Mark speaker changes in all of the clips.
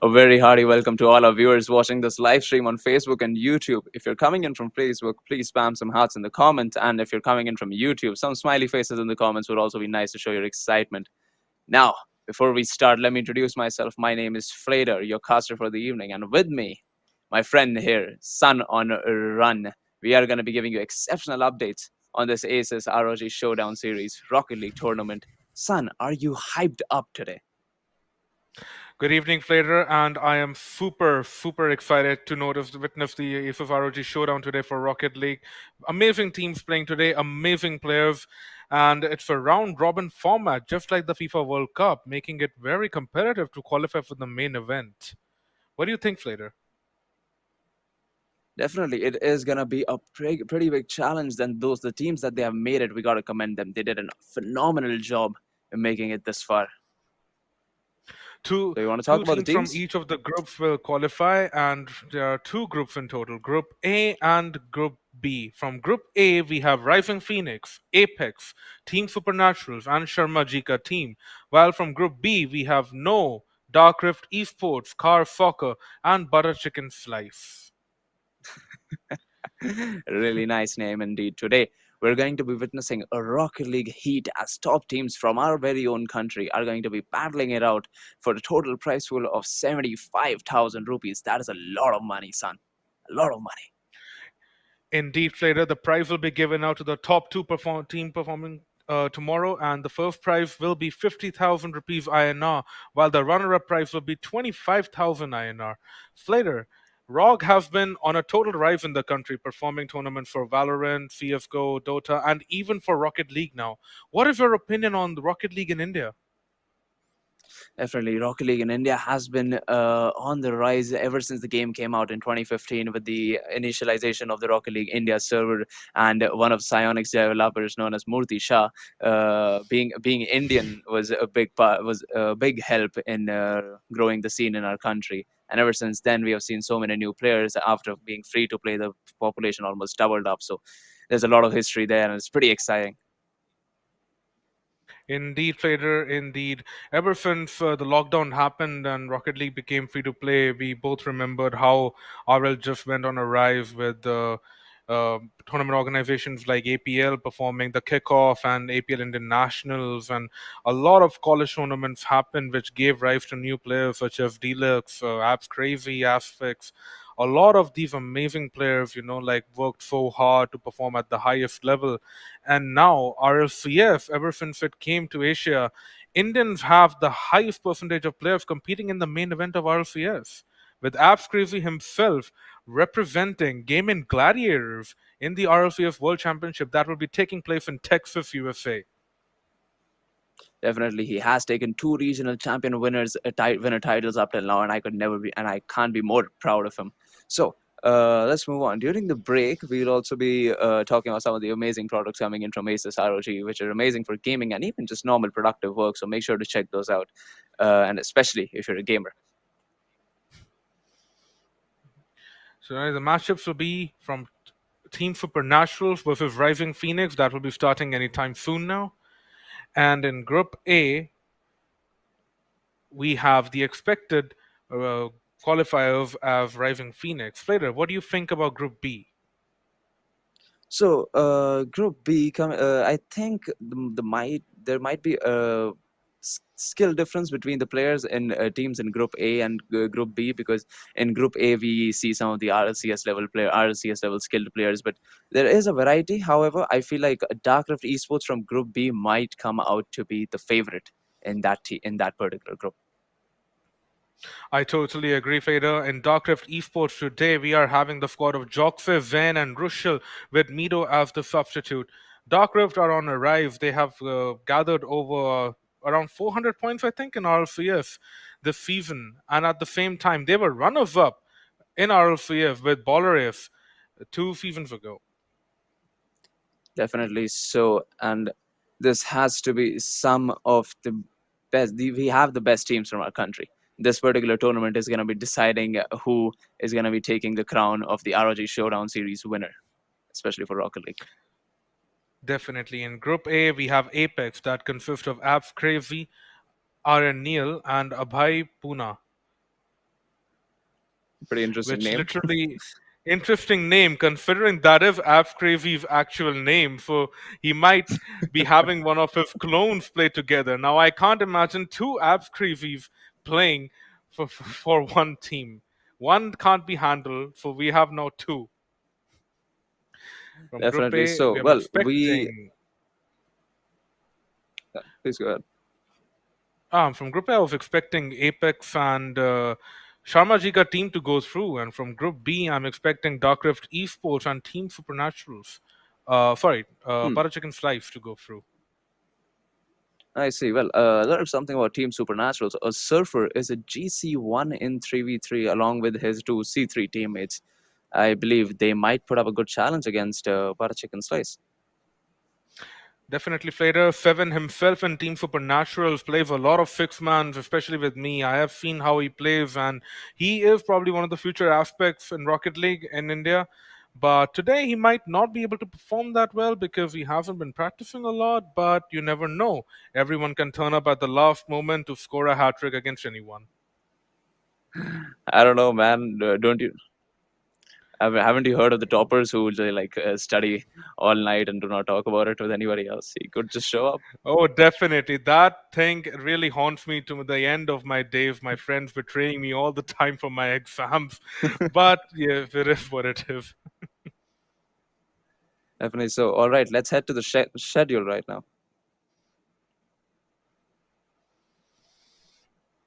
Speaker 1: A very hearty welcome to all our viewers watching this live stream on Facebook and YouTube. If you're coming in from Facebook, please spam some hearts in the comments. And if you're coming in from YouTube, some smiley faces in the comments would also be nice to show your excitement. Now, before we start, let me introduce myself. My name is Flader, your caster for the evening. And with me, my friend here, Sun on Run. We are going to be giving you exceptional updates on this ASUS ROG Showdown Series Rocket League tournament. Sun, are you hyped up today?
Speaker 2: Good evening, Flater, and I am super excited to witness the ASUS ROG showdown today for Rocket League. Amazing teams playing today, amazing players, and it's a round robin format, just like the FIFA World Cup, making it very competitive to qualify for the main event. What do you think, Flater?
Speaker 1: Definitely, it is gonna be a pretty big challenge. Then the teams that they have made it, we gotta commend them. They did a phenomenal job in making it this far.
Speaker 2: Two
Speaker 1: So you want to talk
Speaker 2: two
Speaker 1: about the
Speaker 2: teams from
Speaker 1: teams?
Speaker 2: each of the groups will qualify, and there are two groups in total: Group A and Group B. From Group A, we have Rising Phoenix, Apex, Team Supernaturals, and Sharmajika team. While from Group B, we have No, Dark Rift Esports, Car Soccer, and Butter Chicken Slice.
Speaker 1: Really nice name indeed. Today, we're going to be witnessing a Rocket League heat as top teams from our very own country are going to be battling it out for a total prize pool of 75,000 rupees. That is a lot of money, son. A lot of money.
Speaker 2: Indeed, Flater, the prize will be given out to the top team performing tomorrow, and the first prize will be 50,000 rupees INR, while the runner-up prize will be 25,000 INR. Flater, ROG has been on a total rise in the country, performing tournaments for Valorant, CSGO, Dota, and even for Rocket League now. What is your opinion on the Rocket League in India?
Speaker 1: Definitely, Rocket League in India has been on the rise ever since the game came out in 2015 with the initialization of the Rocket League India server, and one of Psionic's developers known as Murthy Shah, being Indian was a big help in growing the scene in our country. And ever since then, we have seen so many new players. After being free to play, the population almost doubled up. So there's a lot of history there, and it's pretty exciting.
Speaker 2: Indeed, Trader, indeed. Ever since the lockdown happened and Rocket League became free to play, we both remembered how RL just went on a rise with tournament organizations like APL performing the kickoff and APL Indian Nationals, and a lot of college tournaments happened, which gave rise to new players such as Deluxe, Abs Crazy, Asphyx. A lot of these amazing players, like worked so hard to perform at the highest level. And now RLCF, ever since it came to Asia, Indians have the highest percentage of players competing in the main event of RLCS, with Abs Crazy himself representing Gaming Gladiators in the RLCS World Championship that will be taking place in Texas, USA.
Speaker 1: Definitely, he has taken two regional champion winner titles up till now, and I can't be more proud of him. So let's move on. During the break, we'll also be talking about some of the amazing products coming in from Asus ROG, which are amazing for gaming and even just normal productive work. So make sure to check those out, and especially if you're a gamer.
Speaker 2: So the matchups will be from Team Supernaturals versus Rising Phoenix. That will be starting anytime soon now. And in Group A, we have the expected uh, qualifiers as Rising Phoenix. Later, what do you think about Group B?
Speaker 1: So Group B, I think there might be a skill difference between the players in teams in Group A and Group B, because in Group A we see some of the RLCS level skilled players, but there is a variety. However, I feel like Dark Rift Esports from Group B might come out to be the favorite in that particular group.
Speaker 2: I totally agree, Fader. In Darkrift Esports today, we are having the squad of Joxe, Zen, and Rushel with Mido as the substitute. Darkrift are on a rise. They have gathered over around 400 points, I think, in RLCS this season. And at the same time, they were runners up in RLCS with Bollerace 2 seasons ago.
Speaker 1: Definitely so, and this has to be some of the best. We have the best teams from our country. This particular tournament is going to be deciding who is going to be taking the crown of the ROG Showdown Series winner, especially for Rocket League.
Speaker 2: Definitely. In Group A, we have Apex that consists of Abs Crazy, RN Neil, and Abhay Puna.
Speaker 1: Pretty interesting
Speaker 2: which
Speaker 1: name.
Speaker 2: literally interesting name considering that is Abs Crazy's actual name. So he might be having one of his clones play together. Now I can't imagine two Abs Crazy's playing for one team. One can't be handled, so we have now two. From Group
Speaker 1: Definitely.
Speaker 2: A,
Speaker 1: So,
Speaker 2: we are
Speaker 1: well, we
Speaker 2: expecting.
Speaker 1: please go ahead.
Speaker 2: From Group A, I was expecting Apex and Sharmajika team to go through, and from Group B, I'm expecting Darkrift Esports and Team Supernaturals.
Speaker 1: Hmm.
Speaker 2: Butter Chicken Slice to go through.
Speaker 1: I see. Well, there's something about Team Supernaturals. A Surfer is a GC1 in 3v3 along with his two C3 teammates. I believe they might put up a good challenge against Butter Chicken Slice.
Speaker 2: Definitely Flater. Seven himself and Team Supernaturals plays a lot of six mans, especially with me. I have seen how he plays, and he is probably one of the future aspects in Rocket League in India. But today he might not be able to perform that well because he hasn't been practicing a lot, but you never know. Everyone can turn up at the last moment to score a hat trick against anyone.
Speaker 1: I don't know, man. Don't you? Haven't you heard of the toppers who like study all night and do not talk about it with anybody else? He could just show up.
Speaker 2: Oh, definitely. That thing really haunts me to the end of my days. My friends betraying me all the time for my exams. But yeah, it is what it is.
Speaker 1: Definitely. So, all right, let's head to the schedule right now.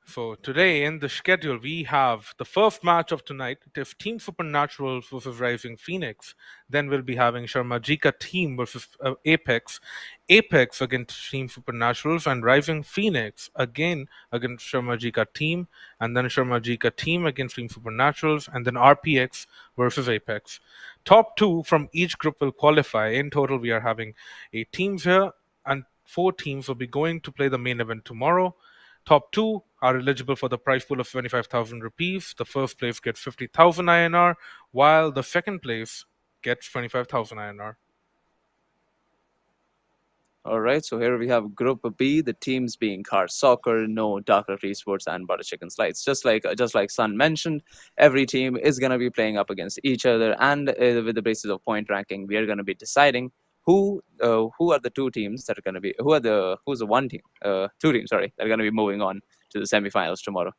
Speaker 2: So today in the schedule we have the first match of tonight. It is Team Supernatural versus Rising Phoenix. Then we'll be having Sharmajika team versus Apex. Apex against Team Supernaturals and Rising Phoenix again against Sharmajika team, and then Sharmajika team against Team Supernaturals, and then RPX versus Apex. Top two from each group will qualify. In total, we are having 8 teams here, and 4 teams will be going to play the main event tomorrow. Top two are eligible for the prize pool of 25,000 rupees. The first place gets 50,000 INR, while the second place gets 25,000 INR.
Speaker 1: All right, so here we have Group B, the teams being Car Soccer, No, Darker Esports, and Butter Chicken Slides. Just like Sun mentioned, every team is gonna be playing up against each other, and with the basis of point ranking, we are gonna be deciding who are the two teams that are gonna be who's the one team, two teams, sorry, that are gonna be moving on to the semifinals tomorrow.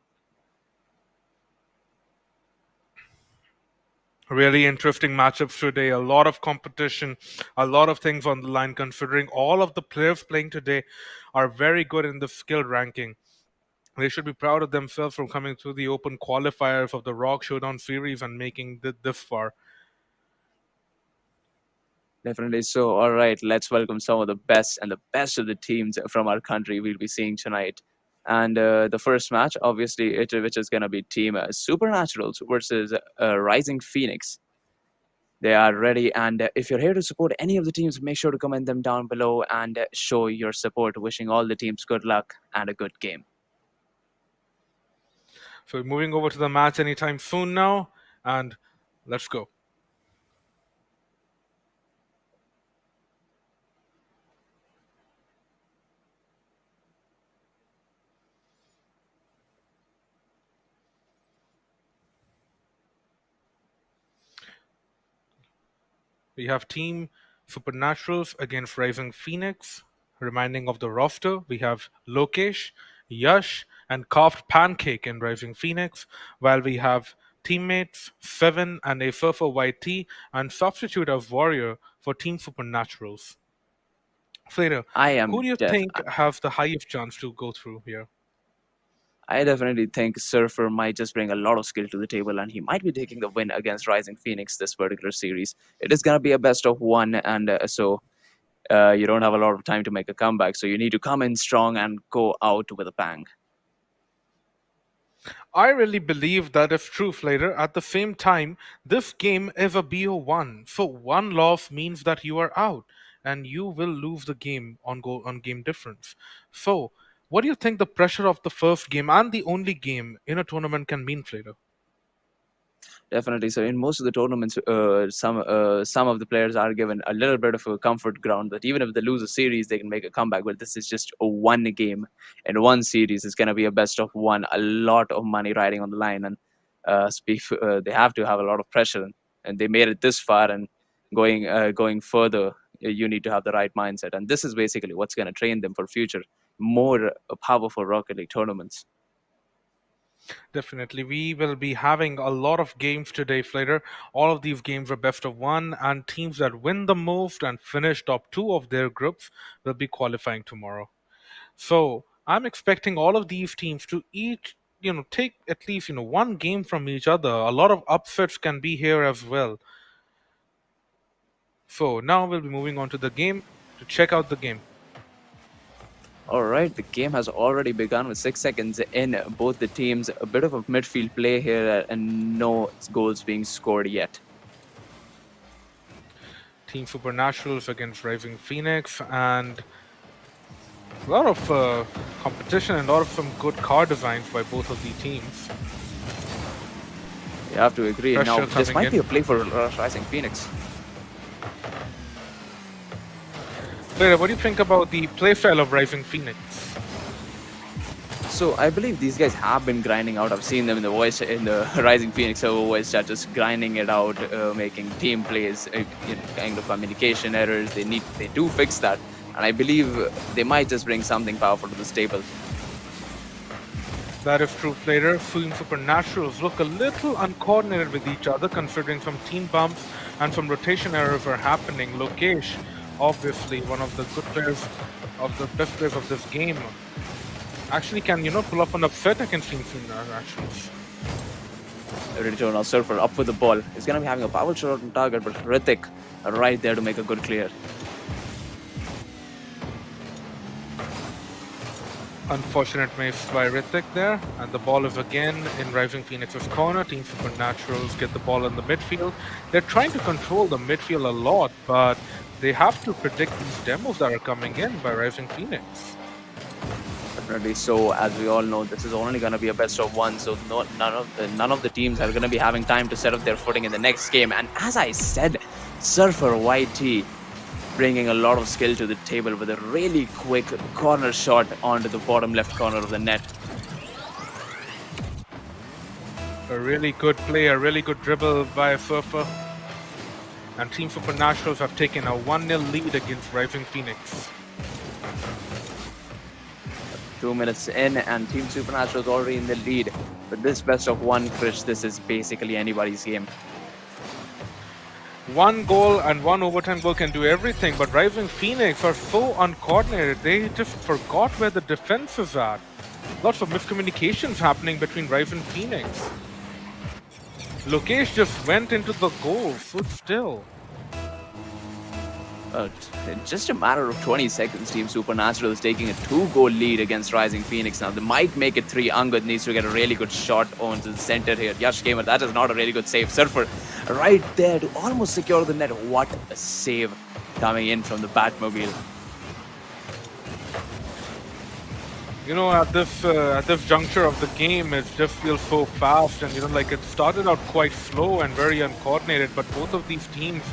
Speaker 2: Really interesting matchups today. A lot of competition, a lot of things on the line, considering all of the players playing today are very good in the skill ranking. They should be proud of themselves for coming through the open qualifiers of the ROG Showdown series and making this far.
Speaker 1: Definitely. So, all right, let's welcome some of the best and the best of the teams from our country we'll be seeing tonight. And the first match, obviously, which is going to be Team Supernaturals versus Rising Phoenix. They are ready. And if you're here to support any of the teams, make sure to comment them down below and show your support. Wishing all the teams good luck and a good game.
Speaker 2: So moving over to the match anytime soon now, and let's go. We have Team Supernaturals against Rising Phoenix. Reminding of the roster, we have Lokesh, Yash, and Carved Pancake in Rising Phoenix, while we have teammates Seven and a Surfer YT, and substitute as Warrior for Team Supernaturals. Slater,
Speaker 1: I
Speaker 2: who
Speaker 1: am
Speaker 2: do you
Speaker 1: def.
Speaker 2: think has the highest chance to go through here?
Speaker 1: I definitely think Surfer might just bring a lot of skill to the table, and he might be taking the win against Rising Phoenix this particular series. It is gonna be a best of one, and so you don't have a lot of time to make a comeback. So you need to come in strong and go out with a bang.
Speaker 2: I really believe that is true, Slater. At the same time, this game is a BO1, so one loss means that you are out, and you will lose the game on game difference. So, what do you think the pressure of the first game and the only game in a tournament can mean, Slater?
Speaker 1: Definitely. So in most of the tournaments, some of the players are given a little bit of a comfort ground that even if they lose a series, they can make a comeback. But this is just a one game in one series. It's gonna be a best of one. A lot of money riding on the line, and they have to have a lot of pressure, and they made it this far. And going further, you need to have the right mindset, and this is basically what's going to train them for future more powerful Rocket League tournaments.
Speaker 2: Definitely. We will be having a lot of games today, Flater. All of these games are best of one, and teams that win the most and finish top two of their groups will be qualifying tomorrow. So I'm expecting all of these teams to each, take at least, one game from each other. A lot of upsets can be here as well. So now we'll be moving on to the game to check out the game.
Speaker 1: All right, the game has already begun with 6 seconds in. Both the teams, a bit of a midfield play here, and no goals being scored yet.
Speaker 2: Team Supernaturals against Rising Phoenix, and a lot of competition and a lot of some good card designs by both of the teams.
Speaker 1: You have to agree.
Speaker 2: Pressure
Speaker 1: Now, this
Speaker 2: coming
Speaker 1: might be
Speaker 2: in.
Speaker 1: a play for Rising Phoenix.
Speaker 2: Clara, what do you think about the playstyle of Rising Phoenix?
Speaker 1: So I believe these guys have been grinding out. I've seen them in the Rising Phoenix server voice chat, just grinding it out, making team plays, kind of communication errors. They do fix that, and I believe they might just bring something powerful to this table.
Speaker 2: That is true, Flater. Team Supernaturals look a little uncoordinated with each other, considering some team bumps and some rotation errors are happening. Lokesh, obviously one of the good players, of the best players of this game, actually can, pull off an upset against Team Supernaturals.
Speaker 1: Ready to now Surfer up with the ball. He's going to be having a power shot on target, but Hrithik right there to make a good clear.
Speaker 2: Unfortunate miss by Hrithik there, and the ball is again in Rising Phoenix's corner. Team Supernaturals get the ball in the midfield. They're trying to control the midfield a lot, but they have to predict these demos that are coming in by Rising Phoenix.
Speaker 1: Definitely. So, as we all know, this is only going to be a best of one. So, none of the teams are going to be having time to set up their footing in the next game. And as I said, Surfer YT bringing a lot of skill to the table with a really quick corner shot onto the bottom left corner of the net.
Speaker 2: A really good play, a really good dribble by a Surfer. And Team Supernaturals have taken a 1-0 lead against Rising Phoenix.
Speaker 1: 2 minutes in, and Team Supernatural is already in the lead. But this best of one, Krish, this is basically anybody's game.
Speaker 2: One goal and one overtime goal can do everything, but Rising Phoenix are so uncoordinated. They just forgot where the defense is at. Lots of miscommunications happening between Rising Phoenix. Lokesh just went into the goal, stood still.
Speaker 1: In just a matter of 20 seconds, Team Supernatural is taking a 2-goal lead against Rising Phoenix now. They might make it 3. Angad needs to get a really good shot onto the center here. Yash Gamer, that is not a really good save. Surfer right there to almost secure the net. What a save coming in from the Batmobile.
Speaker 2: At this juncture of the game, it just feels so fast, and it started out quite slow and very uncoordinated, but both of these teams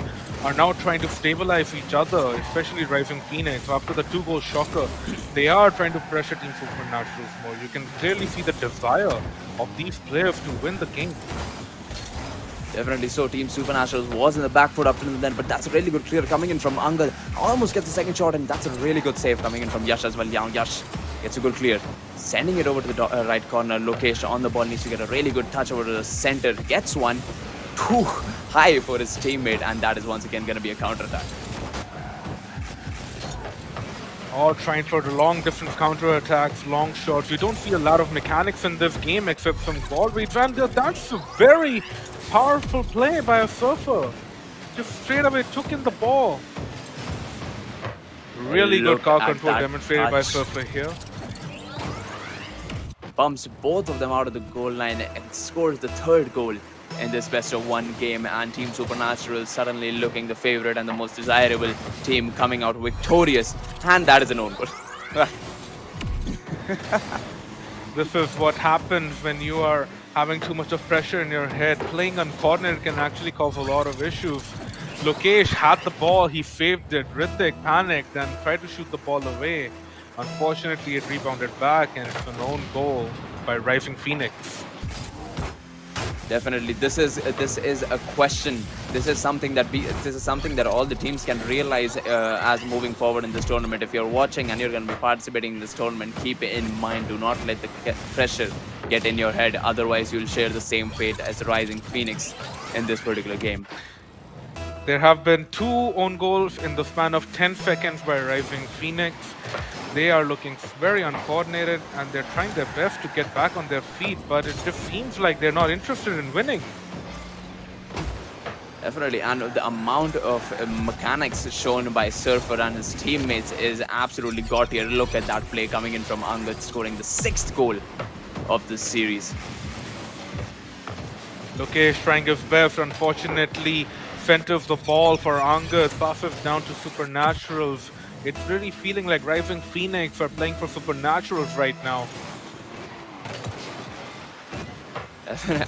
Speaker 2: are now trying to stabilize each other, especially Rising Phoenix. After the 2-goal shocker, they are trying to pressure Team Supernaturals more. You can clearly see the desire of these players to win the game.
Speaker 1: Definitely so. Team Supernaturals was in the back foot up to then, but that's a really good clear coming in from Angad. Almost gets the second shot, and that's a really good save coming in from Yash as well. Yash gets a good clear. Sending it over to the right corner. Lokesh on the ball needs to get a really good touch over to the center. Gets one. Too high for his teammate, and that is once again going to be a counter-attack.
Speaker 2: All trying for the long distance counter-attacks, long shots. We don't see a lot of mechanics in this game except some ball reads, and that's a very powerful play by a Surfer. Just straight away took in the ball. Really good car control demonstrated by Surfer here.
Speaker 1: Bumps both of them out of the goal line and scores the 3rd goal in this best of one game, and Team Supernatural suddenly looking the favorite and the most desirable team coming out victorious, and that is an own goal.
Speaker 2: This is what happens when you are having too much of pressure in your head. Playing uncoordinated can actually cause a lot of issues. Lokesh had the ball, he saved it. Hrithik panicked and tried to shoot the ball away. Unfortunately, it rebounded back, and it's an own goal by Rising Phoenix.
Speaker 1: Definitely, this is a question. This is something that all the teams can realize as moving forward in this tournament. If you're watching and you're going to be participating in this tournament, keep it in mind. Do not let the pressure get in your head. Otherwise, you'll share the same fate as Rising Phoenix in this particular game.
Speaker 2: There have been two own goals in the span of 10 seconds by Rising Phoenix. They are looking very uncoordinated and they're trying their best to get back on their feet, but it just seems like they're not interested in winning.
Speaker 1: Definitely, and the amount of mechanics shown by Surfer and his teammates is absolutely gaudy. Look at that play coming in from Angad, scoring the sixth goal of this series.
Speaker 2: Lokesh trying his best, unfortunately centers the ball for Angad, passes down to Supernaturals. It's really feeling like Rising Phoenix are playing for Supernaturals right now.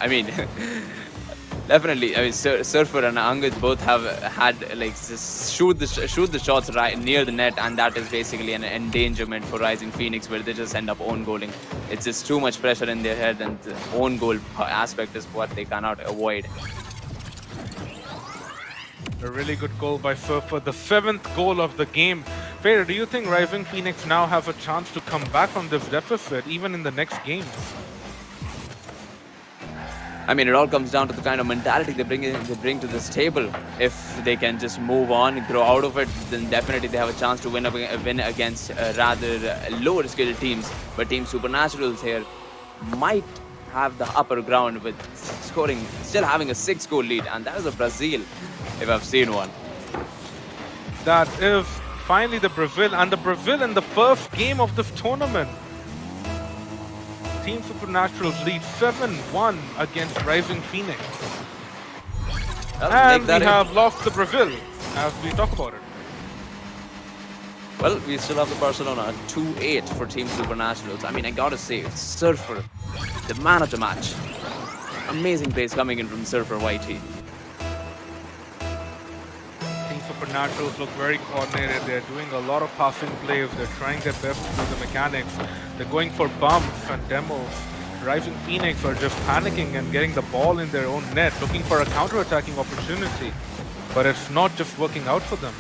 Speaker 1: I mean, definitely. I mean, Surfer and Angad both have had like just shoot the shots right near the net, and that is basically an endangerment for Rising Phoenix, where they just end up own goaling. It's just too much pressure in their head, and the own goal aspect is what they cannot avoid.
Speaker 2: A really good goal by Surfer, the 7th goal of the game. Fair, do you think Rising Phoenix now have a chance to come back from this deficit, even in the next games?
Speaker 1: I mean, it all comes down to the kind of mentality they bring to this table. If they can just move on, grow out of it, then definitely they have a chance to win against rather lower skilled teams. But Team Supernaturals here might have the upper ground with still having a 6-goal lead, and that is a Brazil, if I've seen one.
Speaker 2: That is finally the Brazil, and the Brazil in the first game of this tournament. Team Supernaturals lead 7-1 against Rising Phoenix. And we have lost the Brazil as we talk about it.
Speaker 1: Well, we still have the Barcelona 2-8 for Team Supernaturals. I mean, I gotta say, Surfer, the man of the match. Amazing plays coming in from Surfer YT.
Speaker 2: Supernaturals look very coordinated. They're doing a lot of passing plays. They're trying their best to do the mechanics. They're going for bumps and demos. Rising Phoenix are just panicking and getting the ball in their own net, looking for a counter-attacking opportunity. But it's not just working out for them.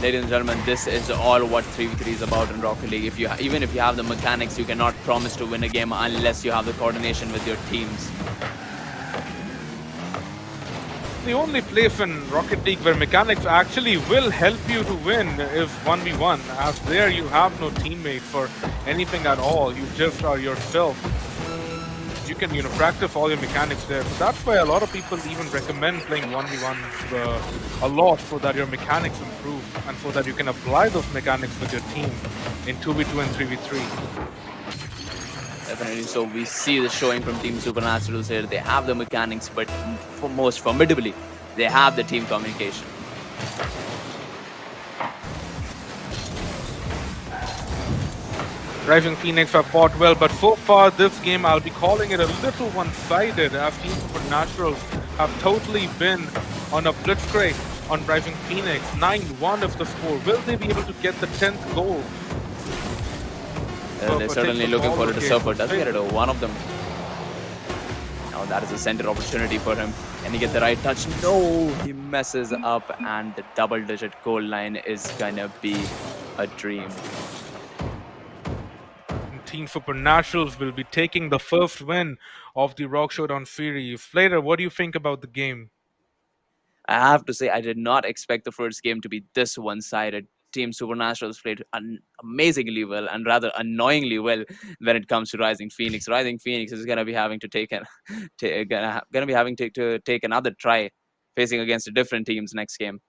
Speaker 1: Ladies and gentlemen, this is all what 3v3 is about in Rocket League. Even if you have the mechanics, you cannot promise to win a game unless you have the coordination with your teams.
Speaker 2: The only place in Rocket League where mechanics actually will help you to win is 1v1, as there you have no teammate for anything at all. You just are yourself. You can, practice all your mechanics there. So that's why a lot of people even recommend playing 1v1 a lot, so that your mechanics improve and so that you can apply those mechanics with your team in 2v2 and 3v3.
Speaker 1: Definitely. So we see the showing from Team Supernaturals here. They have the mechanics, but most formidably, they have the team communication.
Speaker 2: Rising Phoenix have fought well, but so far this game I'll be calling it a little one-sided, as Team Supernaturals have totally been on a blitzkrieg on Rising Phoenix. 9-1 is the score. Will they be able to get the 10th goal?
Speaker 1: They're certainly looking forward to Surfer. Does he get it over one of them? Now that is a center opportunity for him. Can he get the right touch? No, he messes up, and the double-digit goal line is gonna be a dream.
Speaker 2: Team Supernaturals will be taking the first win of the ROG Showdown series. Flater, what do you think about the game?
Speaker 1: I have to say, I did not expect the first game to be this one-sided. Team Supernaturals played amazingly well, and rather annoyingly well when it comes to Rising Phoenix. Rising Phoenix is gonna be having to take another try, facing against different teams next game.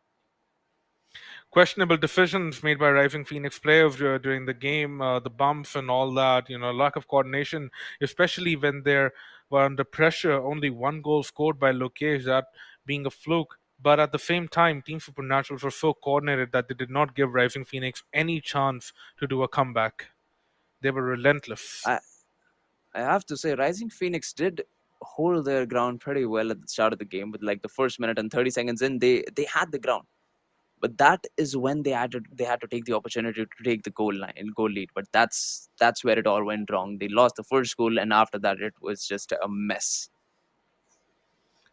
Speaker 2: Questionable decisions made by Rising Phoenix players during the game, the bumps and all that, lack of coordination, especially when they were under pressure. Only one goal scored by Lokesh, that being a fluke. But at the same time, Team Supernaturals were so coordinated that they did not give Rising Phoenix any chance to do a comeback. They were relentless.
Speaker 1: I have to say, Rising Phoenix did hold their ground pretty well at the start of the game. With like the first minute and 30 seconds in, they had the ground. But that is when they had to take the opportunity to take the goal lead. But that's where it all went wrong. They lost the first goal, and after that, it was just a mess.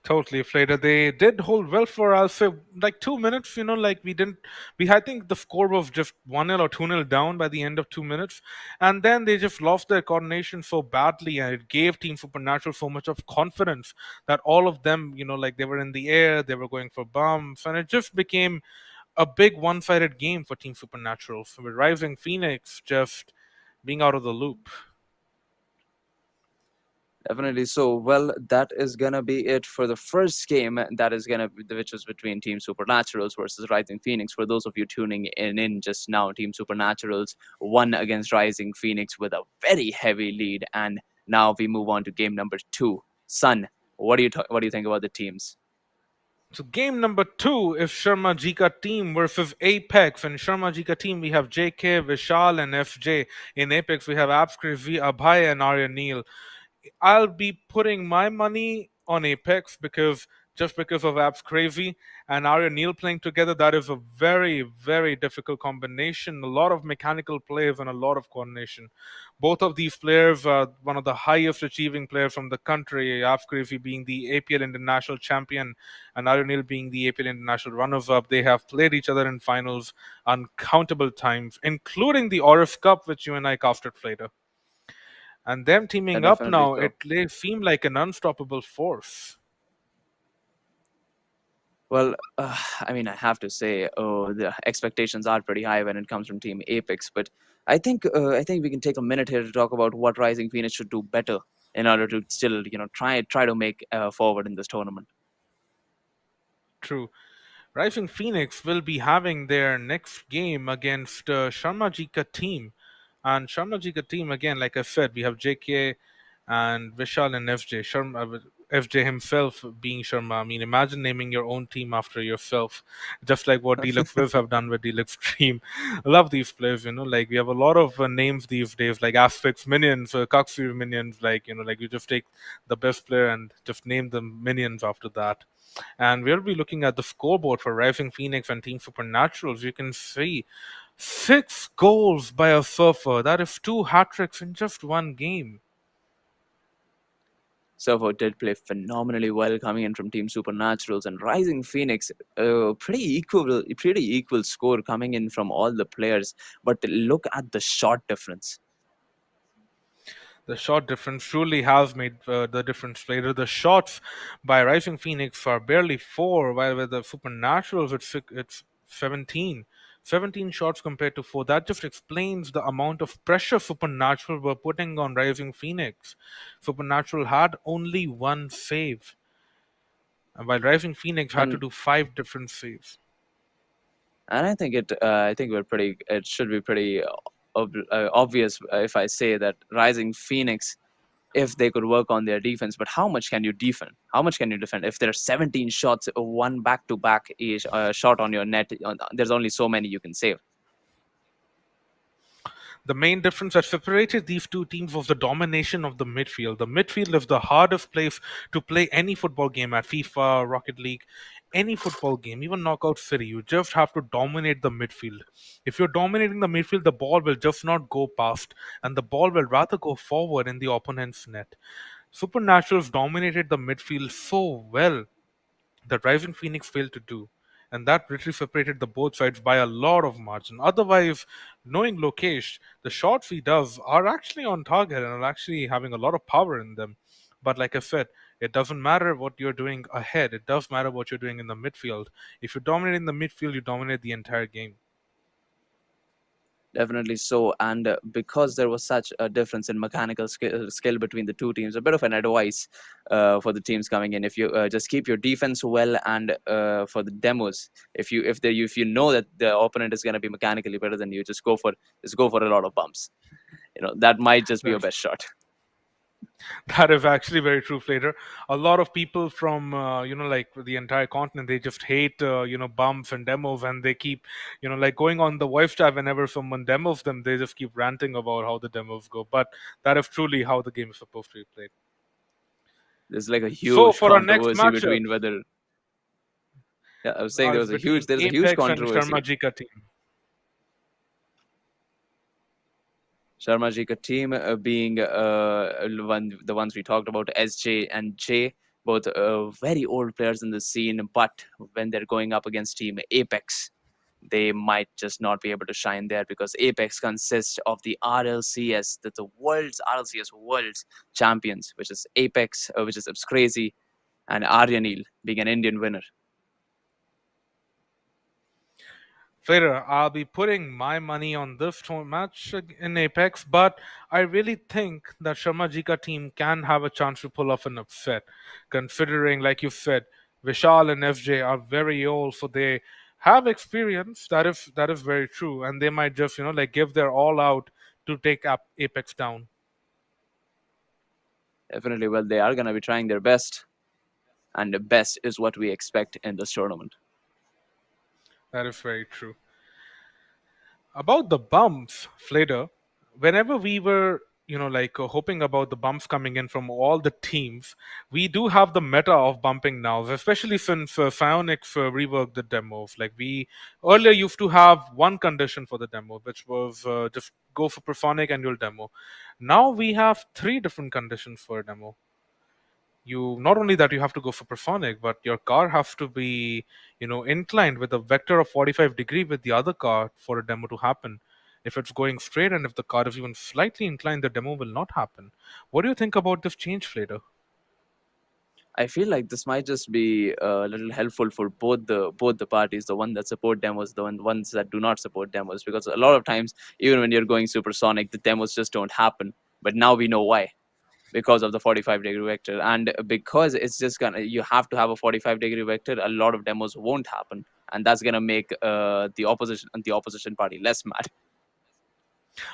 Speaker 2: Totally, Flater. They did hold well for us. So, like 2 minutes, like we didn't. I think the score was just 1-0 or 2-0 down by the end of 2 minutes. And then they just lost their coordination so badly. And it gave Team Supernatural so much of confidence that all of them, like they were in the air, they were going for bumps. And it just became a big one sided game for Team Supernatural. So, with Rising Phoenix just being out of the loop.
Speaker 1: Definitely. So, well, that is gonna be it for the first game. That is gonna be which was between Team Supernaturals versus Rising Phoenix. For those of you tuning in just now, Team Supernaturals won against Rising Phoenix with a very heavy lead, and now we move on to game number two. Sun, what do you think about the teams?
Speaker 2: So game number two is Sharmajika team versus Apex. And Sharmajika team, we have JK, Vishal, and FJ. In Apex, we have Abskri, V, Abhay, and Arya Neil. I'll be putting my money on Apex because of Apps Crazy and Arya Neil playing together. That is a very, very difficult combination. A lot of mechanical plays and a lot of coordination. Both of these players are one of the highest achieving players from the country. Apps Crazy being the APL International champion and Arya Neil being the APL International runners-up. They have played each other in finals uncountable times, including the Oris Cup, which you and I casted later. And them teaming up
Speaker 1: Definitely
Speaker 2: now,
Speaker 1: so.
Speaker 2: they seem like an unstoppable force.
Speaker 1: Well, I mean, I have to say, oh, the expectations are pretty high when it comes from Team Apex. But I think we can take a minute here to talk about what Rising Phoenix should do better in order to still, try to make forward in this tournament.
Speaker 2: True. Rising Phoenix will be having their next game against Sharmajika team. And Sharmajika team, again, like I said, we have JK and Vishal and FJ. FJ himself being Sharma. I mean, imagine naming your own team after yourself, just like what Deluxe Wiz have done with Deluxe Dream. I love these players, like we have a lot of names these days, like Aspects Minions, Kaksu Minions, like, like you just take the best player and just name them minions after that. And we'll be looking at the scoreboard for Rising Phoenix and Team Supernaturals. You can see 6 goals by a surfer. That is 2 hat tricks in just one game.
Speaker 1: Servo did play phenomenally well coming in from Team Supernaturals, and Rising Phoenix, pretty equal score coming in from all the players. But look at the shot difference.
Speaker 2: The shot difference truly has made the difference later. The shots by Rising Phoenix are barely 4, while with the Supernaturals it's 17. 17 shots compared to 4. That just explains the amount of pressure Supernatural were putting on Rising Phoenix. Supernatural had only one save, while Rising Phoenix had to
Speaker 1: And
Speaker 2: do 5 different saves.
Speaker 1: I think it should be pretty obvious if I say that Rising Phoenix, if they could work on their defense. But how much can you defend? How much can you defend if there are 17 shots, one back to back each shot on your net? There's only so many you can save.
Speaker 2: The main difference that separated these two teams was the domination of the midfield. The midfield is the hardest place to play any football game at FIFA, Rocket League, any football game, even Knockout City. You just have to dominate the midfield. If you're dominating the midfield, the ball will just not go past, and the ball will rather go forward in the opponent's net. Supernaturals dominated the midfield so well that Rising Phoenix failed to do. And that literally separated the both sides by a lot of margin. Otherwise, knowing Lokesh, the shots he does are actually on target and are actually having a lot of power in them. But like I said, it doesn't matter what you're doing ahead. It does matter what you're doing in the midfield. If you're dominating the midfield, you dominate the entire game.
Speaker 1: Definitely so. And because there was such a difference in mechanical skill between the two teams, a bit of an advice for the teams coming in: if you just keep your defense well, and for the demos, if you know that the opponent is going to be mechanically better than you, just go for a lot of bumps. That might just be your
Speaker 2: That's
Speaker 1: best shot.
Speaker 2: That is actually very true, Flater. A lot of people from like the entire continent, they just hate bumps and demos, and they keep like going on the voice chat whenever someone demos them. They just keep ranting about how the demos go. But that is truly how the game is supposed to be played.
Speaker 1: There's like a
Speaker 2: So
Speaker 1: huge
Speaker 2: for our next
Speaker 1: controversy
Speaker 2: matchup,
Speaker 1: between whether Yeah, I was saying
Speaker 2: between
Speaker 1: there's a huge
Speaker 2: Apex and
Speaker 1: controversy.
Speaker 2: Sharmajika team.
Speaker 1: Sharmajika team being the ones we talked about, SJ and J, both very old players in the scene, but when they're going up against team Apex, they might just not be able to shine there because Apex consists of the RLCS, that's the world's RLCS world's champions, which is Apex, which is Crazy, and Aryanil being an Indian winner.
Speaker 2: Later, I'll be putting my money on this match in Apex, but I really think that Sharmajika team can have a chance to pull off an upset, considering, like you said, Vishal and FJ are very old, so they have experience. That is very true, and they might just like give their all out to take Apex down.
Speaker 1: Definitely, well, they are going to be trying their best, and the best is what we expect in this tournament.
Speaker 2: That is very true. About the bumps, Flader, whenever we were, hoping about the bumps coming in from all the teams, we do have the meta of bumping now, especially since Psionics reworked the demos. Like we earlier used to have one condition for the demo, which was just go for Personic and you'll demo. Now we have three different conditions for a demo. You not only that you have to go for Personic, but your car has to be inclined with a vector of 45 degree with the other car for a demo to happen. If it's going straight and if the car is even slightly inclined, the demo will not happen. What do you think about this change, Flader?
Speaker 1: I feel like this might just be a little helpful for both the parties, the one that support demos, the ones that do not support demos, because a lot of times, even when you're going supersonic, the demos just don't happen. But now we know why, because of the 45-degree vector, and because it's just gonna you have to have a 45-degree vector. A lot of demos won't happen, and that's gonna make the opposition party less mad.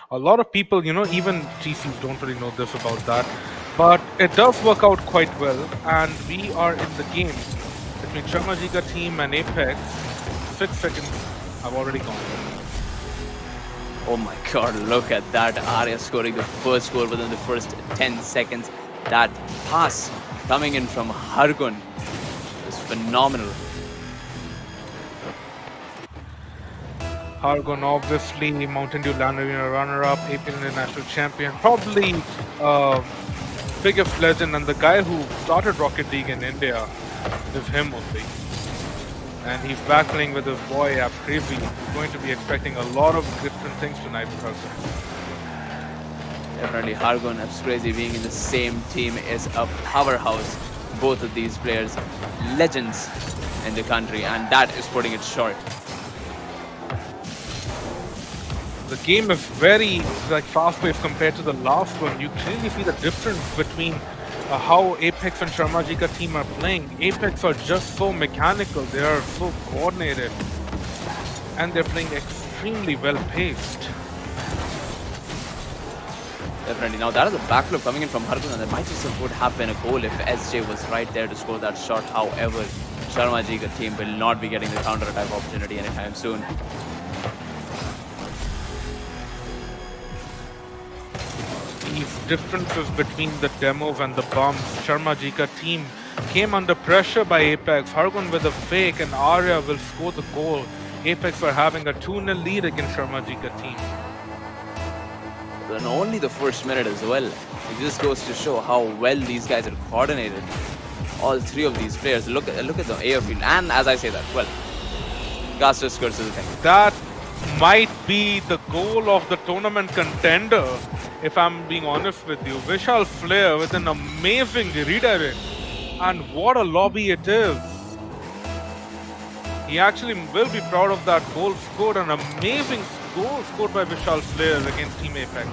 Speaker 2: A lot of people, even GCs don't really know this about that, but it does work out quite well, and we are in the game between Sharmajika team and Apex. 6 seconds have already gone.
Speaker 1: Oh my god, look at that. Arya scoring the first score within the first 10 seconds. That pass coming in from Hargun is phenomenal.
Speaker 2: Hargon, obviously, Mountain Dew Land Arena runner-up, AP International champion, probably biggest legend, and the guy who started Rocket League in India is him only. And he's back playing with his boy, Crazy. He's going to be expecting a lot of different things tonight with Hargon.
Speaker 1: Definitely, Hargun and Crazy being in the same team is a powerhouse. Both of these players, legends in the country, and that is putting it short.
Speaker 2: The game is very fast-paced compared to the last one. You clearly see the difference between how Apex and Sharmajika team are playing. Apex are just so mechanical, they are so coordinated, and they're playing extremely well-paced.
Speaker 1: Definitely. Now that is a backflip coming in from Hargun, and that might just would have been a goal if SJ was right there to score that shot. However, Sharmajika team will not be getting the counter-attack opportunity anytime soon.
Speaker 2: These differences between the demos and the bombs. Sharmajika team came under pressure by Apex. Hargun with a fake, and Arya will score the goal. Apex are having a 2-0 lead against Sharmajika team.
Speaker 1: And only the first minute as well. It just goes to show how well these guys are coordinated. All three of these players. Look at the airfield, and as I say that, well, Gaster skirts is the thing.
Speaker 2: That might be the goal of the tournament contender, if I'm being honest with you. Vishal Flair with an amazing redirect, and what a lobby it is. He actually will be proud of that goal scored, an amazing goal scored by Vishal Flair against Team Apex.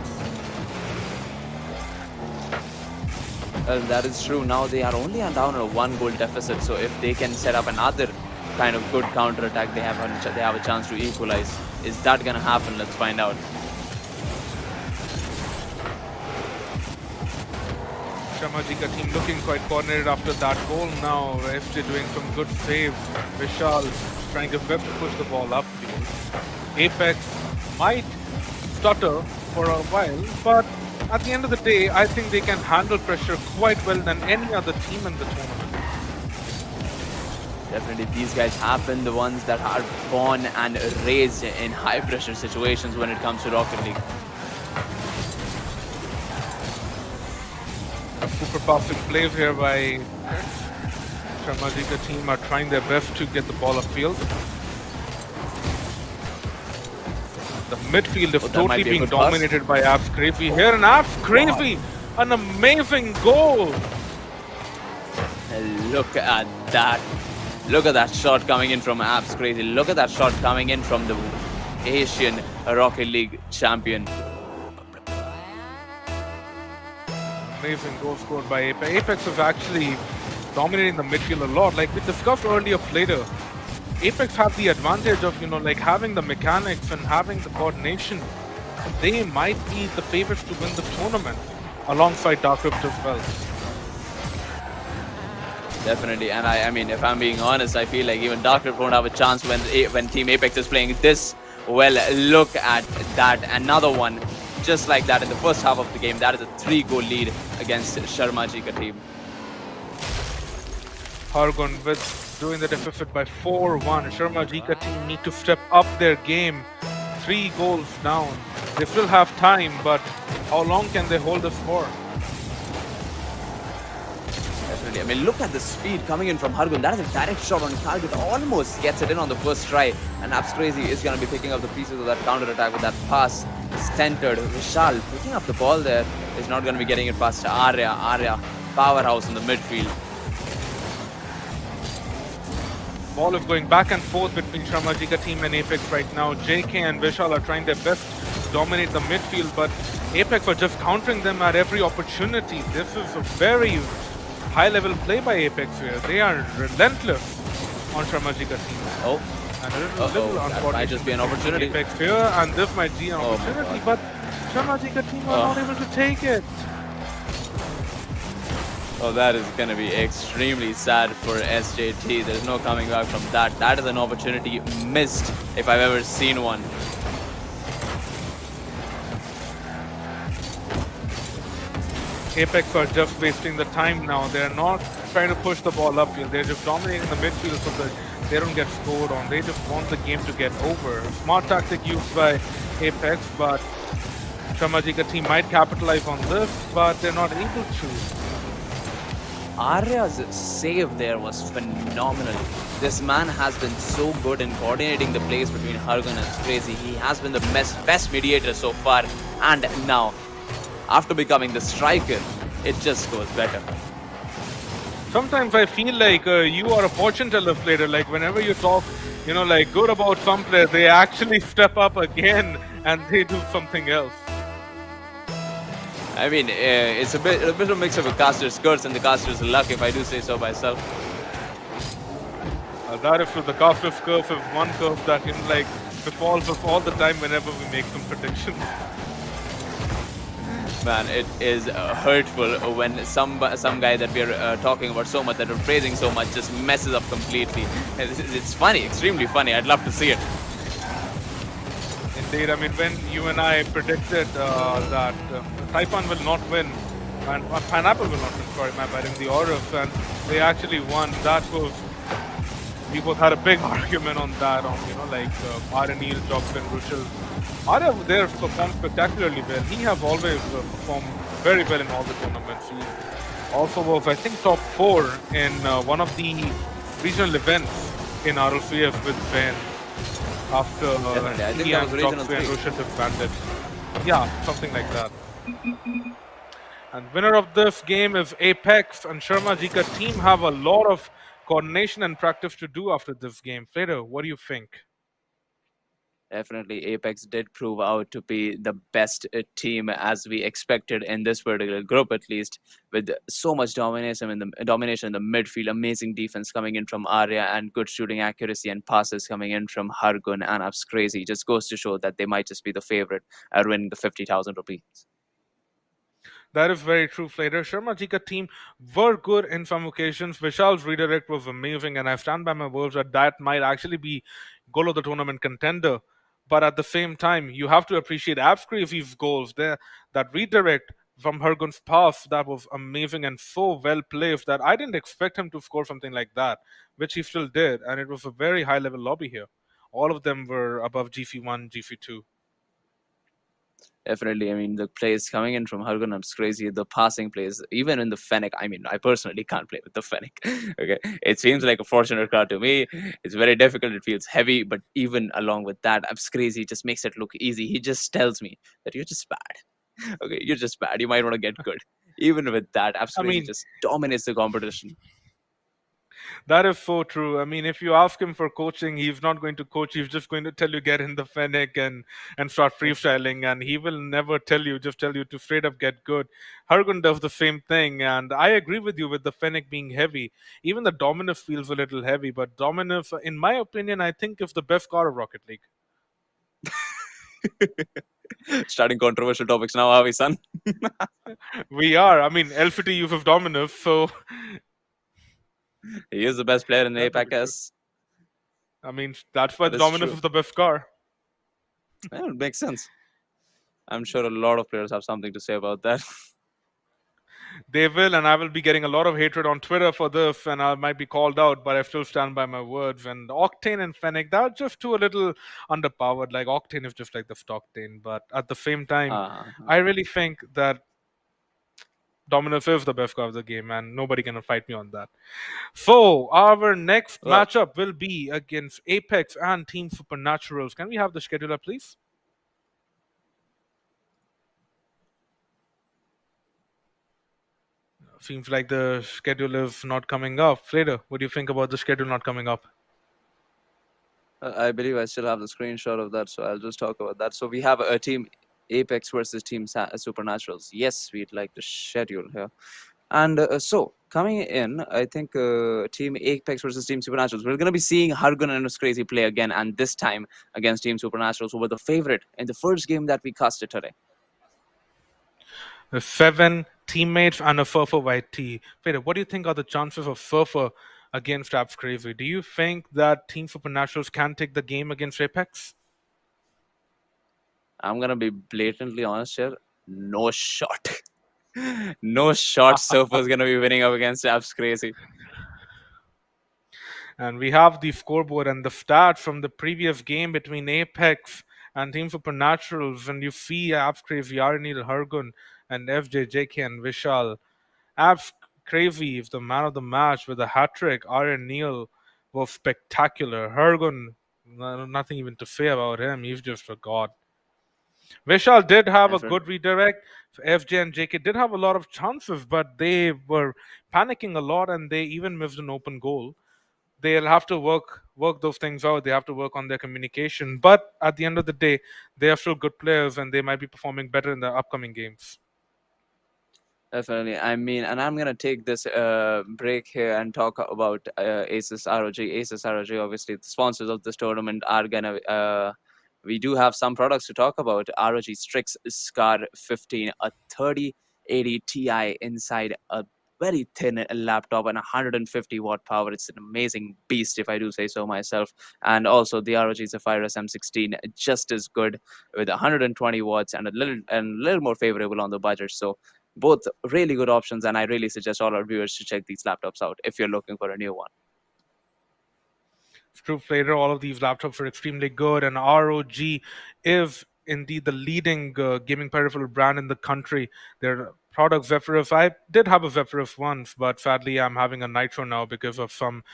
Speaker 1: Well, that is true. Now they are only down on a 1-goal deficit, so if they can set up another kind of good counter attack, they have a chance to equalize. Is that gonna happen? Let's find out.
Speaker 2: Sharmajika team looking quite coordinated after that goal now. FJ doing some good saves. Vishal trying to push the ball upfield. Apex might stutter for a while, but at the end of the day, I think they can handle pressure quite well than any other team in the tournament.
Speaker 1: Definitely, these guys have been the ones that are born and raised in high pressure situations when it comes to Rocket League.
Speaker 2: A super passing plays here by Sharmajika team are trying their best to get the ball upfield. The midfield is
Speaker 1: Oh, that might
Speaker 2: totally
Speaker 1: be a
Speaker 2: being
Speaker 1: good pass.
Speaker 2: dominated by Abs Crazy here, and Abs Crazy, an amazing goal.
Speaker 1: Look at that. Look at that shot coming in from Apps Crazy. Look at that shot coming in from the Asian Rocket League champion.
Speaker 2: Amazing goal scored by Apex. Apex is actually dominating the midfield a lot. Like we discussed earlier, Flater, Apex have the advantage of, like having the mechanics and having the coordination. They might be the favorites to win the tournament alongside Dark Rift as well.
Speaker 1: Definitely, and I mean, if I'm being honest, I feel like even Dark Rift won't have a chance when Team Apex is playing this well. Look at that, another one just like that in the first half of the game. That is a 3-goal lead against Sharmajika team.
Speaker 2: Hargun with doing the deficit by 4-1. Sharmajika team need to step up their game. 3 goals down. They still have time, but how long can they hold the score?
Speaker 1: Definitely. I mean, look at the speed coming in from Hargun. That is a direct shot on target. Almost gets it in on the first try. And Abs Crazy is going to be picking up the pieces of that counter attack with that pass. Centered. Vishal picking up the ball there. Is not going to be getting it past Arya. Arya, powerhouse in the midfield.
Speaker 2: Ball is going back and forth between Sharmajika team and Apex right now. JK and Vishal are trying their best to dominate the midfield, but Apex are just countering them at every opportunity. This is a very high-level play by Apex here. They are relentless on Sharmajika team.
Speaker 1: Oh,
Speaker 2: and a little
Speaker 1: that might just be an opportunity.
Speaker 2: Apex here, and this might be an opportunity, but Sharmajika team are not able to take it.
Speaker 1: Oh, that is going to be extremely sad for SJT. There's no coming back from that. That is an opportunity missed if I've ever seen one.
Speaker 2: Apex are just wasting the time now. They're not trying to push the ball upfield. They're just dominating the midfield so that they don't get scored on. They just want the game to get over. Smart tactic used by Apex, but Sharmajika team might capitalize on this, but they're not able to.
Speaker 1: Arya's save there was phenomenal. This man has been so good in coordinating the plays between Hargun and Crazy. He has been the best mediator so far, and now, after becoming the striker, it just goes better.
Speaker 2: Sometimes I feel like you are a fortune teller player. Like whenever you talk, like good about some players, they actually step up again and they do something else.
Speaker 1: I mean, it's a bit of a mix of a caster's curse and the caster's luck, if I do say so myself.
Speaker 2: That is the caster's curse is one curve that befalls us all the time whenever we make some predictions.
Speaker 1: Man, it is hurtful when some guy that we're talking about so much, that we're praising so much, just messes up completely. It's funny, extremely funny. I'd love to see it.
Speaker 2: Indeed, I mean, when you and I predicted that Taipan will not win, and Pineapple will not win, sorry, my bad, in the Orif, and they actually won, that was, we both had a big argument on that, on, Arya, Neil, Jockson, Rushel. Arya there performed spectacularly well. He has always performed very well in all the tournaments. He also was, I think, top 4 in one of the regional events in RLCF with Ben. After
Speaker 1: he and
Speaker 2: Rushel disbanded. Yeah, something like that. And winner of this game is Apex, and Sharmajika team have a lot of coordination and practice to do after this game. Flater, what do you think?
Speaker 1: Definitely, Apex did prove out to be the best team as we expected in this particular group, at least, with so much domination in the midfield, amazing defense coming in from Arya, and good shooting accuracy and passes coming in from Hargun and Abs Crazy. Just goes to show that they might just be the favorite at winning the 50,000 rupees.
Speaker 2: That is very true, Flater. Sharmajika team were good in some occasions. Vishal's redirect was amazing, and I stand by my words that might actually be goal of the tournament contender. But at the same time, you have to appreciate Abs Crazy's goals. That redirect from Hergun's pass that was amazing and so well placed that I didn't expect him to score something like that, which he still did, and it was a very high level lobby here. All of them were above GC1, GC2.
Speaker 1: Definitely. I mean, the plays coming in from Hargun is crazy. The passing plays, even in the Fennec. I mean, I personally can't play with the Fennec. Okay. It seems like a fortunate card to me. It's very difficult. It feels heavy, but even along with that, Abs crazy just makes it look easy. He just tells me that you're just bad. Okay. You're just bad. You might want to get good. Even with that, Abs
Speaker 2: I
Speaker 1: crazy
Speaker 2: mean,
Speaker 1: just dominates the competition.
Speaker 2: that is so true. I mean, if you ask him for coaching, he's not going to coach. He's just going to tell you get in the Fennec and start freestyling, and he will never just tell you to straight up get good. Hargun does the same thing, and I agree with you with the Fennec being heavy. Even the Dominus feels a little heavy, but Dominus, in my opinion, I think is the best card of Rocket League.
Speaker 1: Starting controversial topics now, are we, son?
Speaker 2: We are. I mean, LCT uses Dominus, so
Speaker 1: He is the best player in
Speaker 2: that would
Speaker 1: APAC
Speaker 2: be good.
Speaker 1: S.
Speaker 2: I mean, that's why
Speaker 1: That
Speaker 2: the
Speaker 1: is
Speaker 2: Dominus
Speaker 1: true.
Speaker 2: is the best car.
Speaker 1: Well, it makes sense. I'm sure a lot of players have something to say about that.
Speaker 2: They will, and I will be getting a lot of hatred on Twitter for this, and I might be called out, but I still stand by my words. And Octane and Fennec, they're just too a little underpowered. Like, Octane is just like the Stocktane, but at the same time,
Speaker 1: Uh,
Speaker 2: I really think that Dominus is the best car of the game, and nobody can fight me on that. So, our next
Speaker 1: well,
Speaker 2: matchup will be against Apex and Team Supernaturals. Can we have the scheduler, please? Seems like the schedule is not coming up. Slater, what do you think about the schedule not coming up?
Speaker 1: I believe I still have the screenshot of that, so I'll just talk about that. So we have a team Apex versus Team Supernaturals. Yes, we'd like the schedule here. And so coming in, I think Team Apex versus Team Supernaturals. We're going to be seeing Hargun and his crazy play again, and this time against Team Supernaturals, who were the favorite in the first game that we casted today.
Speaker 2: The 7 teammates and a Furfer YT. Peter, what do you think are the chances of Furfer against Apps Crazy? Do you think that Team Supernaturals can take the game against Apex?
Speaker 1: I'm going to be blatantly honest here. No shot. No shot. Surfer's going to be winning up against Apps Crazy.
Speaker 2: And we have the scoreboard and the stats from the previous game between Apex and Team Supernaturals. And you see Apps Crazy, Aranil, Hargun, and FJ, JK, and Vishal. Apps Crazy is the man of the match with a hat trick. Aaron Neal was spectacular. Hargun, nothing even to say about him. He's just a god. Vishal did have a good redirect. FJ and JK did have a lot of chances, but they were panicking a lot and they even missed an open goal. They'll have to work those things out. They have to work on their communication. But at the end of the day, they are still good players and they might be performing better in the upcoming games.
Speaker 1: Definitely. I mean, and I'm going to take this break here and talk about ASUS ROG. ASUS ROG, obviously, the sponsors of this tournament are going to... we do have some products to talk about. ROG Strix Scar 15, a 3080 Ti inside a very thin laptop and 150 watt power. It's an amazing beast, if I do say so myself. And also the ROG Zephyrus M16, just as good with 120 watts and a little more favorable on the budget. So both really good options, and I really suggest all our viewers to check these laptops out if you're looking for a new one.
Speaker 2: True, Flater, all of these laptops are extremely good, and ROG is indeed the leading gaming peripheral brand in the country. Their product Zephyrus, I did have a Zephyrus once, but sadly I'm having a Nitro now because of some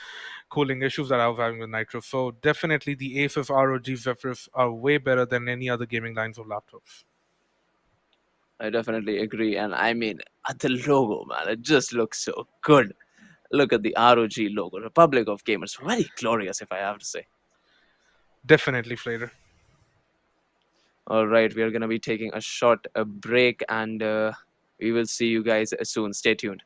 Speaker 2: cooling issues that I was having with Nitro. So definitely the ASUS ROG Zephyrus are way better than any other gaming lines of laptops.
Speaker 1: I definitely agree, and I mean, the logo, man, it just looks so good. Look at the ROG logo, Republic of Gamers. Very glorious, if I have to say.
Speaker 2: Definitely, Flater.
Speaker 1: All right, we are going to be taking a short break, and we will see you guys soon. Stay tuned.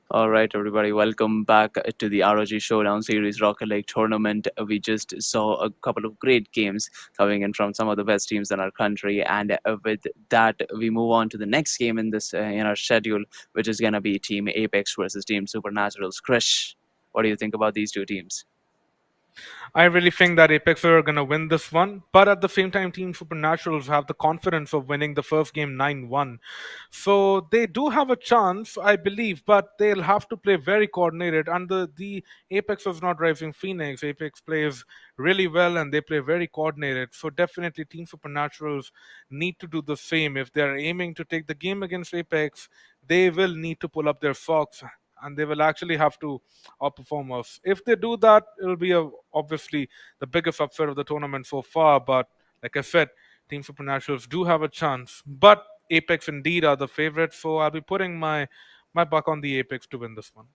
Speaker 1: All right, everybody, welcome back to the ROG Showdown Series Rocket League tournament. We just saw a couple of great games coming in from some of the best teams in our country, and with that, we move on to the next game in this in our schedule, which is gonna be Team Apex versus Team Supernaturals. Krish, what do you think about these two teams?
Speaker 2: I really think that Apex are going to win this one, but at the same time, Team Supernaturals have the confidence of winning the first game 9-1. So they do have a chance, I believe, but they'll have to play very coordinated. And the Apex is not Rising Phoenix. Apex plays really well and they play very coordinated. So definitely, Team Supernaturals need to do the same. If they're aiming to take the game against Apex, they will need to pull up their socks and they will actually have to outperform us. If they do that, it'll be obviously the biggest upset of the tournament so far. But like I said, Team Supernaturals do have a chance. But Apex indeed are the favorites, so I'll be putting my buck on the Apex to win this one.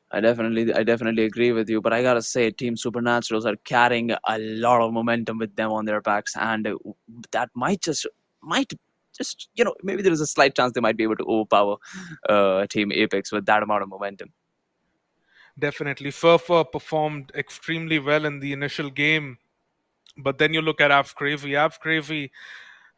Speaker 1: I definitely agree with you, but I gotta say, Team Supernaturals are carrying a lot of momentum with them on their backs, and that might just maybe there is a slight chance they might be able to overpower Team Apex with that amount of momentum.
Speaker 2: Definitely. Surfer performed extremely well in the initial game. But then you look at Abs Crazy. Abs Crazy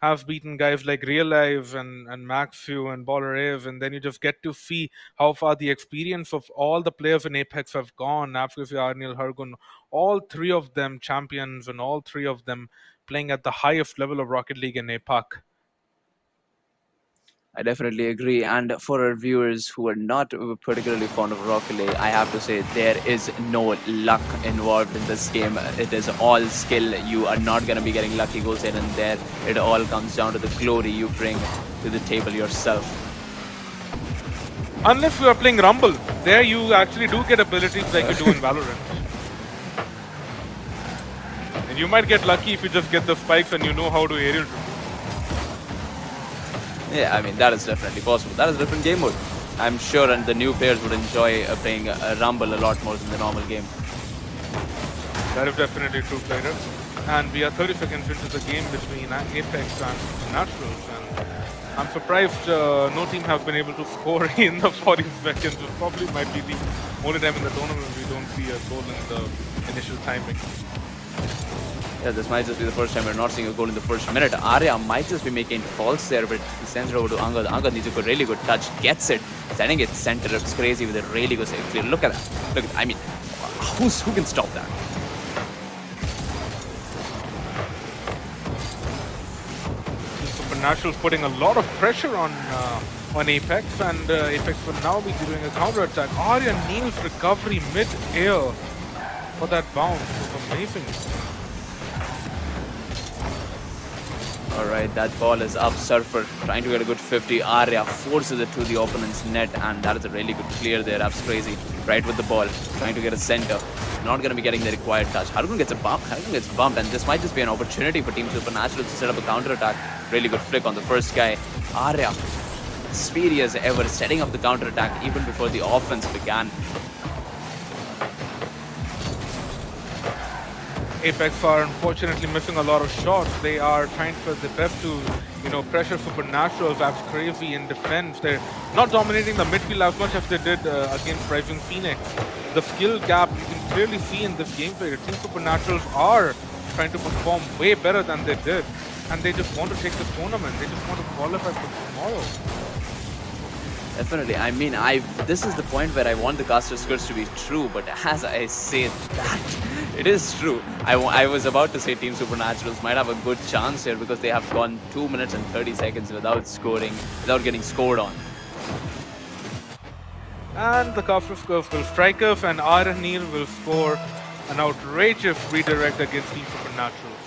Speaker 2: have beaten guys like Real Life and Maxu and Baller and then you just get to see how far the experience of all the players in Apex have gone. Abs Crazy, Arnil, Hargun, all three of them champions and all three of them playing at the highest level of Rocket League in APAC.
Speaker 1: I definitely agree. And for our viewers who are not particularly fond of Rocket League, I have to say there is no luck involved in this game. It is all skill. You are not going to be getting lucky goals here and there. It all comes down to the glory you bring to the table yourself.
Speaker 2: Unless you are playing Rumble, there you actually do get abilities like you do in Valorant. And you might get lucky if you just get the spikes and you know how to aerial.
Speaker 1: Yeah, I mean, that is definitely possible. That is a different game mode. I'm sure and the new players would enjoy playing Rumble a lot more than the normal game.
Speaker 2: That is definitely true, player. And we are 30 seconds into the game between Apex and Naturals. And I'm surprised no team has been able to score in the 40 seconds. It probably might be the only time in the tournament we don't see a goal in the initial timing.
Speaker 1: Yeah, this might just be the first time we're not seeing a goal in the first minute. Arya might just be making faults there, but he sends it over to Angad. Angad needs a really good touch, gets it, sending it center. It's crazy with a really good save. Look at that. Look, I mean, who can stop that?
Speaker 2: Supernaturals putting a lot of pressure on Apex, and Apex will now be doing a counter attack. Arya nails recovery mid-air for that bounce. It's amazing.
Speaker 1: Alright, that ball is up. Surfer trying to get a good 50. Arya forces it to the opponent's net, and that is a really good clear there. Abs Crazy right with the ball, trying to get a center. Not going to be getting the required touch. Hargun gets a bump. Hargun gets bumped, and this might just be an opportunity for Team Supernatural to set up a counter attack. Really good flick on the first guy. Arya, speedy as ever, setting up the counter attack even before the offense began.
Speaker 2: Apex are unfortunately missing a lot of shots. They are trying for the best to, pressure Supernaturals. Abs Crazy in defense. They're not dominating the midfield as much as they did against Rising Phoenix. The skill gap you can clearly see in this gameplay. Team Supernaturals are trying to perform way better than they did, and they just want to take this tournament. They just want to qualify for tomorrow.
Speaker 1: Definitely. I mean, this is the point where I want the caster skirts to be true, but as I say that, it is true. I was about to say Team Supernaturals might have a good chance here because they have gone 2 minutes and 30 seconds without getting scored on.
Speaker 2: And the caster skirts will strike us, and Iron Neil will score an outrageous redirect against Team Supernaturals.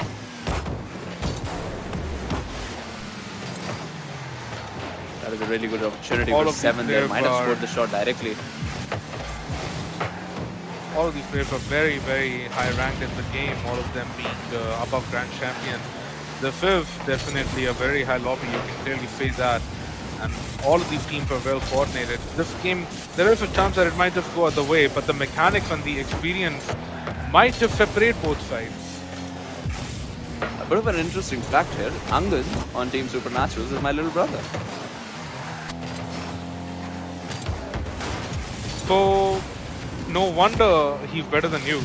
Speaker 1: That is a really good opportunity for 7 there. Might have scored the shot directly.
Speaker 2: All of these players are very, very high ranked in the game, all of them being above Grand Champion. This is definitely a very high lobby, you can clearly say that. And all of these teams are well coordinated. This game, there is a chance that it might just go other way, but the mechanics and the experience might just separate both sides.
Speaker 1: A bit of an interesting fact here. Angad on Team Supernaturals is my little brother.
Speaker 2: So no wonder he's better than you.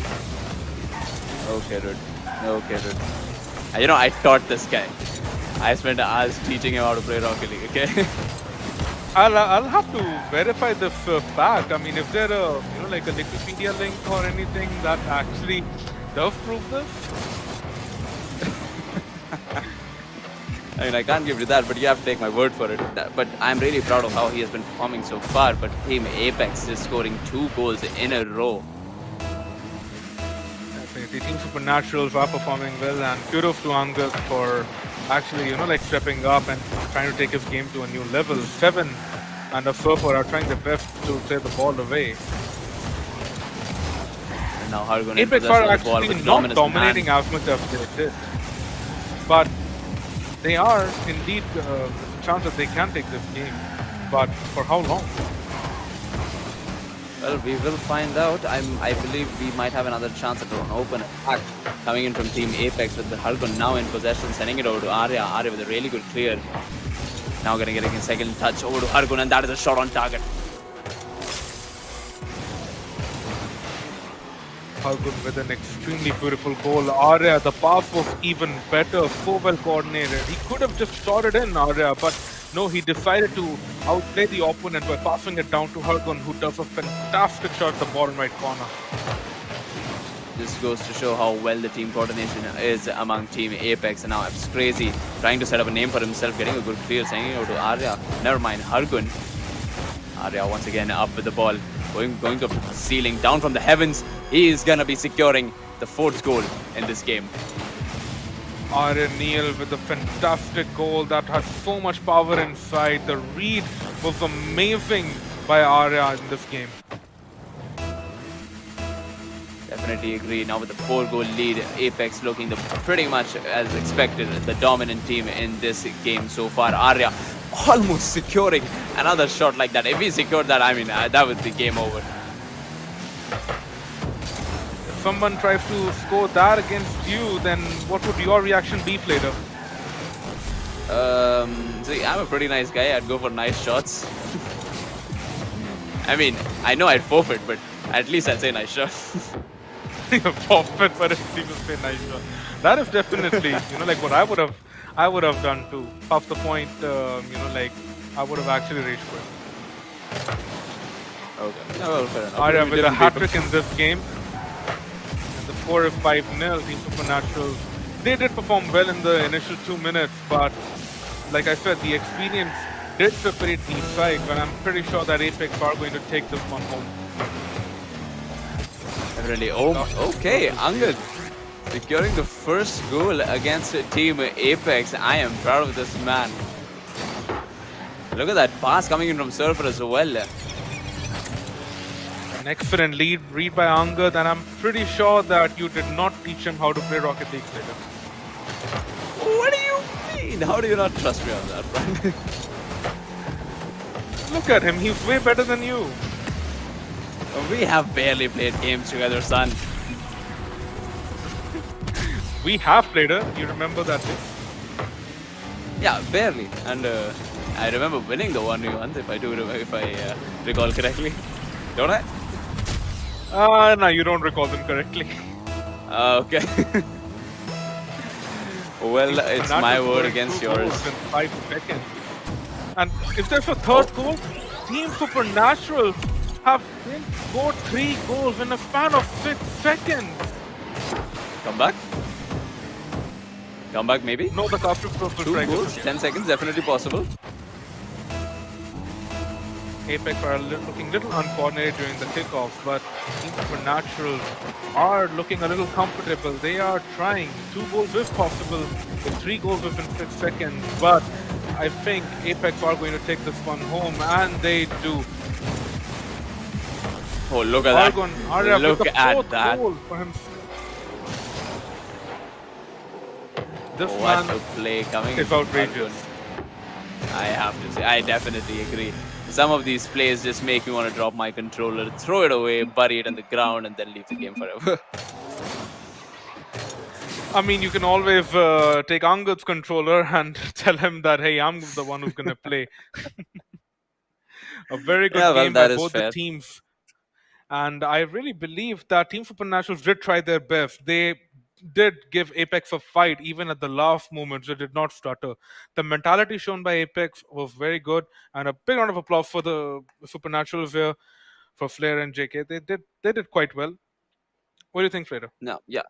Speaker 1: Okay, dude. Okay, dude. I taught this guy. I spent hours teaching him how to play Rocket League, okay?
Speaker 2: I'll have to verify this fact. I mean, is there a like a Wikipedia link or anything that actually does prove this?
Speaker 1: I can't give you that, but you have to take my word for it. But I'm really proud of how he has been performing so far. But Team Apex is scoring 2 goals in a row.
Speaker 2: Definitely, Team Supernaturals are performing well, and kudos to Angad for actually, like stepping up and trying to take his game to a new level. Seven and a Surfer are trying their best to clear the ball away.
Speaker 1: And now Hargun
Speaker 2: Apex
Speaker 1: in
Speaker 2: are
Speaker 1: possession of the ball
Speaker 2: actually
Speaker 1: with
Speaker 2: not
Speaker 1: dominance in
Speaker 2: dominating
Speaker 1: hand.
Speaker 2: as much as they did, but they are indeed a chance that they can take this game. But for how long?
Speaker 1: Well, we will find out. I believe we might have another chance at an open attack coming in from Team Apex with the Hargun now in possession, sending it over to Arya. Arya with a really good clear. Now getting a second touch over to Hargun, and that is a shot on target.
Speaker 2: Hargun with an extremely beautiful goal. Arya, the pass was even better, so well coordinated. He could have just shot it in, Arya, but no, he decided to outplay the opponent by passing it down to Hargun, who does a fantastic shot at the bottom right corner.
Speaker 1: This goes to show how well the team coordination is among Team Apex. And now it's crazy trying to set up a name for himself, getting a good clear, sending it over to Arya. Never mind, Hargun. Arya once again up with the ball, going to the ceiling, down from the heavens. He is gonna be securing the 4th goal in this game.
Speaker 2: Arya Neal with a fantastic goal that had so much power inside. The read was amazing by Arya in this game.
Speaker 1: Definitely agree. Now with the 4-goal lead, Apex looking pretty much as expected, the dominant team in this game so far. Arya almost securing another shot like that. If he secured that, I mean, that would be game over.
Speaker 2: If someone tries to score that against you, then what would your reaction be, Flader?
Speaker 1: See, I'm a pretty nice guy. I'd go for nice shots. I mean, I know I'd forfeit, but at least I'd say nice shot.
Speaker 2: Forfeit, but at least say nice shot. That is definitely, like what I would have done too. Half the point, like I would have actually rage quit.
Speaker 1: Okay. No, well, fair enough.
Speaker 2: Arya with a hat-trick in this game. And the score is 5-0. Team Supernatural, they did perform well in the initial 2 minutes, but like I said, the experience did separate these sides, but I'm pretty sure that Apex are going to take this one home.
Speaker 1: Really? Oh, okay. Angad securing the 1st goal against Team Apex. I am proud of this man. Look at that pass coming in from Surfer as well.
Speaker 2: An excellent read by Angad, and I'm pretty sure that you did not teach him how to play Rocket League later.
Speaker 1: What do you mean? How do you not trust me on that front?
Speaker 2: Look at him, he's way better than you.
Speaker 1: We have barely played games together, son.
Speaker 2: We have played it. You remember that thing?
Speaker 1: Yeah, barely. And I remember winning the 1v1 if I recall correctly. Don't I?
Speaker 2: No, you don't recall them correctly.
Speaker 1: Okay. Well, it's my word against yours.
Speaker 2: In 5 seconds. And if there's a 3rd goal, Team Supernatural have scored 3 goals in a span of 6 seconds.
Speaker 1: Come back? Come back, maybe?
Speaker 2: No, the Captive Purple
Speaker 1: 2
Speaker 2: strike.
Speaker 1: goals, 10 seconds, definitely possible.
Speaker 2: Apex are looking a little uncoordinated during the kickoff, but Team Supernatural are looking a little comfortable. They are trying. 2 goals if possible, with 3 goals within 6 seconds. But I think Apex are going to take this one home, and they do.
Speaker 1: Oh, look at that.
Speaker 2: Arya
Speaker 1: Look
Speaker 2: with the
Speaker 1: at
Speaker 2: 4th
Speaker 1: that.
Speaker 2: goal for him. This
Speaker 1: What
Speaker 2: man
Speaker 1: a play coming
Speaker 2: is
Speaker 1: in.
Speaker 2: outrageous.
Speaker 1: I have to say, I definitely agree. Some of these plays just make me want to drop my controller, throw it away, bury it on the ground, and then leave the game forever.
Speaker 2: I mean, you can always take Angad's controller and tell him that, hey, I'm the one who's going to play. A very good
Speaker 1: Yeah, well,
Speaker 2: game by
Speaker 1: that is
Speaker 2: both
Speaker 1: fair.
Speaker 2: the teams. And I really believe that Team Supernaturals did try their best. They did give Apex a fight even at the last moments. They did not stutter. The mentality shown by Apex was very good, and a big round of applause for the Supernaturals here, for Flair and JK. They did quite well. What do you think, Flair?
Speaker 1: No, yeah.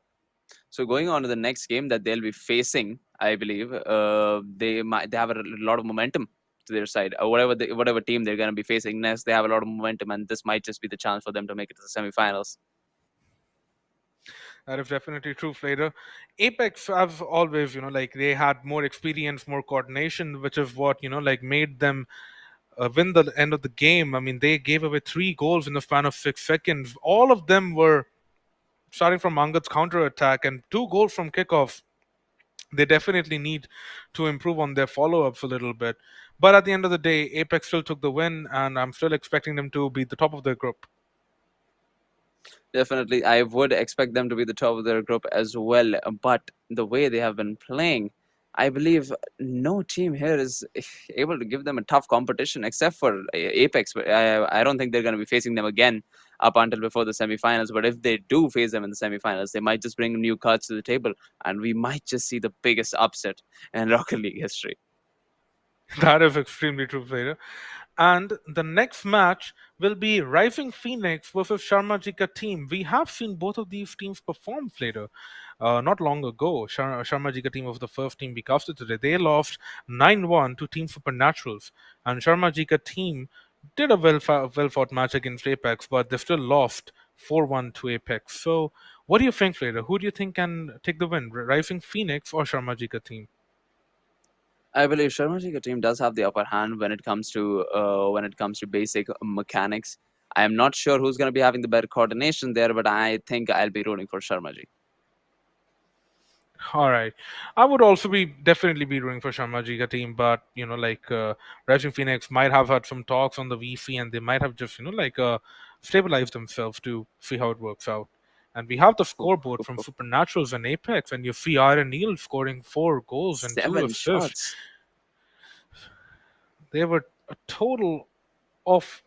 Speaker 1: So going on to the next game that they'll be facing, I believe they have a lot of momentum to their side. Whatever team they're going to be facing next, they have a lot of momentum, and this might just be the chance for them to make it to the semifinals.
Speaker 2: That is definitely true, Flader. Apex, as always, like they had more experience, more coordination, which is what like made them win the end of the game. I mean, they gave away 3 goals in the span of 6 seconds. All of them were starting from Angad's counter attack and 2 goals from kickoff. They definitely need to improve on their follow ups a little bit. But at the end of the day, Apex still took the win, and I'm still expecting them to be the top of their group.
Speaker 1: Definitely, I would expect them to be the top of their group as well. But the way they have been playing, I believe no team here is able to give them a tough competition except for Apex. But I don't think they're going to be facing them again up until before the semifinals. But if they do face them in the semifinals, they might just bring new cards to the table, and we might just see the biggest upset in Rocket League history.
Speaker 2: That is extremely true, Vader. And the next match will be Rising Phoenix versus Sharmajika team. We have seen both of these teams perform later. Not long ago, Sharmajika team was the first team we casted today. They lost 9-1 to Team Supernaturals. And Sharmajika team did a well fought match against Apex, but they still lost 4-1 to Apex. So, what do you think, Vader? Who do you think can take the win, Rising Phoenix or Sharmajika team?
Speaker 1: I believe Sharmajika team does have the upper hand when it comes to basic mechanics. I am not sure who's going to be having the better coordination there, but I think I'll be rooting for Sharmaji.
Speaker 2: All right. I would also be definitely be rooting for Sharmajiga team, but Rising Phoenix might have had some talks on the VC and they might have just stabilized themselves to see how it works out. And we have the
Speaker 1: Oof,
Speaker 2: scoreboard
Speaker 1: oof,
Speaker 2: from
Speaker 1: oof.
Speaker 2: Supernaturals and Apex, and you see Aaron Neal scoring 4 goals and 2 assists.
Speaker 1: 7 shots.
Speaker 2: They were a total of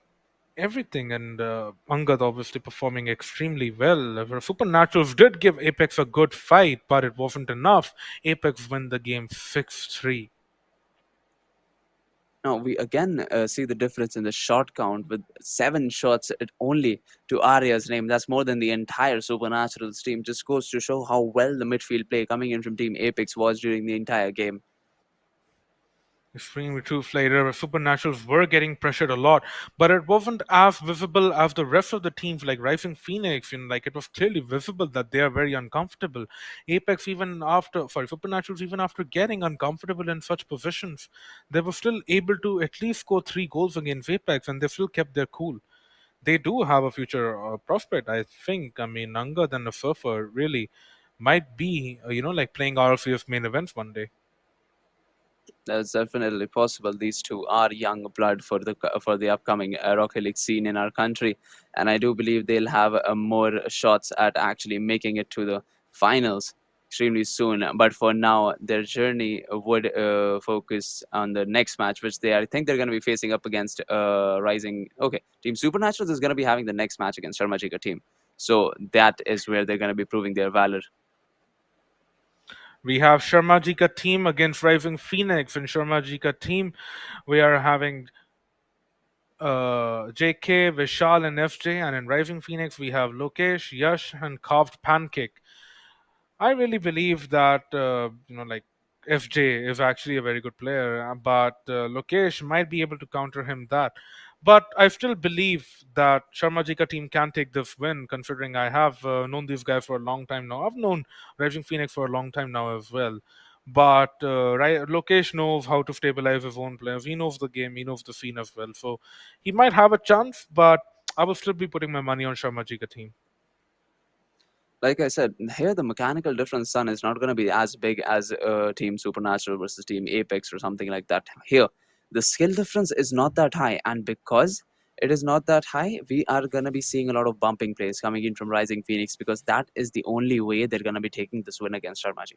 Speaker 2: everything, and Angad obviously performing extremely well. Supernaturals did give Apex a good fight, but it wasn't enough. Apex win the game 6-3.
Speaker 1: Now we again see the difference in the shot count with 7 shots only to Arya's name. That's more than the entire Supernaturals team. Just goes to show how well the midfield play coming in from Team Apex was during the entire game.
Speaker 2: Extremely true, Slater. Supernaturals were getting pressured a lot, but it wasn't as visible as the rest of the teams, like Rising Phoenix. Like it was clearly visible that they are very uncomfortable. Apex, Supernaturals, even after getting uncomfortable in such positions, they were still able to at least score 3 goals against Apex, and they still kept their cool. They do have a future prospect, I think. I mean, Anga than a surfer really might be, like playing RLCS main events one day.
Speaker 1: That's definitely possible. These two are young blood for the upcoming Rocket League scene in our country, and I do believe they'll have more shots at actually making it to the finals extremely soon. But for now, their journey would focus on the next match, which I think they're going to be facing up against Rising. Okay, Team Supernaturals is going to be having the next match against Sharmajika team, so that is where they're going to be proving their valor.
Speaker 2: We have Sharmajika team against Rising Phoenix. And Sharmajika team, we are having JK, Vishal, and FJ. And in Rising Phoenix, we have Lokesh, Yash, and Carved Pancake. I really believe that like FJ is actually a very good player, but Lokesh might be able to counter him that. But I still believe that Sharmajika team can take this win, considering I have known these guys for a long time now. I've known Rising Phoenix for a long time now as well. But Lokesh knows how to stabilize his own players. He knows the game. He knows the scene as well. So he might have a chance, but I will still be putting my money on Sharmajika team.
Speaker 1: Like I said, here the mechanical difference, son, is not going to be as big as Team Supernatural versus Team Apex or something like that. Here, the skill difference is not that high, and because it is not that high, we are going to be seeing a lot of bumping plays coming in from Rising Phoenix because that is the only way they're going to be taking this win against Sharmaji.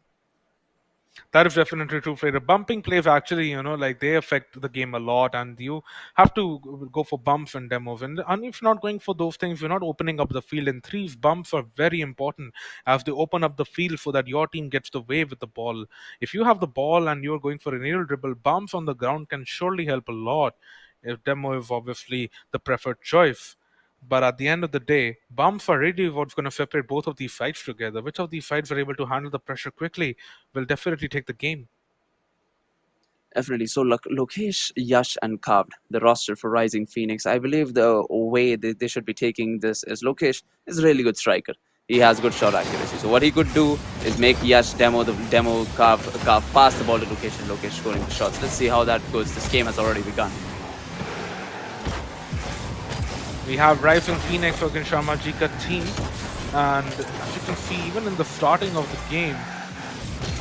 Speaker 2: That is definitely true, Freya. Bumping plays actually, like they affect the game a lot, and you have to go for bumps and demos. And if you're not going for those things, you're not opening up the field. And threes, bumps are very important as they open up the field so that your team gets the way with the ball. If you have the ball and you're going for an aerial dribble, bumps on the ground can surely help a lot. If demo is obviously the preferred choice. But at the end of the day, bumps are really what's going to separate both of these sides together. Which of these sides are able to handle the pressure quickly will definitely take the game.
Speaker 1: Definitely. So, Lokesh, Yash, and Carved, the roster for Rising Phoenix. I believe the way they should be taking this is Lokesh is a really good striker. He has good shot accuracy. So, what he could do is make Yash carve pass the ball to Lokesh, and Lokesh scoring the shots. Let's see how that goes. This game has already begun.
Speaker 2: We have Rising Phoenix against Sharmajika team, and as you can see, even in the starting of the game,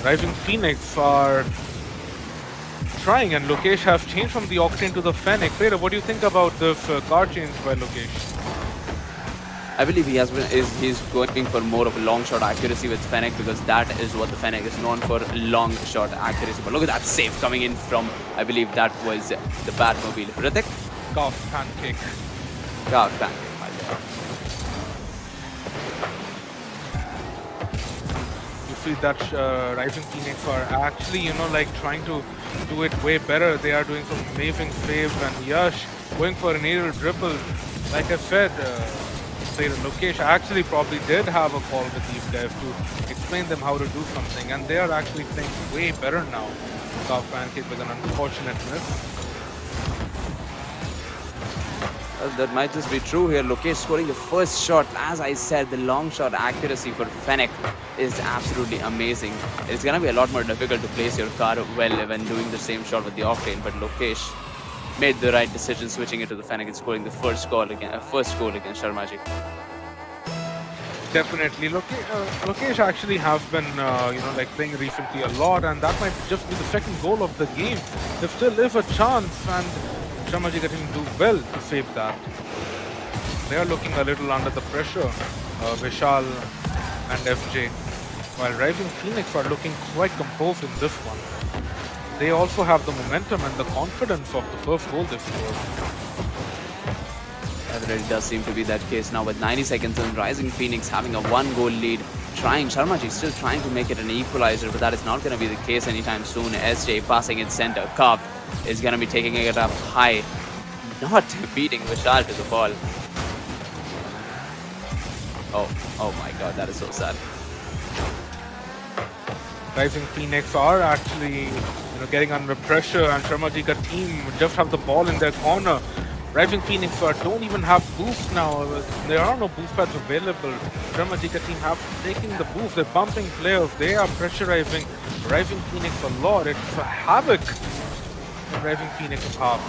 Speaker 2: Rising Phoenix are trying, and Lokesh has changed from the Octane to the Fennec. Freya, what do you think about this card change by Lokesh?
Speaker 1: I believe he's going for more of a long shot accuracy with Fennec, because that is what the Fennec is known for, long shot accuracy. But look at that save coming in from, I believe that was the Batmobile. Ritik?
Speaker 2: Golf pancake.
Speaker 1: Golf pancake.
Speaker 2: You see that Rising Phoenix are actually, like trying to do it way better. They are doing some amazing saves, and Yash going for an aerial dribble. Like I said, Lokesh actually probably did have a call with these guys to explain them how to do something, and they are actually playing way better now. Golf pancake with an unfortunate miss.
Speaker 1: That might just be true here. Lokesh scoring the first shot. As I said, the long shot accuracy for Fennec is absolutely amazing. It's going to be a lot more difficult to place your car well when doing the same shot with the Octane, but Lokesh made the right decision switching it to the Fennec and scoring the first goal against Sharmajika.
Speaker 2: Definitely. Lokesh actually has been, like playing recently a lot, and that might just be the second goal of the game. There still is a chance, and Sharmajika didn't do well to save that. They are looking a little under the pressure, Vishal and FJ, while Rising Phoenix are looking quite composed in this one. They also have the momentum and the confidence of the first goal they scored.
Speaker 1: That really does seem to be that case now with 90 seconds and Rising Phoenix having a 1-goal lead. Sharmaji still trying to make it an equalizer, but that is not going to be the case anytime soon. SJ passing it center. Carved is going to be taking it up high, not beating Vishal to the ball. Oh my god, that is so sad.
Speaker 2: Rising Phoenix are actually getting under pressure, and Sharmajika team just have the ball in their corner. Rising Phoenix don't even have boost now. There are no boost pads available. Sharmajika team have taking the boost. They're bumping players. They are pressurizing Rising Phoenix a lot. It's a havoc in Rising Phoenix's half.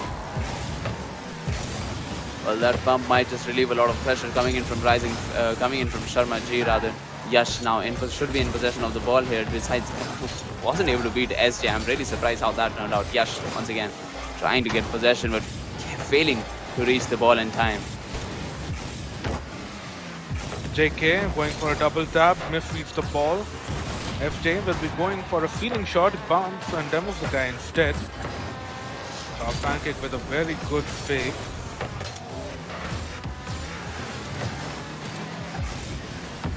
Speaker 1: Well, that bump might just relieve a lot of pressure coming in from Sharmaji rather. Yash now should be in possession of the ball here. Besides, wasn't able to beat SJ. I'm really surprised how that turned out. Yash once again trying to get possession, but failing to reach the ball in time.
Speaker 2: JK going for a double tap, misreads the ball. FJ will be going for a feeling shot, bounce and demos the guy instead. Top pancake with a very good fake.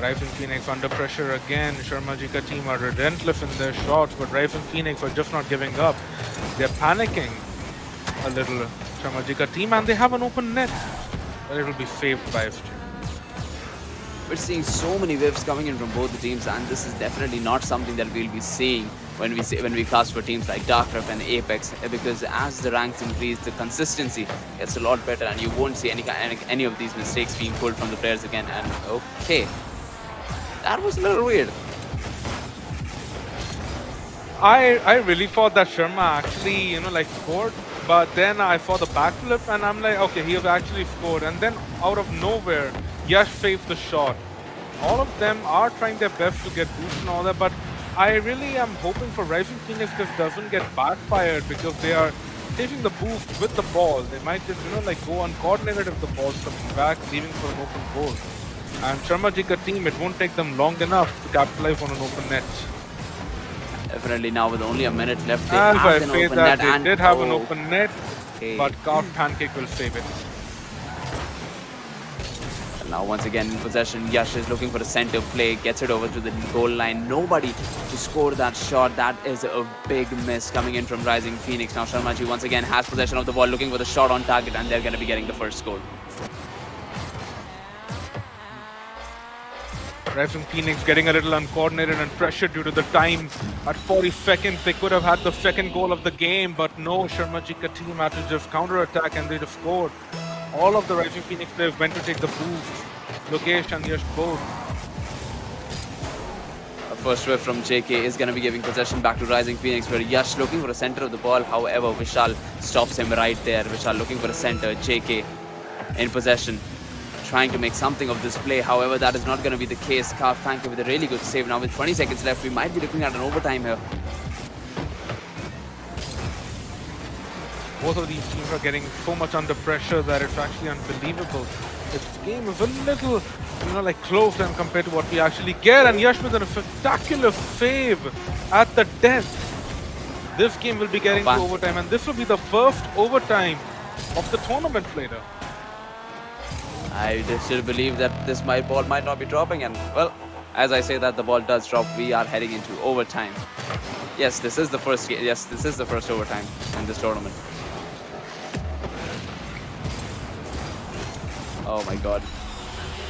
Speaker 2: Rising Phoenix under pressure again. Sharmajika team are relentless in their shots, but Rising Phoenix are just not giving up. They're panicking a little, Sharmajika team, and they have an open net, but it will be saved by FJ.
Speaker 1: We're seeing so many whiffs coming in from both the teams, and this is definitely not something that we'll be seeing when we cast for teams like Darkref and Apex, because as the ranks increase, the consistency gets a lot better, and you won't see any of these mistakes being pulled from the players again. And okay, that was a little weird.
Speaker 2: I really thought that Sharma actually, scored, but then I saw the backflip and I'm like, okay, he has actually scored. And then out of nowhere, Yash saves the shot. All of them are trying their best to get boost and all that, but I really am hoping for Rising Phoenix this doesn't get backfired, because they are taking the boost with the ball. They might just, go uncoordinated if the ball's coming back, leaving for an open goal. And Sharmajika team, it won't take them long enough to capitalize on an open net.
Speaker 1: Definitely now with only a minute left, they
Speaker 2: And if
Speaker 1: have
Speaker 2: I
Speaker 1: an
Speaker 2: say
Speaker 1: open net
Speaker 2: that they
Speaker 1: and
Speaker 2: did have an open net,
Speaker 1: okay.
Speaker 2: but Carved Pancake will save it.
Speaker 1: And now once again in possession, Yash is looking for a center play, gets it over to the goal line. Nobody to score that shot. That is a big miss coming in from Rising Phoenix. Now Sharmaji once again has possession of the ball, looking for the shot on target, and they're going to be getting the first goal.
Speaker 2: Rising Phoenix getting a little uncoordinated and pressured due to the time. At 40 seconds, they could have had the second goal of the game, but no, Sharmajika team had to just counter-attack and they just scored. All of the Rising Phoenix players went to take the boost. Lokesh and Yash both.
Speaker 1: A first whiff from JK is going to be giving possession back to Rising Phoenix, where Yash looking for a center of the ball. However, Vishal stops him right there. Vishal looking for a center. JK in possession, trying to make something of this play. However, that is not going to be the case. Carved Pancake with a really good save. Now with 20 seconds left, we might be looking at an overtime here.
Speaker 2: Both of these teams are getting so much under pressure that it's actually unbelievable. This game is a little, like close and compared to what we actually get. And Yash with a spectacular save at the death. This game will be getting to overtime, and this will be the first overtime of the tournament later.
Speaker 1: I still believe that this ball might not be dropping, and well, as I say that the ball does drop, we are heading into overtime. Yes, this is the first. Yes, this is the first overtime in this tournament. Oh my god,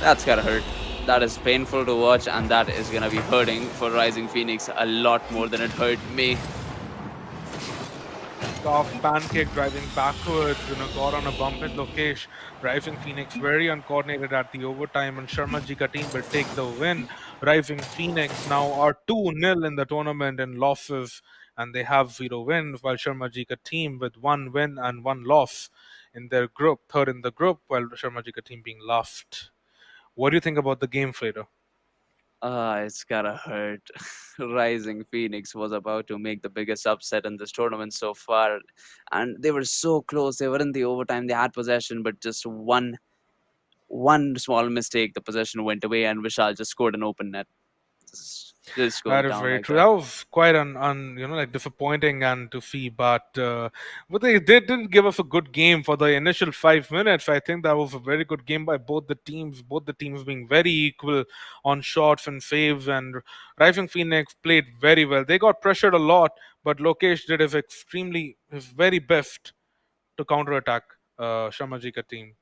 Speaker 1: that's gotta hurt. That is painful to watch, and that is gonna be hurting for Rising Phoenix a lot more than it hurt me.
Speaker 2: Off Pancake driving backwards, got on a bump in Lokesh. Rising Phoenix very uncoordinated at the overtime, and Sharmajika team will take the win. Rising Phoenix now are 2-0 in the tournament in losses, and they have 0 wins, while Sharmajika team with 1 win and 1 loss in their group, third in the group, while Sharmajika team being last. What do you think about the game, Frater?
Speaker 1: It's gotta hurt. Rising Phoenix was about to make the biggest upset in this tournament so far, and they were so close. They were in the overtime. They had possession, but just one small mistake, the possession went away, and Vishal just scored an open net. Just
Speaker 2: That
Speaker 1: goes
Speaker 2: is
Speaker 1: down
Speaker 2: very
Speaker 1: like
Speaker 2: true.
Speaker 1: that.
Speaker 2: That was quite disappointing and to see, but they did give us a good game for the initial 5 minutes. I think that was a very good game by both the teams. Both the teams being very equal on shots and saves, and Rising Phoenix played very well. They got pressured a lot, but Lokesh did his very best to counterattack Shamajika team.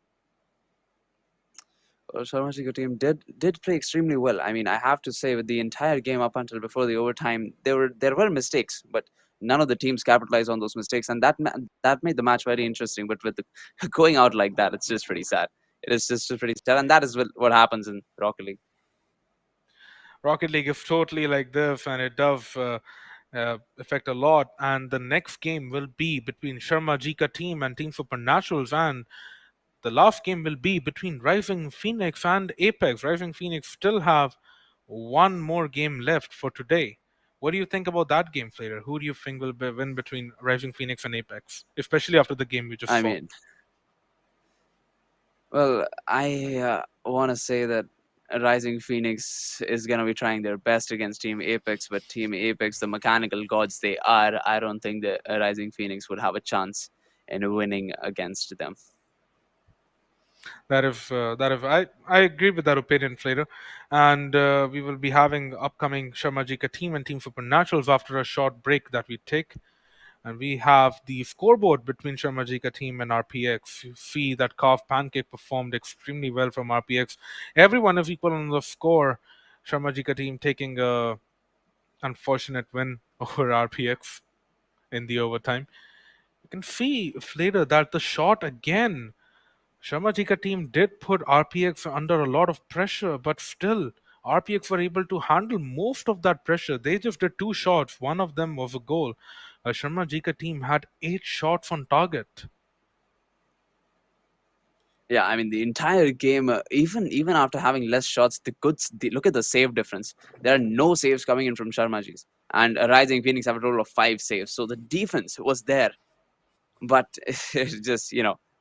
Speaker 1: Sharmajika team did play extremely well. I mean, I have to say, with the entire game up until before the overtime, there were mistakes, but none of the teams capitalized on those mistakes, and that made the match very interesting. But with the, going out like that, it's just pretty sad. It is just pretty sad, and that is what happens in Rocket League.
Speaker 2: Rocket League is totally like this, and it does affect a lot. And the next game will be between Sharmajika team and Team Supernaturals, and the last game will be between Rising Phoenix and Apex. Rising Phoenix still have one more game left for today. What do you think about that game, Slater? Who do you think will win between Rising Phoenix and Apex, especially after the game we just
Speaker 1: I
Speaker 2: saw?
Speaker 1: mean, well, I want to say that Rising Phoenix is going to be trying their best against Team Apex, but Team Apex, the mechanical gods they are, I don't think the Rising Phoenix would have a chance in winning against them.
Speaker 2: I agree with that opinion, Slater. And we will be having upcoming Sharmajika team and Team Supernaturals after a short break that we take. And we have the scoreboard between Sharmajika team and RPX. You see that Carved Pancake performed extremely well from RPX. Everyone is equal on the score. Sharmajika team taking a unfortunate win over RPX in the overtime. You can see later that the shot again. Sharmajika team did put RPX under a lot of pressure, but still RPX were able to handle most of that pressure. They just did 2 shots. One of them was a goal. Sharmajika team had 8 shots on target.
Speaker 1: Yeah, I mean the entire game, even after having less shots, look at the save difference. There are no saves coming in from Sharmaji's, and Rising Phoenix have a total of 5 saves. So the defense was there, but it's just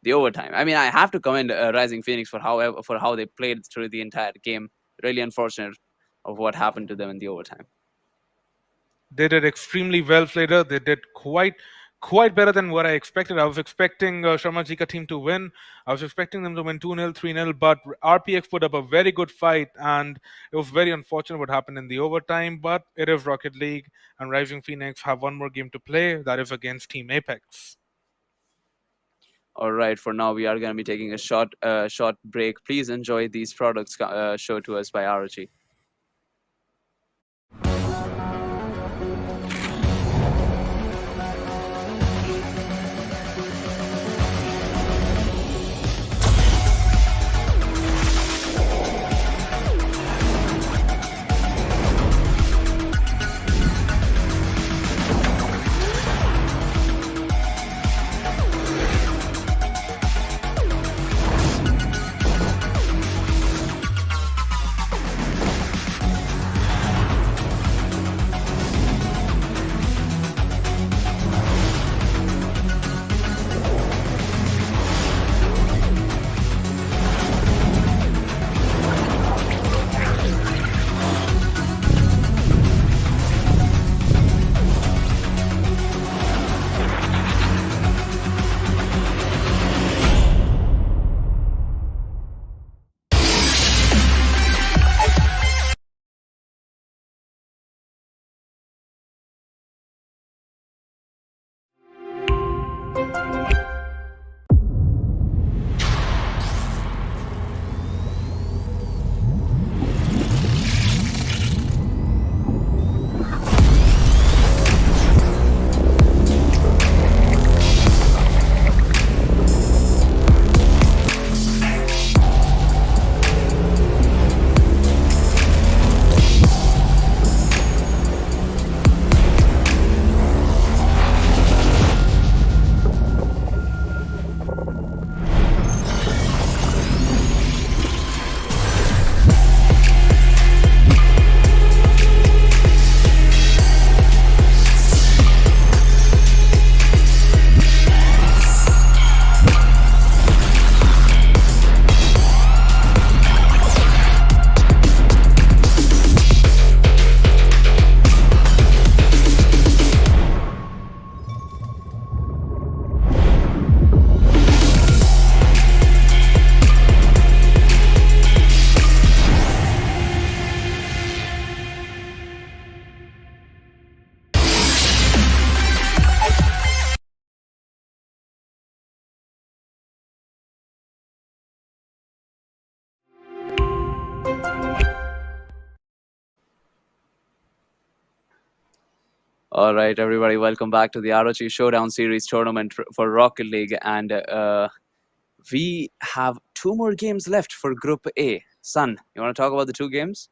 Speaker 1: the overtime. I mean, I have to commend Rising Phoenix for how they played through the entire game. Really unfortunate of what happened to them in the overtime.
Speaker 2: They did extremely well, Flater. They did quite better than what I expected. I was expecting Sharmajika team to win. I was expecting them to win 2-0, 3-0, but RPX put up a very good fight, and it was very unfortunate what happened in the overtime. But it is Rocket League, and Rising Phoenix have one more game to play. That is against Team Apex.
Speaker 1: All right, for now we are going to be taking a short break. Please enjoy these products shown to us by ROG. All right, everybody, welcome back to the ROG Showdown Series tournament for Rocket League. And we have two more games left for Group A. Sun, you want to talk about the two games?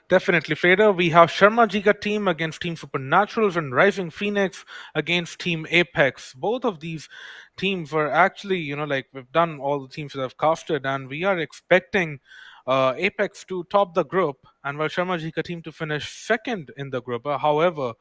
Speaker 2: Definitely, Frader. We have Sharmajika team against Team Supernaturals and Rising Phoenix against Team Apex. Both of these teams were actually, like we've done all the teams that have casted, and we are expecting Apex to top the group, and while Sharmajika team to finish second in the group. However,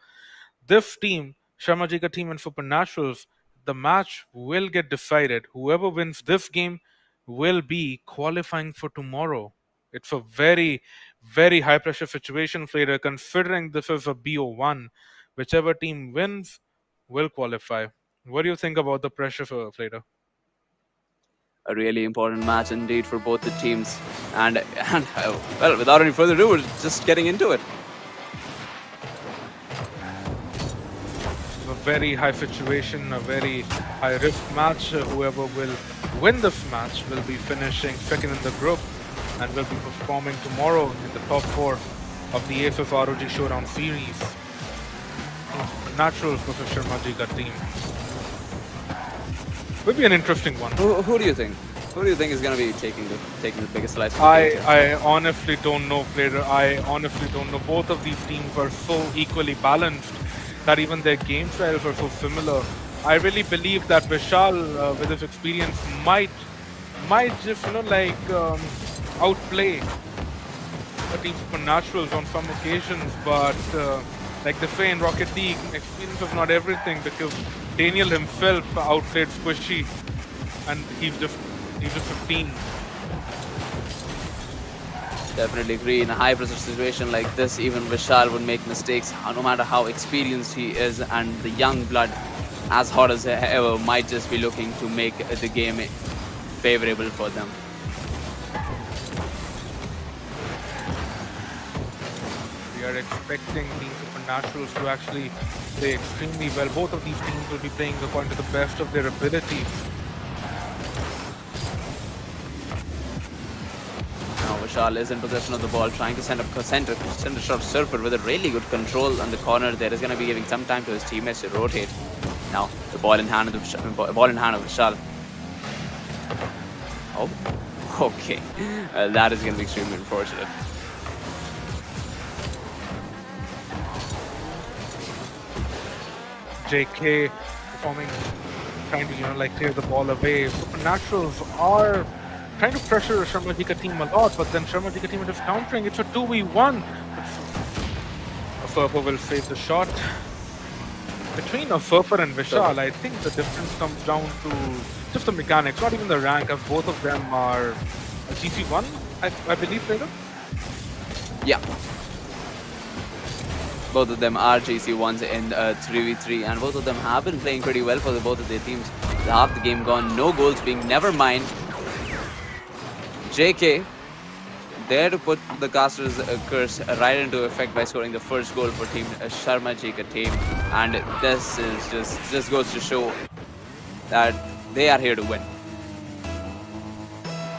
Speaker 2: this team, Sharmajika team and Supernaturals, the match will get decided. Whoever wins this game will be qualifying for tomorrow. It's a very, very high pressure situation, Flader, considering this is a BO1. Whichever team wins will qualify. What do you think about the pressure for Flader?
Speaker 1: A really important match indeed for both the teams. And well, without any further ado, we're just getting into it.
Speaker 2: A very high situation, a very high risk match. Whoever will win this match will be finishing second in the group and will be performing tomorrow in the top 4 of the ASUS ROG Showdown series. Natural versus Sharmajika team. Will be an interesting one.
Speaker 1: Who do you think? Who do you think is going to be taking the biggest slice?
Speaker 2: I honestly don't know, Player. I honestly don't know. Both of these teams are so equally balanced that even their game styles are so similar. I really believe that Vishal, with his experience, might just outplay the team Supernaturals on some occasions, but like they say in Rocket League, experience is not everything, because Daniel himself outplayed Squishy, and he's just 15.
Speaker 1: Definitely agree. In a high pressure situation like this, even Vishal would make mistakes, no matter how experienced he is, and the young blood, as hot as ever, might just be looking to make the game favorable for them.
Speaker 2: We are expecting Team Supernaturals to actually play extremely well. Both of these teams will be playing according to the best of their abilities.
Speaker 1: Now Vishal is in possession of the ball, trying to send a shot surfer with a really good control on the corner. There is going to be giving some time to his teammates to rotate. Now the ball in hand of Vishal. Oh, okay. That is going to be extremely unfortunate.
Speaker 2: JK performing, trying to like clear the ball away. Supernaturals are trying to pressure the Sharmajika team a lot, but then Sharmajika team is countering. It's a 2v1. Furfer will save the shot. Between Furfer and Vishal, I think the difference comes down to just the mechanics, not even the rank, as both of them are a GC1, I believe, later.
Speaker 1: Yeah. Both of them are GC1s in 3v3, and both of them have been playing pretty well for both of their teams. Half the game gone, no goals being, never mind. JK there to put the caster's curse right into effect by scoring the first goal for team Sharmajika team, and this is just goes to show that they are here to win.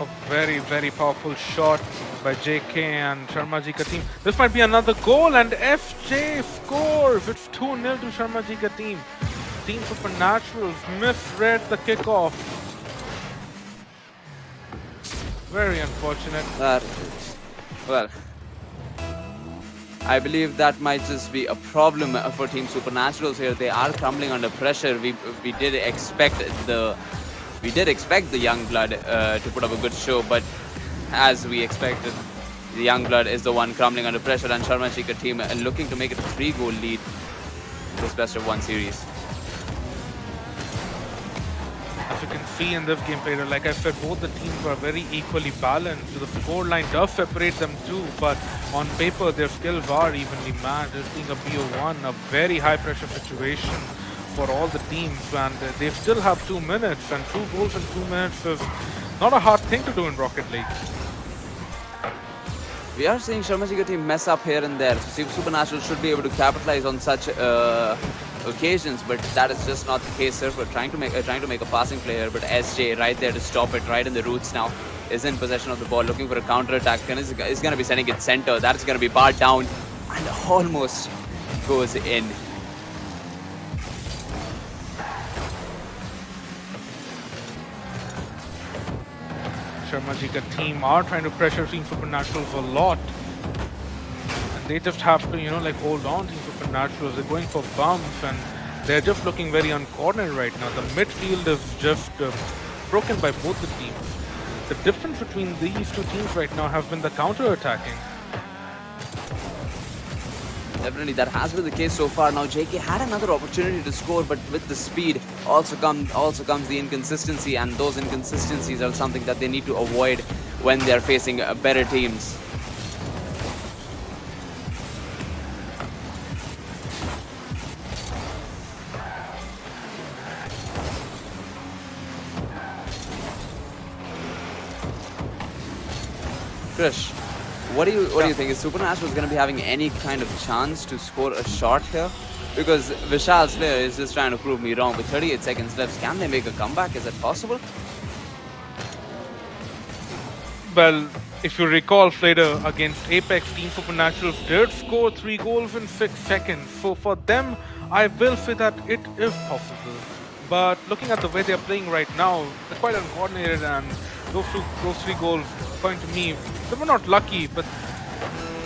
Speaker 2: A very, very powerful shot by JK and Sharmajika team. This might be another goal, and FJ scores. It's 2-0 to Sharmajika team. Team Supernaturals misread the kickoff. Very unfortunate.
Speaker 1: Well, I believe that might just be a problem for Team Supernaturals here. They are crumbling under pressure. We did expect the young blood to put up a good show, but as we expected, the young blood is the one crumbling under pressure, and Sharmajika team looking to make it a 3-goal lead this best of 1 series.
Speaker 2: As you can see in this gameplay, like I said, both the teams are very equally balanced. So the scoreline does separate them too, but on paper their skills are evenly matched. This being a BO1, a very high pressure situation for all the teams, and they still have 2 minutes, and 2 goals in 2 minutes is not a hard thing to do in Rocket League.
Speaker 1: We are seeing Sharmajika team mess up here and there, so Supernatural should be able to capitalize on such occasions, but that is just not the case. Surfer trying to make a passing play here, but SJ right there to stop it, right in the roots now, is in possession of the ball, looking for a counter attack, and is going to be sending it center. That is going to be barred down, and almost goes in.
Speaker 2: Sharmajika team are trying to pressure Team Supernaturals a lot, and they just have to, like, hold on. Team Supernaturals, they're going for bumps, and they're just looking very uncoordinated right now. The midfield is just broken by both the teams. The difference between these two teams right now has been the counter-attacking.
Speaker 1: Definitely, that has been the case so far. Now, JK had another opportunity to score, but with the speed also comes the inconsistency, and those inconsistencies are something that they need to avoid when they are facing better teams. Krish, what do you think? Is Supernatural going to be having any kind of chance to score a shot here? Because Vishal's player is just trying to prove me wrong. With 38 seconds left, can they make a comeback? Is it possible?
Speaker 2: Well, if you recall, Flader, against Apex, Team Supernaturals did score 3 goals in 6 seconds. So for them, I will say that it is possible. But looking at the way they're playing right now, they're quite uncoordinated, and those 3 goals, according to me, they were not lucky, but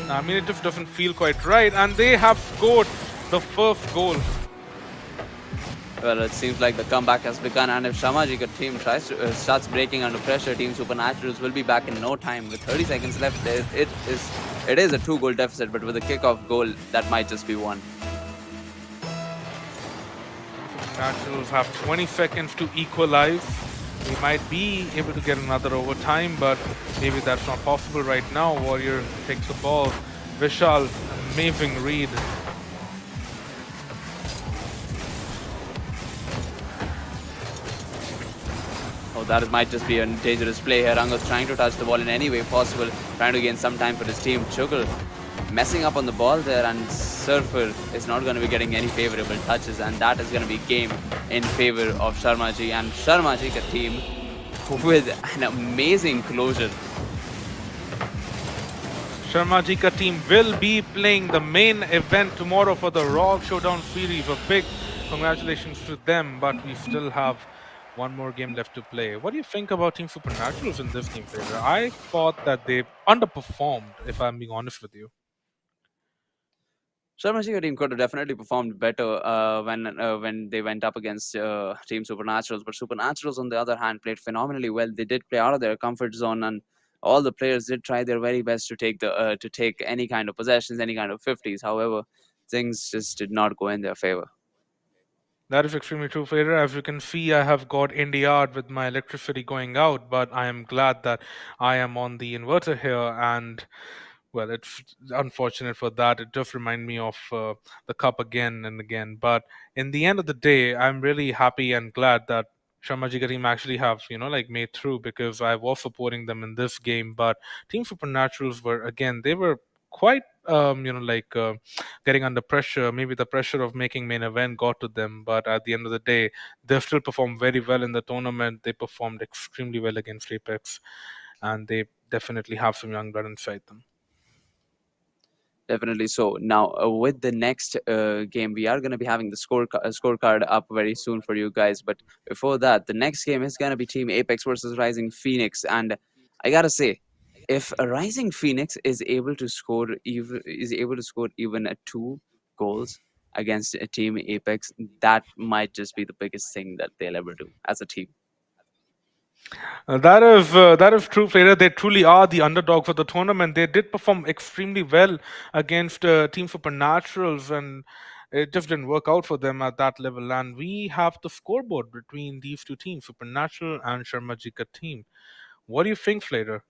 Speaker 2: I mean, it just doesn't feel quite right. And they have scored the first goal.
Speaker 1: Well, it seems like the comeback has begun, and if Sharmajika team starts breaking under pressure, Team Supernaturals will be back in no time. With 30 seconds left, it is a 2-goal deficit, but with a kickoff goal, that might just be 1.
Speaker 2: Supernaturals have 20 seconds to equalize. We might be able to get another overtime, but maybe that's not possible right now. Warrior takes the ball. Vishal, amazing read.
Speaker 1: Oh, that might just be a dangerous play here. Angus trying to touch the ball in any way possible, trying to gain some time for his team. Chugul messing up on the ball there, and Surfer is not going to be getting any favorable touches, and that is going to be game in favor of Sharmaji and Sharmajika team with an amazing closure.
Speaker 2: Sharmajika team will be playing the main event tomorrow for the ROG Showdown series. A big congratulations to them, but we still have one more game left to play. What do you think about Team Supernaturals in this game, Fraser? I thought that they underperformed, if I'm being honest with you.
Speaker 1: Sharmajika team could have definitely performed better when they went up against Team Supernaturals, but Supernaturals on the other hand played phenomenally well. They did play out of their comfort zone, and all the players did try their very best to take any kind of possessions, any kind of 50s. However, things just did not go in their favor.
Speaker 2: That is extremely true, Fader. As you can see, I have got NDR with my electricity going out, but I am glad that I am on the inverter here. And well, it's unfortunate for that. It just remind me of the cup again and again. But in the end of the day, I'm really happy and glad that Sharmajika team actually have like made through, because I was supporting them in this game. But Team Supernaturals were, again, they were quite getting under pressure. Maybe the pressure of making main event got to them, but at the end of the day, they still performed very well in the tournament. They performed extremely well against Apex, and they definitely have some young blood inside them.
Speaker 1: Definitely so. Now, with the next game, we are going to be having the scorecard up very soon for you guys. But before that, the next game is going to be Team Apex versus Rising Phoenix. And I gotta say, if a Rising Phoenix is able to score even 2 goals against a Team Apex, that might just be the biggest thing that they'll ever do as a team.
Speaker 2: That is true, Freda. They truly are the underdogs of the tournament. They did perform extremely well against Team Supernaturals, and it just didn't work out for them at that level. And we have the scoreboard between these two teams, Supernatural and Sharmajika team. What do you think, Flater?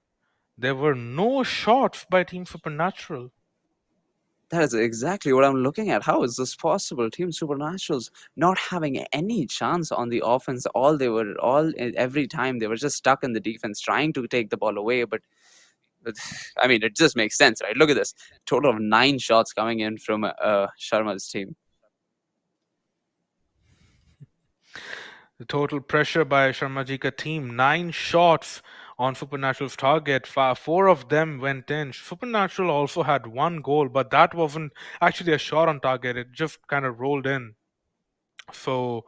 Speaker 2: There were no shots by Team Supernatural.
Speaker 1: That is exactly what I'm looking at. How is this possible? Team Supernaturals not having any chance on the offense. Every time they were just stuck in the defense, trying to take the ball away. But I mean, it just makes sense, right? Look at this total of 9 shots coming in from Sharma's team.
Speaker 2: The total pressure by Sharmajika team, 9 shots on Supernatural's target. Four of them went in. Supernatural also had 1 goal, but that wasn't actually a shot on target. It just kind of rolled in. So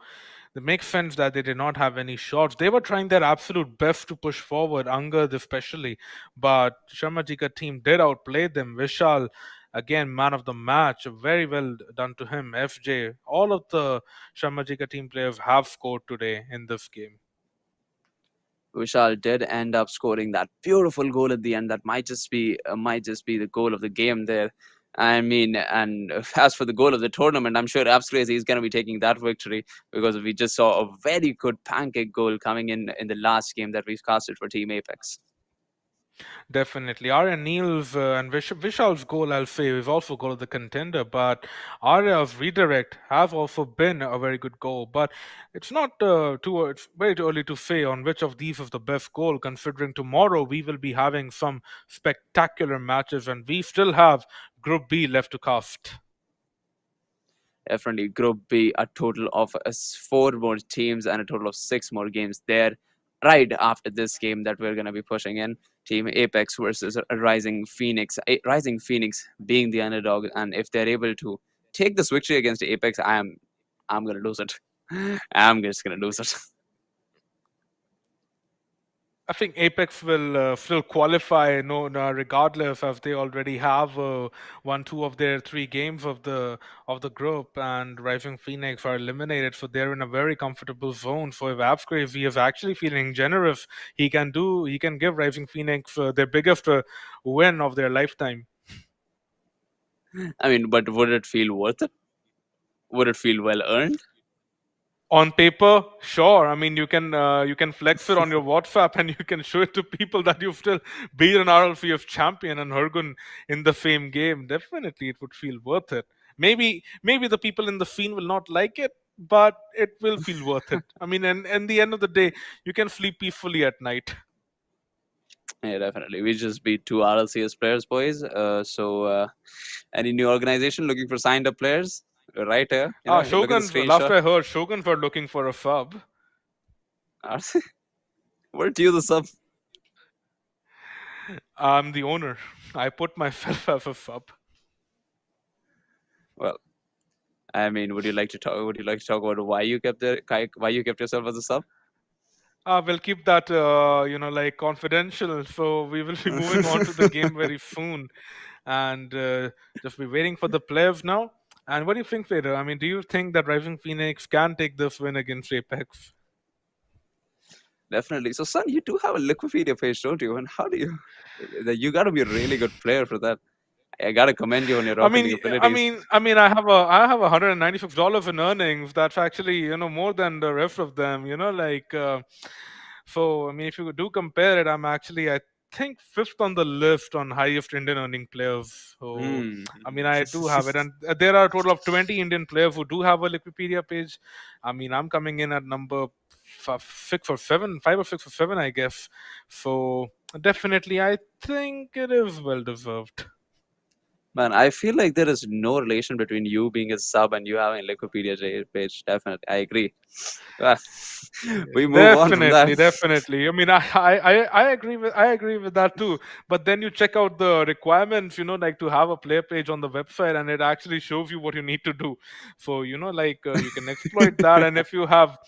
Speaker 2: it makes sense that they did not have any shots. They were trying their absolute best to push forward, Angad especially, but Sharmajika team did outplay them. Vishal, again, man of the match, very well done to him. FJ, all of the Sharmajika team players have scored today in this game.
Speaker 1: Vishal did end up scoring that beautiful goal at the end. That might just be the goal of the game there. I mean, and as for the goal of the tournament, I'm sure Abs Crazy is going to be taking that victory, because we just saw a very good pancake goal coming in the last game that we casted for Team Apex.
Speaker 2: Definitely. Arya Neal's and Vishal's goal, I'll say, is also a goal of the contender, but Arya's redirect has also been a very good goal. But it's not it's very too early to say on which of these is the best goal, considering tomorrow we will be having some spectacular matches and we still have Group B left to cast.
Speaker 1: Definitely, Group B, a total of 4 more teams and a total of 6 more games there. Right after this game that we're going to be pushing in, Team Apex versus Rising Phoenix. Rising Phoenix being the underdog, and if they're able to take this victory against Apex, I'm going to lose it. I'm just going to lose it.
Speaker 2: I think Apex will still qualify, no, regardless, as they already have won 2 of their 3 games of the group, and Rising Phoenix are eliminated, so they're in a very comfortable zone. So if Abscrazy is actually feeling generous, he can give Rising Phoenix their biggest win of their lifetime.
Speaker 1: I mean, but would it feel worth it? Would it feel well earned?
Speaker 2: On paper, sure. I mean, you can flex it on your WhatsApp and you can show it to people that you've still beaten RLCF champion and Hergun in the same game. Definitely, it would feel worth it. Maybe the people in the scene will not like it, but it will feel worth it. I mean, and the end of the day, you can sleep peacefully at night.
Speaker 1: Yeah, definitely. We just beat two RLCS players, boys. Any new organization looking for signed up players? Right here, look at the
Speaker 2: Shogun. Last
Speaker 1: screenshot.
Speaker 2: I heard, Shogun were looking for a sub.
Speaker 1: Weren't you the sub?
Speaker 2: I'm the owner. I put myself as a sub.
Speaker 1: Well, I mean, would you like to talk? Would you like to talk about why you kept yourself as a sub?
Speaker 2: We'll keep that, like confidential. So we will be moving on to the game very soon, and just be waiting for the playoffs now. And what do you think, Vader? I mean, do you think that Rising Phoenix can take this win against Apex?
Speaker 1: Definitely. So, son, you do have a Liquipedia page, don't you? And how do you? You got to be a really good player for that. I got to commend you on your
Speaker 2: I
Speaker 1: Rocket League
Speaker 2: mean,
Speaker 1: abilities.
Speaker 2: I have $196 in earnings. That's actually more than the rest of them. So I mean, if you do compare it, I'm actually, I think, fifth on the list on highest Indian earning players. So
Speaker 1: Hmm.
Speaker 2: I mean, I do have it, and there are a total of 20 Indian players who do have a Wikipedia page. I mean, I'm coming in at number 5 or 6 or 7, I guess. So definitely, I think it is well deserved.
Speaker 1: Man, I feel like there is no relation between you being a sub and you having a Wikipedia page. Definitely, I agree. Ah, we move on from that.
Speaker 2: Definitely. I mean, I agree with that too. But then you check out the requirements, like to have a player page on the website, and it actually shows you what you need to do. So you can exploit that. And if you have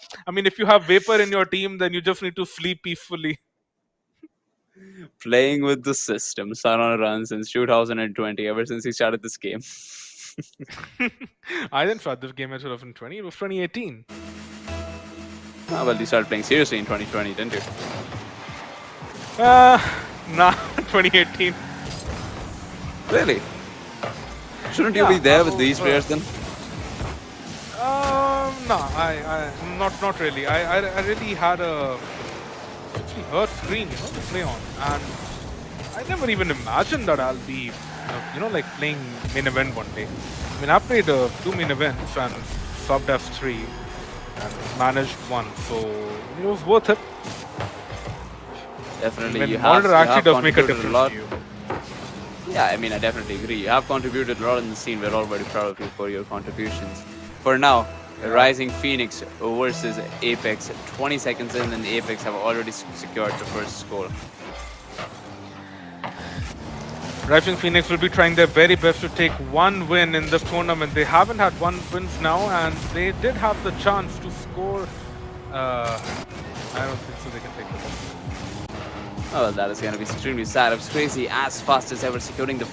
Speaker 2: Vapor in your team, then you just need to sleep peacefully.
Speaker 1: Playing with the system, Sun on a run since 2020, ever since he started this game.
Speaker 2: I didn't start this game in 2020. It was 2018.
Speaker 1: Well, you started playing seriously in 2020, didn't you?
Speaker 2: Nah, 2018.
Speaker 1: Really? Shouldn't you be there with these players then?
Speaker 2: No, not really. I really had a 60 hertz screen, to play on, and I never even imagined that I'll be, like playing main event one day. I mean, I played 2 main events and subbed as 3 and managed 1, so it was worth it.
Speaker 1: Definitely,
Speaker 2: When
Speaker 1: you
Speaker 2: monitor actually
Speaker 1: have
Speaker 2: does make a
Speaker 1: contributed
Speaker 2: difference
Speaker 1: a lot.
Speaker 2: to you.
Speaker 1: Yeah, I mean, I definitely agree. You have contributed a lot in the scene. We're all very proud of you for your contributions. For now, Rising Phoenix versus Apex. 20 seconds in, and Apex have already secured the first score.
Speaker 2: Rising Phoenix will be trying their very best to take 1 win in this tournament. They haven't had 1 win now, and they did have the chance to score. I don't think so. They can take it.
Speaker 1: Oh, that is going to be extremely sad. It's crazy, as fast as ever, securing the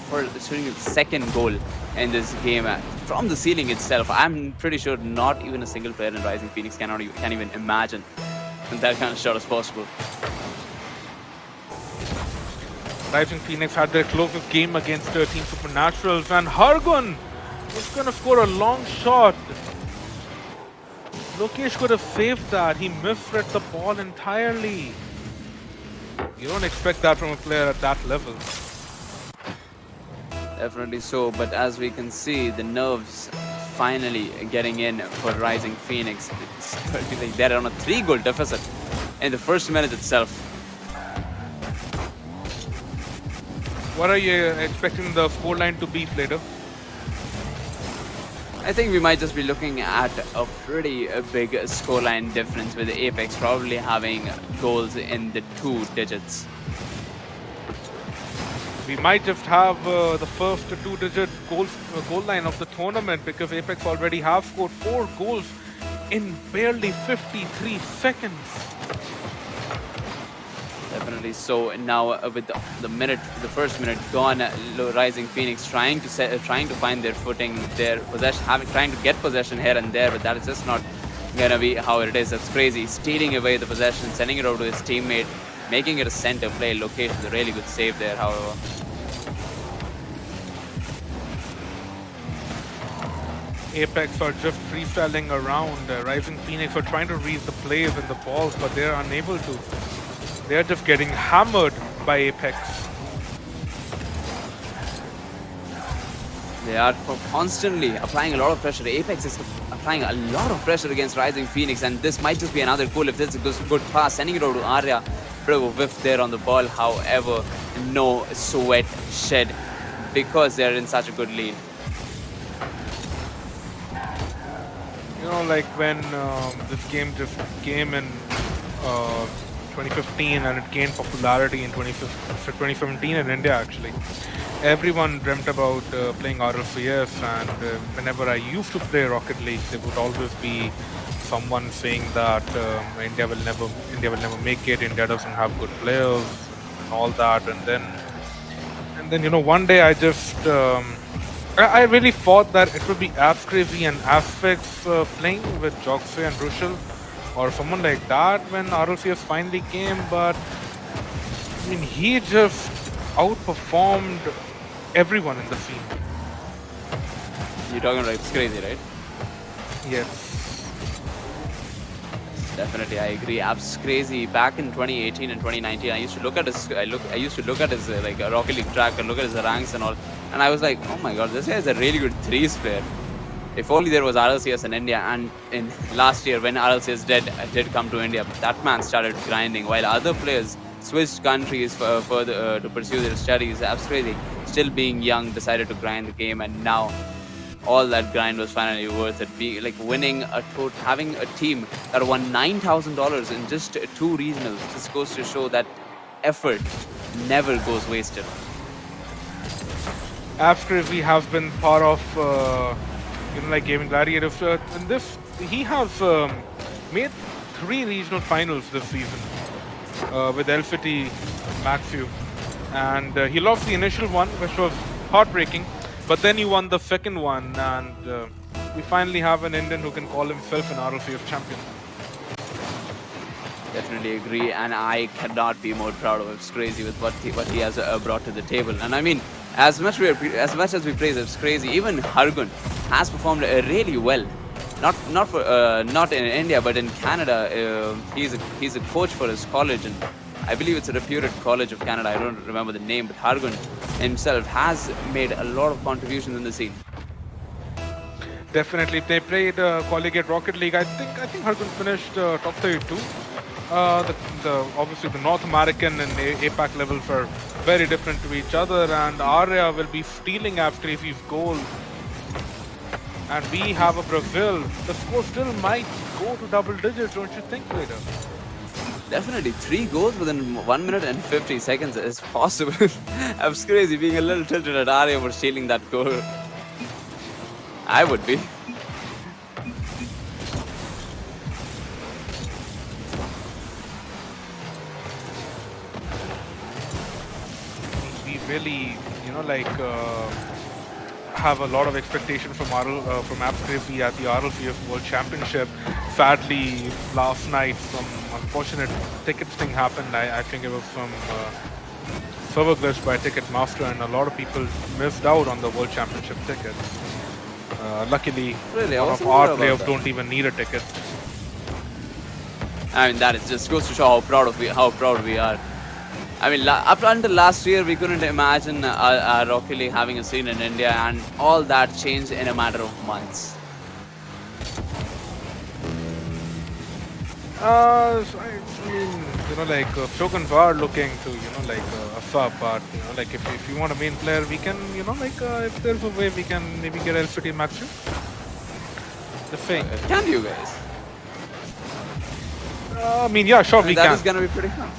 Speaker 1: second goal in this game from the ceiling itself. I'm pretty sure not even a single player in Rising Phoenix can even imagine that kind of shot is possible.
Speaker 2: Rising Phoenix had their closest game against Team Supernaturals, and Hargun was going to score a long shot. Lokesh could have saved that. He misread the ball entirely. You don't expect that from a player at that level.
Speaker 1: Definitely so, but as we can see, the nerves finally getting in for Rising Phoenix. It's like they're on a 3-goal deficit in the first minute itself.
Speaker 2: What are you expecting the scoreline to be, later?
Speaker 1: I think we might just be looking at a pretty big scoreline difference, with Apex probably having goals in the 2 digits.
Speaker 2: We might just have the first 2-digit goal line of the tournament, because Apex already have scored 4 goals in barely 53 seconds.
Speaker 1: Definitely so. Now with the first minute gone, Rising Phoenix trying to find their footing, their possession, trying to get possession here and there, but that is just not gonna be how it is. That's crazy. Stealing away the possession, sending it over to his teammate, making it a center play. Location is a really good save there, however.
Speaker 2: Apex are just freestyling around. Rising Phoenix are trying to read the plays and the balls, but they're unable to. They're just getting hammered by Apex.
Speaker 1: They are constantly applying a lot of pressure. Apex is applying a lot of pressure against Rising Phoenix, and this might just be another goal if this is a good pass. Sending it over to Arya. Bit of a whiff there on the ball. However, no sweat shed because they're in such a good lead.
Speaker 2: You know, like when this game just came in 2015 and it gained popularity in 2017 in India actually. Everyone dreamt about playing RLCS, and whenever I used to play Rocket League, there would always be someone saying that India will never make it. India doesn't have good players and all that. And then you know, one day I just I really thought that it would be Abs Crazy and Aspects playing with Joxy and Rushel or someone like that when RLCS finally came, but I mean, he just outperformed everyone in the scene.
Speaker 1: You're talking about It's Crazy, right?
Speaker 2: Yes.
Speaker 1: Definitely, I agree. Abs Crazy back in 2018 and 2019. I used to look at his, I used to look at his like Rocket League track and look at his ranks and all, and I was like, oh my god, this guy is a really good threes player. If only there was RLCS in India. And in last year when RLCS did come to India, that man started grinding while other players switched countries further to pursue their studies. Abs Crazy, still being young, decided to grind the game, and now all that grind was finally worth it. Being like winning having a team that won $9,000 in just 2 regionals just goes to show that effort never goes wasted.
Speaker 2: Abs Crazy has been part of you know, like Gaming Gladiators. In this, he has made 3 regional finals this season with LCT Maxiu, and he lost the initial one, which was heartbreaking. But then he won the second one, and we finally have an Indian who can call himself an RLCS champion.
Speaker 1: Definitely agree, and I cannot be more proud of It's Crazy with what he has brought to the table. And I mean, as much as we praise It's Crazy, even Hargun has performed really well. Not in India, but in Canada. He's a coach for his college, and I believe it's a reputed college of Canada. I don't remember the name, but Hargun himself has made a lot of contributions in the scene.
Speaker 2: Definitely, they played Collegiate Rocket League. I think Hargun finished top 32. Obviously the North American and APAC levels are very different to each other, and Arya will be stealing after Crazy's goal. And we have a Brazil. The score still might go to double digits, don't you think, later?
Speaker 1: Definitely, 3 goals within 1 minute and 50 seconds is possible. Abs Crazy being a little tilted at Arya for stealing that goal. I would be.
Speaker 2: We really, you know, like have a lot of expectation from Abs Crazy at the RLCS World Championship. Sadly, last night some unfortunate tickets thing happened. I think it was some server glitch by Ticketmaster, and a lot of people missed out on the World Championship tickets. Luckily,
Speaker 1: Really,
Speaker 2: one of our players don't even need a ticket.
Speaker 1: I mean, that just goes to show how proud we are. I mean, up until last year, we couldn't imagine Rocket League having a scene in India, and all that changed in a matter of months.
Speaker 2: I mean, you know, like Showguns are looking to, you know, like a sub, but you know, like if you want a main player, we can, you know, like if there's a way, we can maybe get LCT Maxu. The thing.
Speaker 1: Can you guys?
Speaker 2: I mean, yeah, sure, we
Speaker 1: that
Speaker 2: can.
Speaker 1: Is gonna be pretty fun.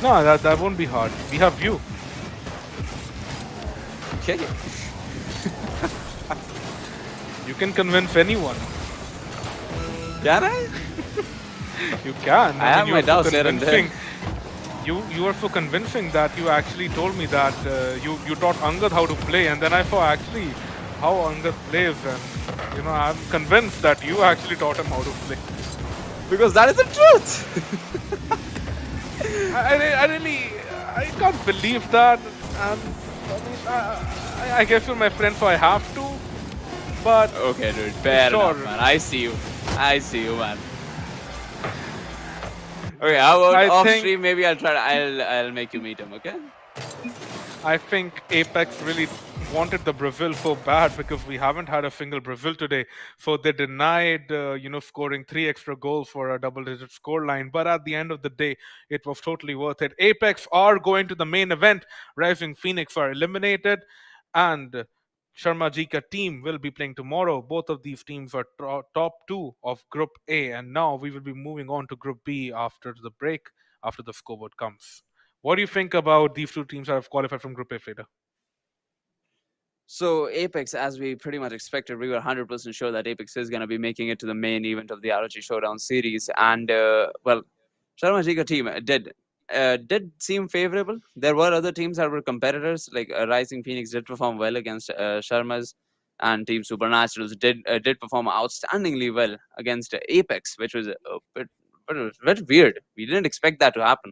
Speaker 2: No, that won't be hard. We have you.
Speaker 1: Okay.
Speaker 2: You can convince anyone.
Speaker 1: Can I?
Speaker 2: You can.
Speaker 1: I have my doubts here and there.
Speaker 2: You are so convincing that you actually told me that you taught Angad how to play, and then I saw actually how Angad plays, and you know, I'm convinced that you actually taught him how to play.
Speaker 1: Because that is the truth.
Speaker 2: I can't believe that. And I mean, I guess you're my friend, so I have to. But
Speaker 1: Okay, dude. Fair enough,
Speaker 2: sure,
Speaker 1: man. I see you. I see you, man. Okay, how about
Speaker 2: I
Speaker 1: off
Speaker 2: think
Speaker 1: stream? Maybe I'll try. I'll make you meet him. Okay.
Speaker 2: I think Apex really wanted the Brazil so bad because we haven't had a single Brazil today. So they denied, scoring 3 extra goals for a double-digit score line. But at the end of the day, it was totally worth it. Apex are going to the main event. Rising Phoenix are eliminated, and Sharmajika team will be playing tomorrow. Both of these teams are top two of Group A, and now we will be moving on to Group B after the break, after the scoreboard comes. What do you think about these two teams that have qualified from Group A, Freda?
Speaker 1: So Apex, as we pretty much expected, we were 100% sure that Apex is going to be making it to the main event of the ROG Showdown series. And well, Sharmajika team did seem favorable. There were other teams that were competitors, like Rising Phoenix did perform well against Sharma's, and Team Supernaturals did perform outstandingly well against Apex, which was but it was very weird. We didn't expect that to happen.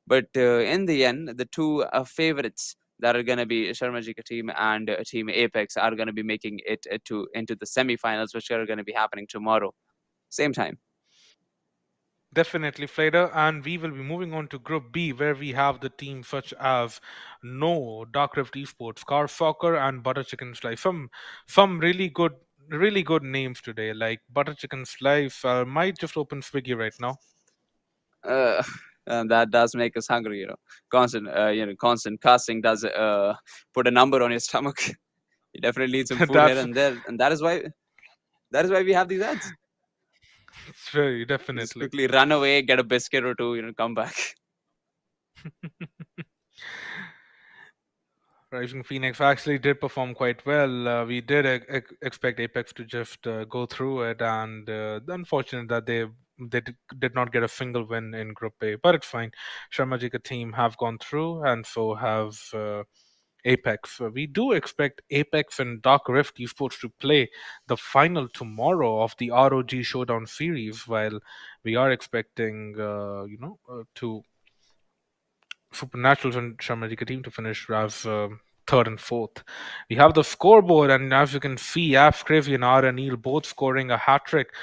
Speaker 1: But in the end, the two favorites that are going to be Sharmajika team and Team Apex are going to be making it into the semifinals, which are going to be happening tomorrow, same time.
Speaker 2: Definitely, Freda. And we will be moving on to Group B, where we have the teams such as No, Dark Rift Esports, Car Soccer, and Butter Chicken Slice. Some really good names today, like Butter Chicken Slice. Might just open Swiggy right now.
Speaker 1: Uh, and that does make us hungry, constant casting does put a number on your stomach. You definitely need some food here
Speaker 2: That's
Speaker 1: and there, and that is why we have these ads.
Speaker 2: very
Speaker 1: You just
Speaker 2: definitely.
Speaker 1: quickly run away, get a biscuit or two, come back.
Speaker 2: Rising Phoenix actually did perform quite well. We did expect Apex to just go through it, and unfortunate that did not get a single win in Group A. But it's fine. Sharmajika team have gone through, and so have Apex. We do expect Apex and Dark Rift Esports to play the final tomorrow of the ROG Showdown series, while we are expecting, to Supernaturals and Sharmajika team to finish as third and fourth. We have the scoreboard, and as you can see, Abs Crazy and R and Neil both scoring a hat trick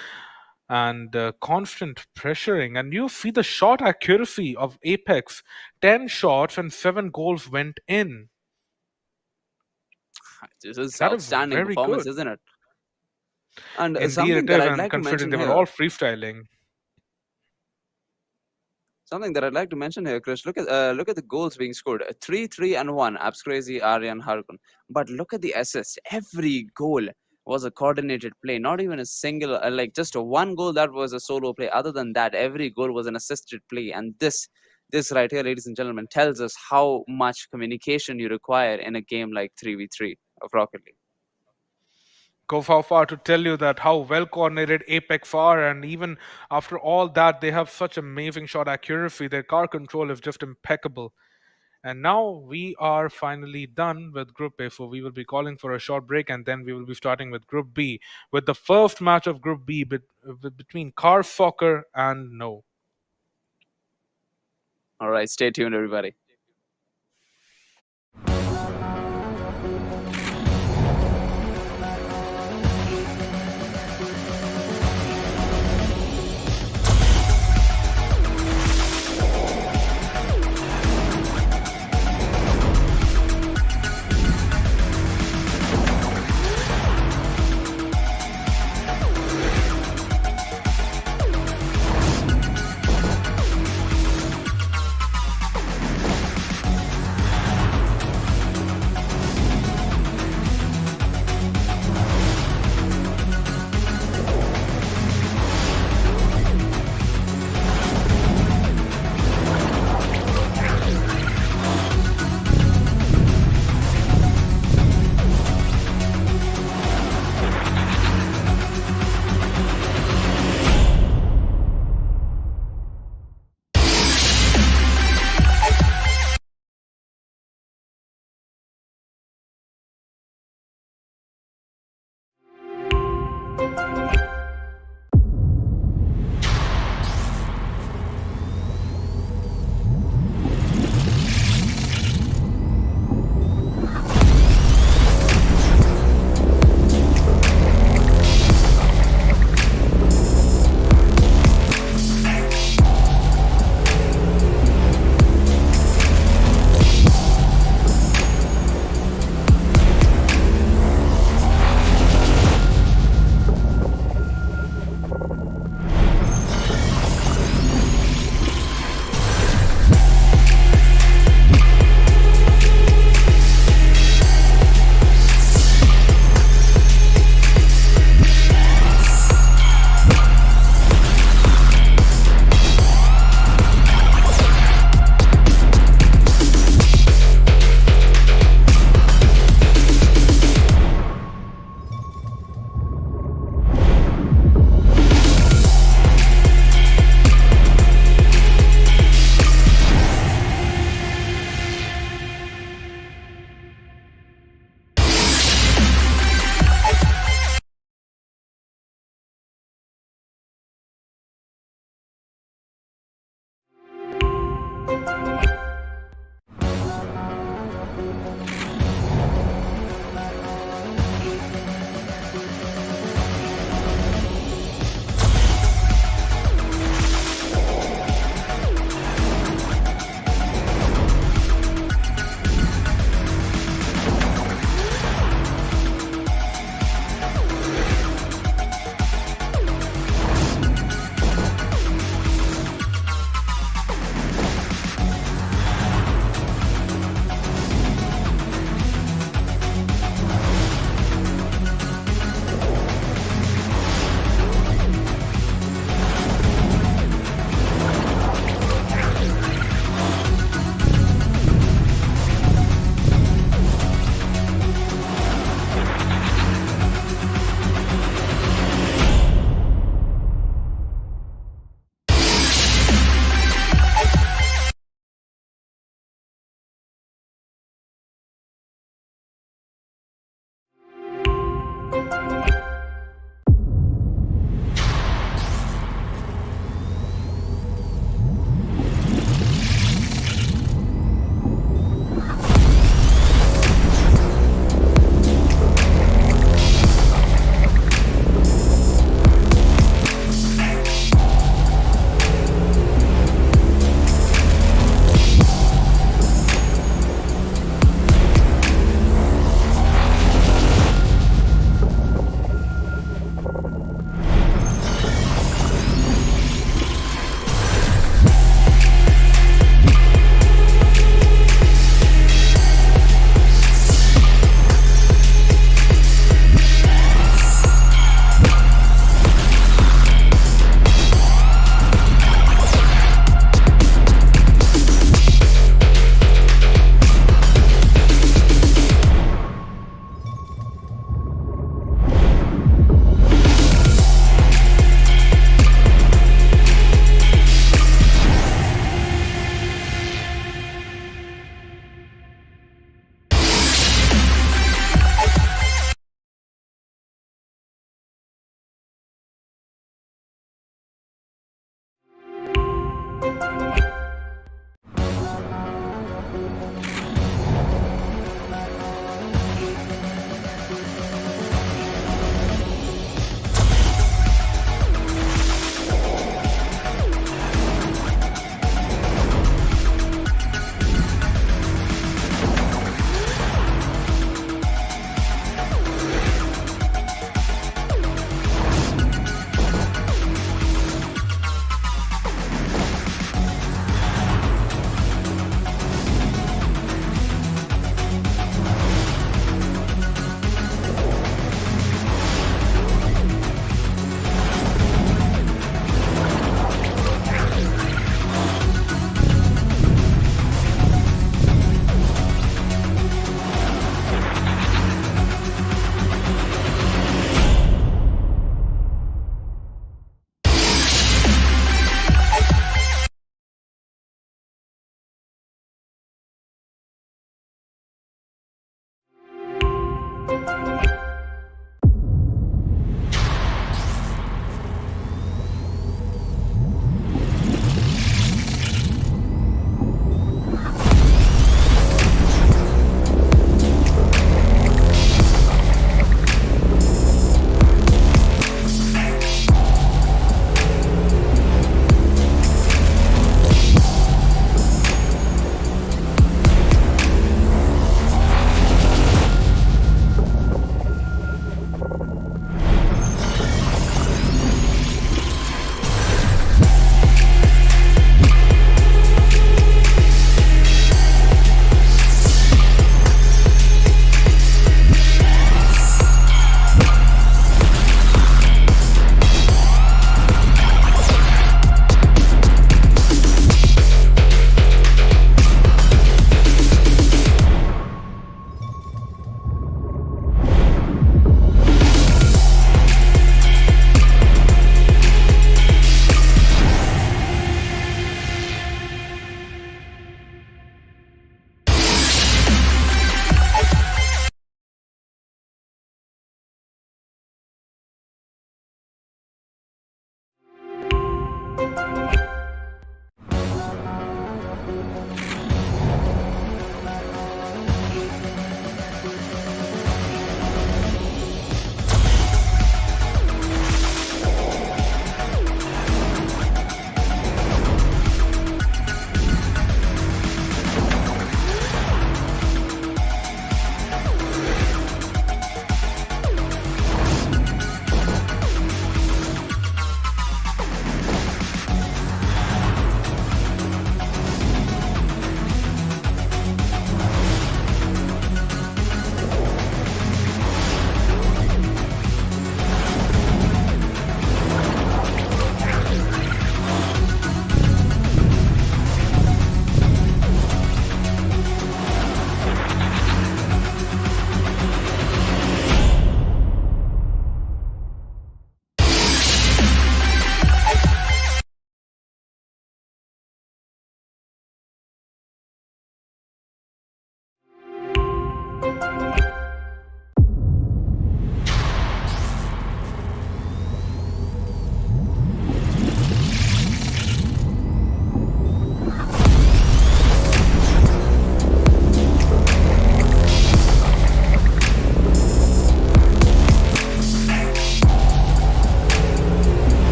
Speaker 2: and constant pressuring. And you see the shot accuracy of Apex 10 shots and 7 goals went in.
Speaker 1: This is
Speaker 2: That is
Speaker 1: outstanding
Speaker 2: very
Speaker 1: performance,
Speaker 2: good.
Speaker 1: isn't it? And
Speaker 2: Indeed,
Speaker 1: something
Speaker 2: it
Speaker 1: that
Speaker 2: is,
Speaker 1: I'd
Speaker 2: and
Speaker 1: like to
Speaker 2: considering
Speaker 1: mention
Speaker 2: they were
Speaker 1: here,
Speaker 2: all freestyling.
Speaker 1: Chris. Look at the goals being scored: 3-3 and 1. Abs Crazy, Aryan, Harkun. But look at the assists. Every goal was a coordinated play. Not even a single, like just a one goal that was a solo play. Other than that, every goal was an assisted play. And this right here, ladies and gentlemen, tells us how much communication you require in a game like 3v3 of Rocket League.
Speaker 2: Go far to tell you that how well coordinated Apex are, and even after all that, they have such amazing shot accuracy. Their car control is just impeccable. And now we are finally done with Group A, so we will be calling for a short break, and then we will be starting with Group B, with the first match of Group B between Car Soccer and No.
Speaker 1: All right, stay tuned, everybody.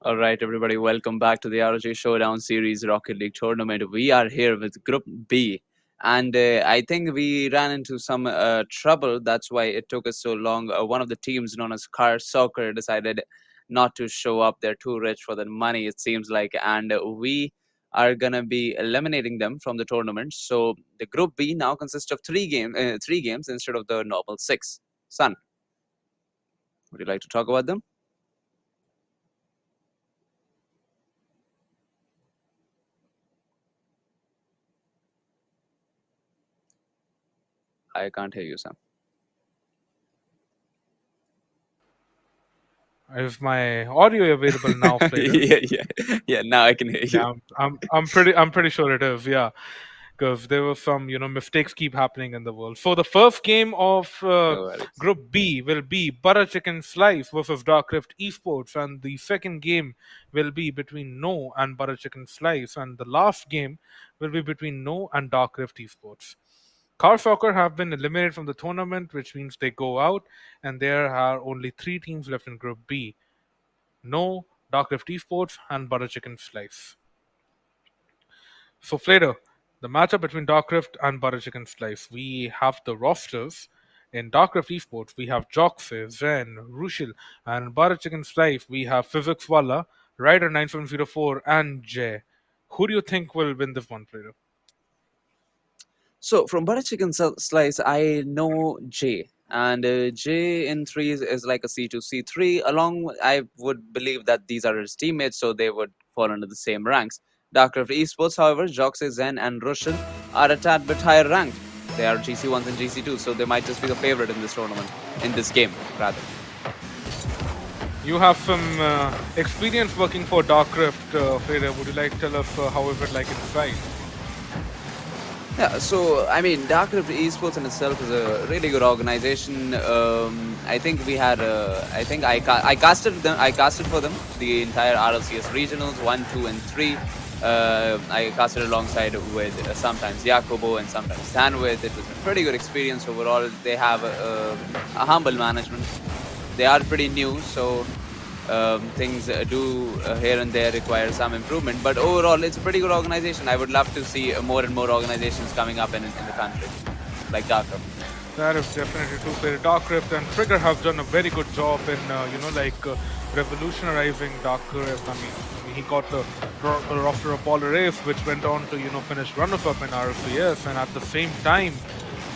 Speaker 1: All right, everybody, welcome back to the ROG Showdown Series Rocket League tournament. We are here with Group B, and I think we ran into some trouble. That's why it took us so long. One of the teams, known as Car Soccer, decided not to show up. They're too rich for the money, it seems like, and we are gonna be eliminating them from the tournament. So the Group B now consists of three games instead of the normal six. Sun, would you like to talk about them? I can't hear you, Sam.
Speaker 2: Is my audio available now, Fredo?
Speaker 1: Yeah. Now I can hear you.
Speaker 2: Yeah, I'm pretty sure it is. Yeah. because there were some mistakes keep happening in the world. So the first game of
Speaker 1: No worries.
Speaker 2: Group B will be Butter Chicken Slice versus Dark Rift Esports, and the second game will be between No and Butter Chicken Slice, and the last game will be between No and Dark Rift Esports. Car Soccer have been eliminated from the tournament, which means they go out, and there are only three teams left in Group B: No, Dark Rift Esports, and Butter Chicken Slice. So, Flader, the matchup between Dark Rift and Butter Chicken Slice, we have the rosters. In Dark Rift Esports, we have Joxe, Zen, Rushil, and in Butter Chicken Slice, we have Physics Walla, Rider 9704, and Jay. Who do you think will win this one, Flader?
Speaker 1: So from butter chicken slice, I know J, and J in threes is like a C2, C3. I would believe that these are his teammates, so they would fall under the same ranks. Darkcraft Esports, however, Joxe, Zen, and Russian are a tad bit higher ranked. They are GC1s and GC2s, so they might just be the favorite in this tournament, in this game, rather.
Speaker 2: You have some experience working for Dark Rift, Flader. Would you like to tell us how is it like inside?
Speaker 1: Yeah, so I mean, Darkcraft Esports in itself is a really good organization. I think we had, I think I casted them. I casted for them the entire RLCS regionals 1, 2, and 3. I casted alongside with sometimes Jacobo and sometimes Stanwith. It was a pretty good experience overall. They have a humble management. They are pretty new, so things do here and there require some improvement, but overall it's a pretty good organization. I would love to see more and more organizations coming up in the country, like Darkcraft.
Speaker 2: That is definitely true. The Darkcraft and Trigger have done a very good job in revolutionizing Darkcraft. I mean, he got the roster of Apollo Race, which went on to finish runners-up in RFCS, and at the same time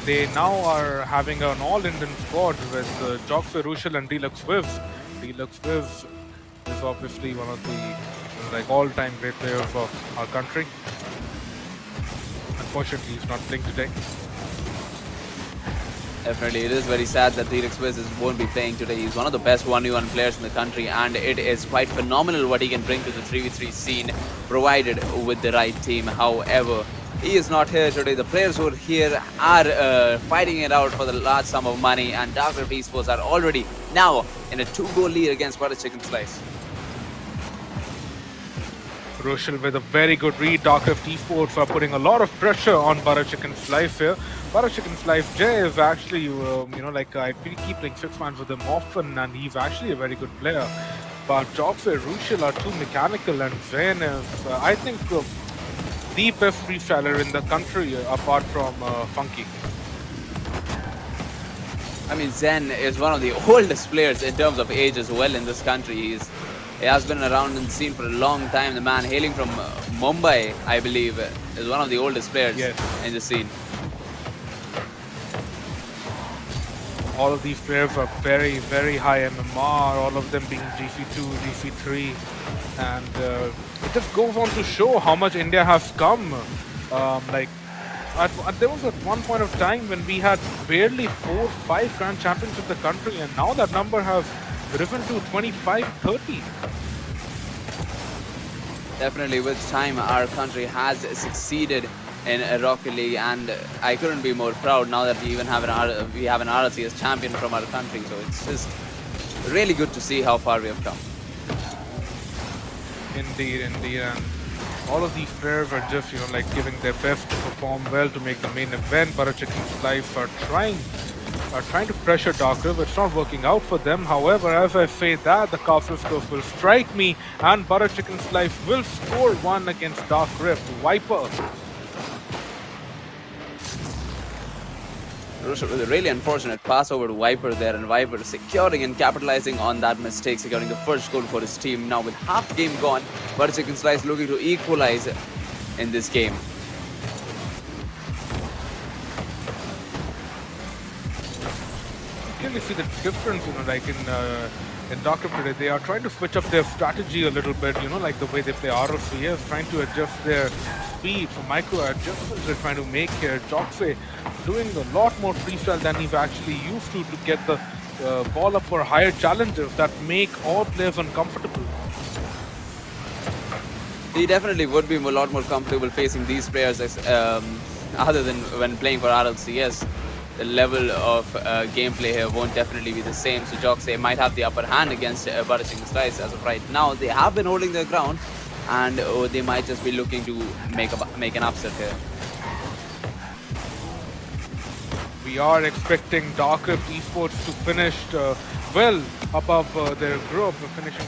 Speaker 2: they now are having an all-Indian squad with Joxe, Rushil, and Deluxe Wiz. Deluxe Wiz is obviously one of the all-time great players of our country. Unfortunately, he's not playing today.
Speaker 1: Definitely, it is very sad that Deluxe Wiz won't be playing today. He's one of the best 1v1 players in the country, and it is quite phenomenal what he can bring to the 3v3 scene, provided with the right team. However, he is not here today. The players who are here are fighting it out for the large sum of money, and Darkcraft Esports are already now in a 2-goal lead against Butter Chicken Slice.
Speaker 2: Roshal with a very good read. Darkcraft Esports are putting a lot of pressure on Butter Chicken Slice here. Butter Chicken Slice, Jay is actually, I keep playing 6-man with him often, and he's actually a very good player. But Joxe and Rushil are too mechanical, and Zayn is, I think, the best freestyler in the country apart from Funky.
Speaker 1: I mean, Zen is one of the oldest players in terms of age as well in this country. He has been around in the scene for a long time. The man hailing from Mumbai, I believe, is one of the oldest players in the scene.
Speaker 2: All of these players are very, very high MMR, all of them being GC2, GC3, and it just goes on to show how much India has come. There was at one point of time when we had barely 4, 5 grand champions of the country, and now that number has risen to 25, 30.
Speaker 1: Definitely, with time, our country has succeeded in Rocket League, and I couldn't be more proud now that we even have an RLCS champion from our country. So it's just really good to see how far we have come.
Speaker 2: Indeed, and all of these players are just giving their best to perform well to make the main event. Butter Chicken Slice are trying to pressure Dark Rift. It's not working out for them. However, as I say that, the Kafristos will strike me, and Butter Chicken Slice will score one against Dark Rift. Viper.
Speaker 1: Rusha with a really unfortunate pass over to Viper there, and Viper securing and capitalizing on that mistake, securing the first goal for his team. Now with half the game gone, Butter Chicken Slice looking to equalize in this game.
Speaker 2: You see the difference, in Dark Rift today. They are trying to switch up their strategy a little bit, like the way they play ROCS, trying to adjust their speed for micro adjustments. They're trying to make Joxe doing a lot more freestyle than he's actually used to get the ball up for higher challenges that make all players uncomfortable.
Speaker 1: He definitely would be a lot more comfortable facing these players other than when playing for RLCS, the level of gameplay here won't definitely be the same. So Joxay might have the upper hand against Butterchicken Slice as of right now. They have been holding their ground, and they might just be looking to make an upset here.
Speaker 2: We are expecting Darkrift Esports to finish well above their group, finishing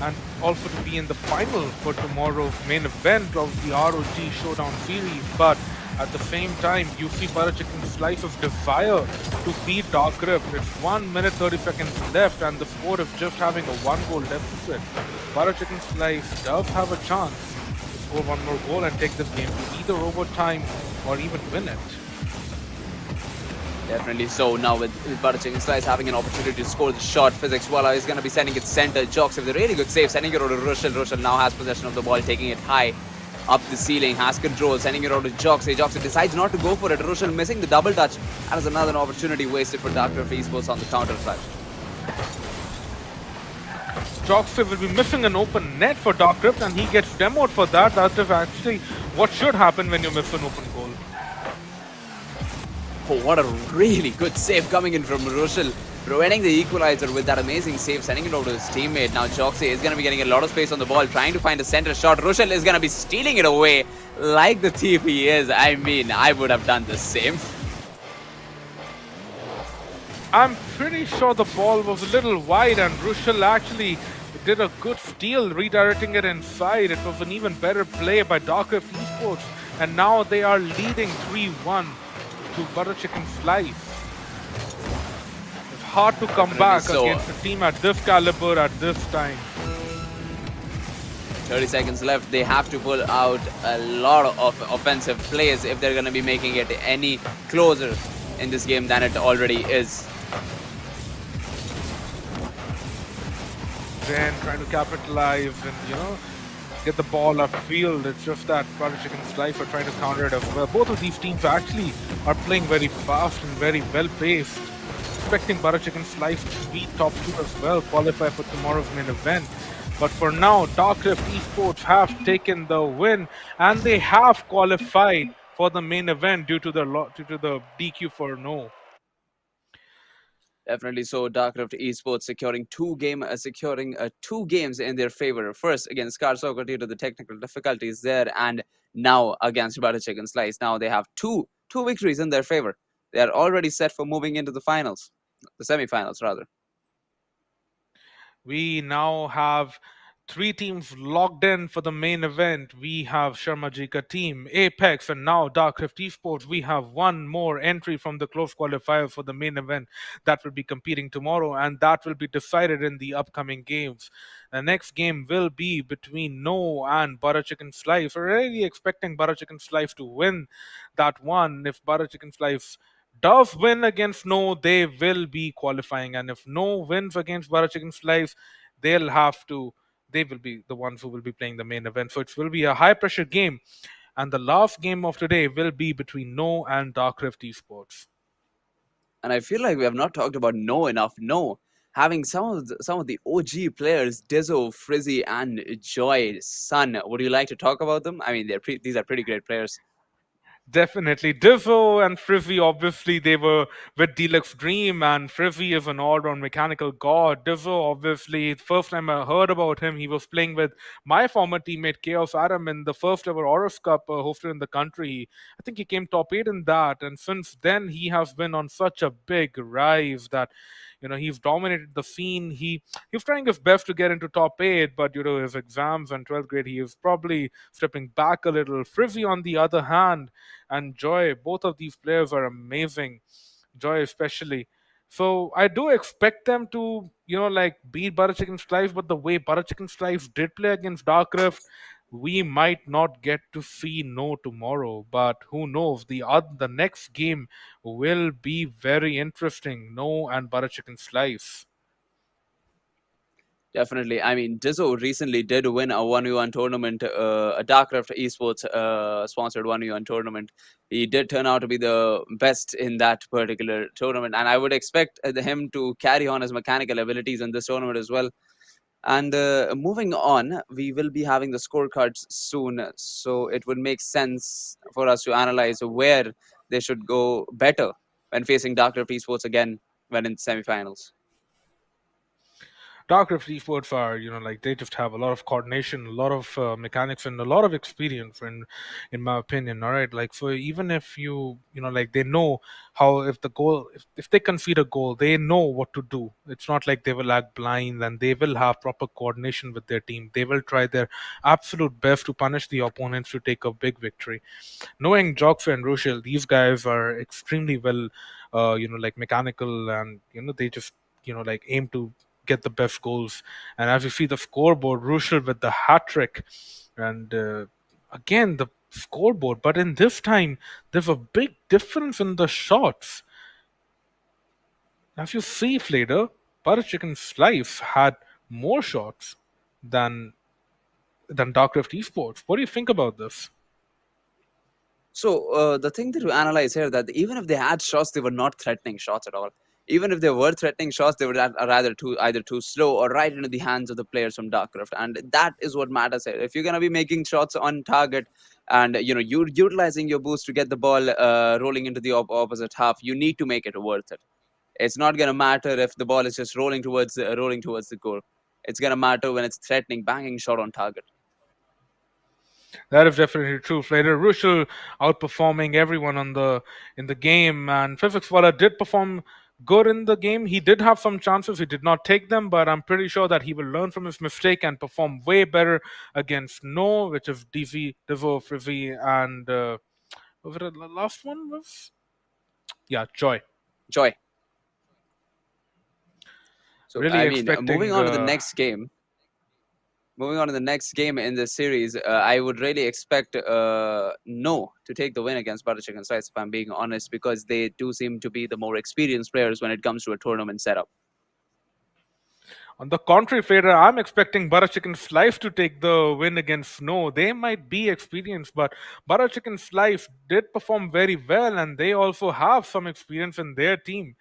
Speaker 2: and also to be in the final for tomorrow's main event of the ROG Showdown series. But at the same time, you see Butterchicken Slice's desire to beat Darkrift. It's 1 minute 30 seconds left, and the score is just having a 1-goal deficit. Butterchicken Slice does have a chance to score one more goal and take this game to either overtime or even win it.
Speaker 1: Definitely so. Now with Butterchicken Slice having an opportunity to score the shot, Physics Walla is going to be sending it center. Jox with a really good save, sending it over to Rushel. Rushel now has possession of the ball, taking it high up the ceiling, has control, sending it over to Joxy. Joxy decides not to go for it. Rushel missing the double touch. That is another opportunity wasted for Darkrift Esports on the counter touch.
Speaker 2: Joxy will be missing an open net for Darkrift, and he gets demoed for that. That is actually what should happen when you miss an open goal.
Speaker 1: Oh, what a really good save coming in from Rushel, preventing the equalizer with that amazing save, sending it over to his teammate. Now Joxy is going to be getting a lot of space on the ball, trying to find a center shot. Rushel is going to be stealing it away like the thief he is. I mean, I would have done the same.
Speaker 2: I'm pretty sure the ball was a little wide, and Rushel actually did a good steal, redirecting it inside. It was an even better play by Darkrift Esports, and now they are leading 3-1 to Butterchicken Slice. It's hard to come back against a team at this caliber at this time.
Speaker 1: 30 seconds left. They have to pull out a lot of offensive plays if they're going to be making it any closer in this game than it already is.
Speaker 2: Then trying to capitalize and, get the ball upfield. It's just that Butterchicken Slice are trying to counter it as well. Both of these teams actually are playing very fast and very well paced. Expecting Butterchicken Slice to be top 2 as well, qualify for tomorrow's main event. But for now, Darkrift Esports have taken the win, and they have qualified for the main event due to the DQ for no.
Speaker 1: Definitely so. Darkrift Esports securing two games in their favor. First against Scar Soccer due to the technical difficulties there, and now against Butterchicken Slice. Now they have two victories in their favor. They are already set for moving into the finals, the semifinals rather.
Speaker 2: We now have 3 teams locked in for the main event. We have Sharmajika team, Apex, and now Darkrift Esports. We have one more entry from the close qualifier for the main event that will be competing tomorrow, and that will be decided in the upcoming games. The next game will be between No and Butterchicken Slice. We're really expecting Butterchicken Slice to win that one. If Butterchicken Slice does win against No, they will be qualifying, and if No wins against Butterchicken Slice, they will be the ones who will be playing the main event. So it will be a high pressure game, and the last game of today will be between No and Darkrift Esports.
Speaker 1: And I feel like we have not talked about No enough. No, having some of the OG players, Dizzo, Frizzy, and Joy Sun. Would you like to talk about them? I mean, these are pretty great players.
Speaker 2: Definitely. Divo and Frizzy, obviously, they were with Deluxe Dream, and Frizzy is an all-round mechanical god. Divo, obviously, first time I heard about him, he was playing with my former teammate Chaos Adam in the first ever Horus Cup hosted in the country. I think he came top 8 in that, and since then he has been on such a big rise that he's dominated the scene. He's trying his best to get into top 8, but his exams and 12th grade, he is probably stepping back a little. Frizzy, on the other hand, and Joy, both of these players are amazing. Joy especially. So I do expect them to, beat Butterchicken Slice, but the way Butterchicken Slice did play against Darkrift, we might not get to see No tomorrow. But who knows? The next game will be very interesting. No and Butterchicken Slice.
Speaker 1: Definitely. I mean, Dizzo recently did win a 1v1 tournament, a Darkrift Esports sponsored 1v1 tournament. He did turn out to be the best in that particular tournament, and I would expect him to carry on his mechanical abilities in this tournament as well. And moving on, we will be having the scorecards soon, so it would make sense for us to analyze where they should go better when facing Dark Esports again when in semifinals.
Speaker 2: Dark Rift esports are, like they just have a lot of coordination, a lot of mechanics, and a lot of experience. In my opinion, all right, like for even if like they know how if the goal if they concede a goal, they know what to do. It's not like they will act blind, and they will have proper coordination with their team. They will try their absolute best to punish the opponents to take a big victory. Knowing Jogfa and Rochelle, these guys are extremely well, like mechanical, and they just like aim to get the best goals. And as you see the scoreboard, Rochelle with the hat trick, and again the scoreboard. But in this time, there's a big difference in the shots. As you see, Flader, Butter Chicken Slice had more shots than Dark Rift Esports. What do you think about this?
Speaker 1: So the thing that we analyze here that even if they had shots, they were not threatening shots at all. Even if they were threatening shots, they were rather either too slow or right into the hands of the players from Darkcraft, and that is what matters here. If you're gonna be making shots on target, and you're utilizing your boost to get the ball rolling into the opposite half, you need to make it worth it. It's not gonna matter if the ball is just rolling towards the goal. It's gonna matter when it's threatening, banging shot on target.
Speaker 2: That is definitely true. Flater Rushel outperforming everyone in the game, and Physics Walla did perform good in the game. He did have some chances, he did not take them, but I'm pretty sure that he will learn from his mistake and perform way better against No, which is DZ, Divo, Frizzy, and was it the last one? Was yeah, Joy.
Speaker 1: Joy. So
Speaker 2: Really
Speaker 1: I mean,
Speaker 2: expecting.
Speaker 1: moving on to the next game in this series, I would really expect No to take the win against Butter Chicken Slice, if I'm being honest, because they do seem to be the more experienced players when it comes to a tournament setup.
Speaker 2: On the contrary, Fader, I'm expecting Butter Chicken Slice to take the win against Snow. They might be experienced, but Butter Chicken Slice did perform very well, and they also have some experience in their team.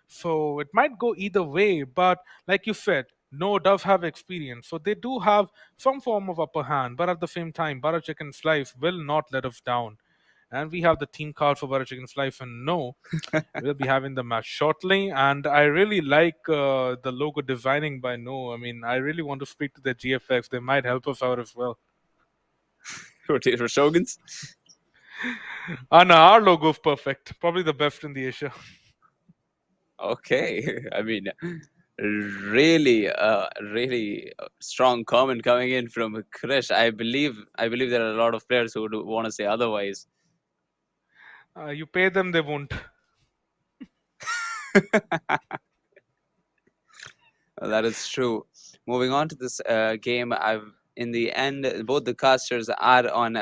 Speaker 2: So it might go either way, but like you said, No does have experience. So they do have some form of upper hand, but at the same time, Butter Chicken Slice will not let us down. And we have the team card for Butter Chicken Slice, and No, we'll be having the match shortly. And I really like the logo designing by No. I mean, I really want to speak to the GFX. They might help us out as well.
Speaker 1: For Shoguns.
Speaker 2: No, our logo is perfect. Probably the best in the Asia.
Speaker 1: Okay, I mean, really strong comment coming in from Krish. I believe there are a lot of players who would want to say otherwise.
Speaker 2: You pay them, they won't.
Speaker 1: That is true. Moving on to this game, in the end, both the casters are on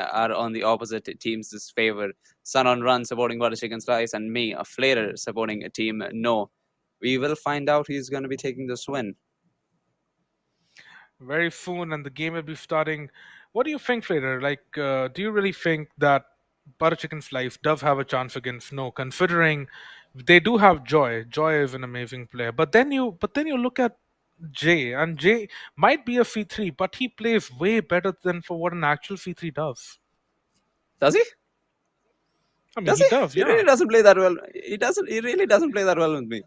Speaker 1: the opposite team's favor. Sun on Run supporting Butter Chicken Slice, and me, a Flater, supporting a team No. We will find out who's going to be taking this win.
Speaker 2: Very soon, and the game will be starting. What do you think, Fader? Like, do you really think that Butter Chicken Slice does have a chance against Snow, considering they do have Joy? Joy is an amazing player, but then you look at Jay, and Jay might be a C3, but he plays way better than for what an actual C3 does.
Speaker 1: Does he?
Speaker 2: I mean,
Speaker 1: Does
Speaker 2: he
Speaker 1: he?
Speaker 2: does,
Speaker 1: He
Speaker 2: yeah.
Speaker 1: really doesn't play that well. He doesn't. He really doesn't play that well with me.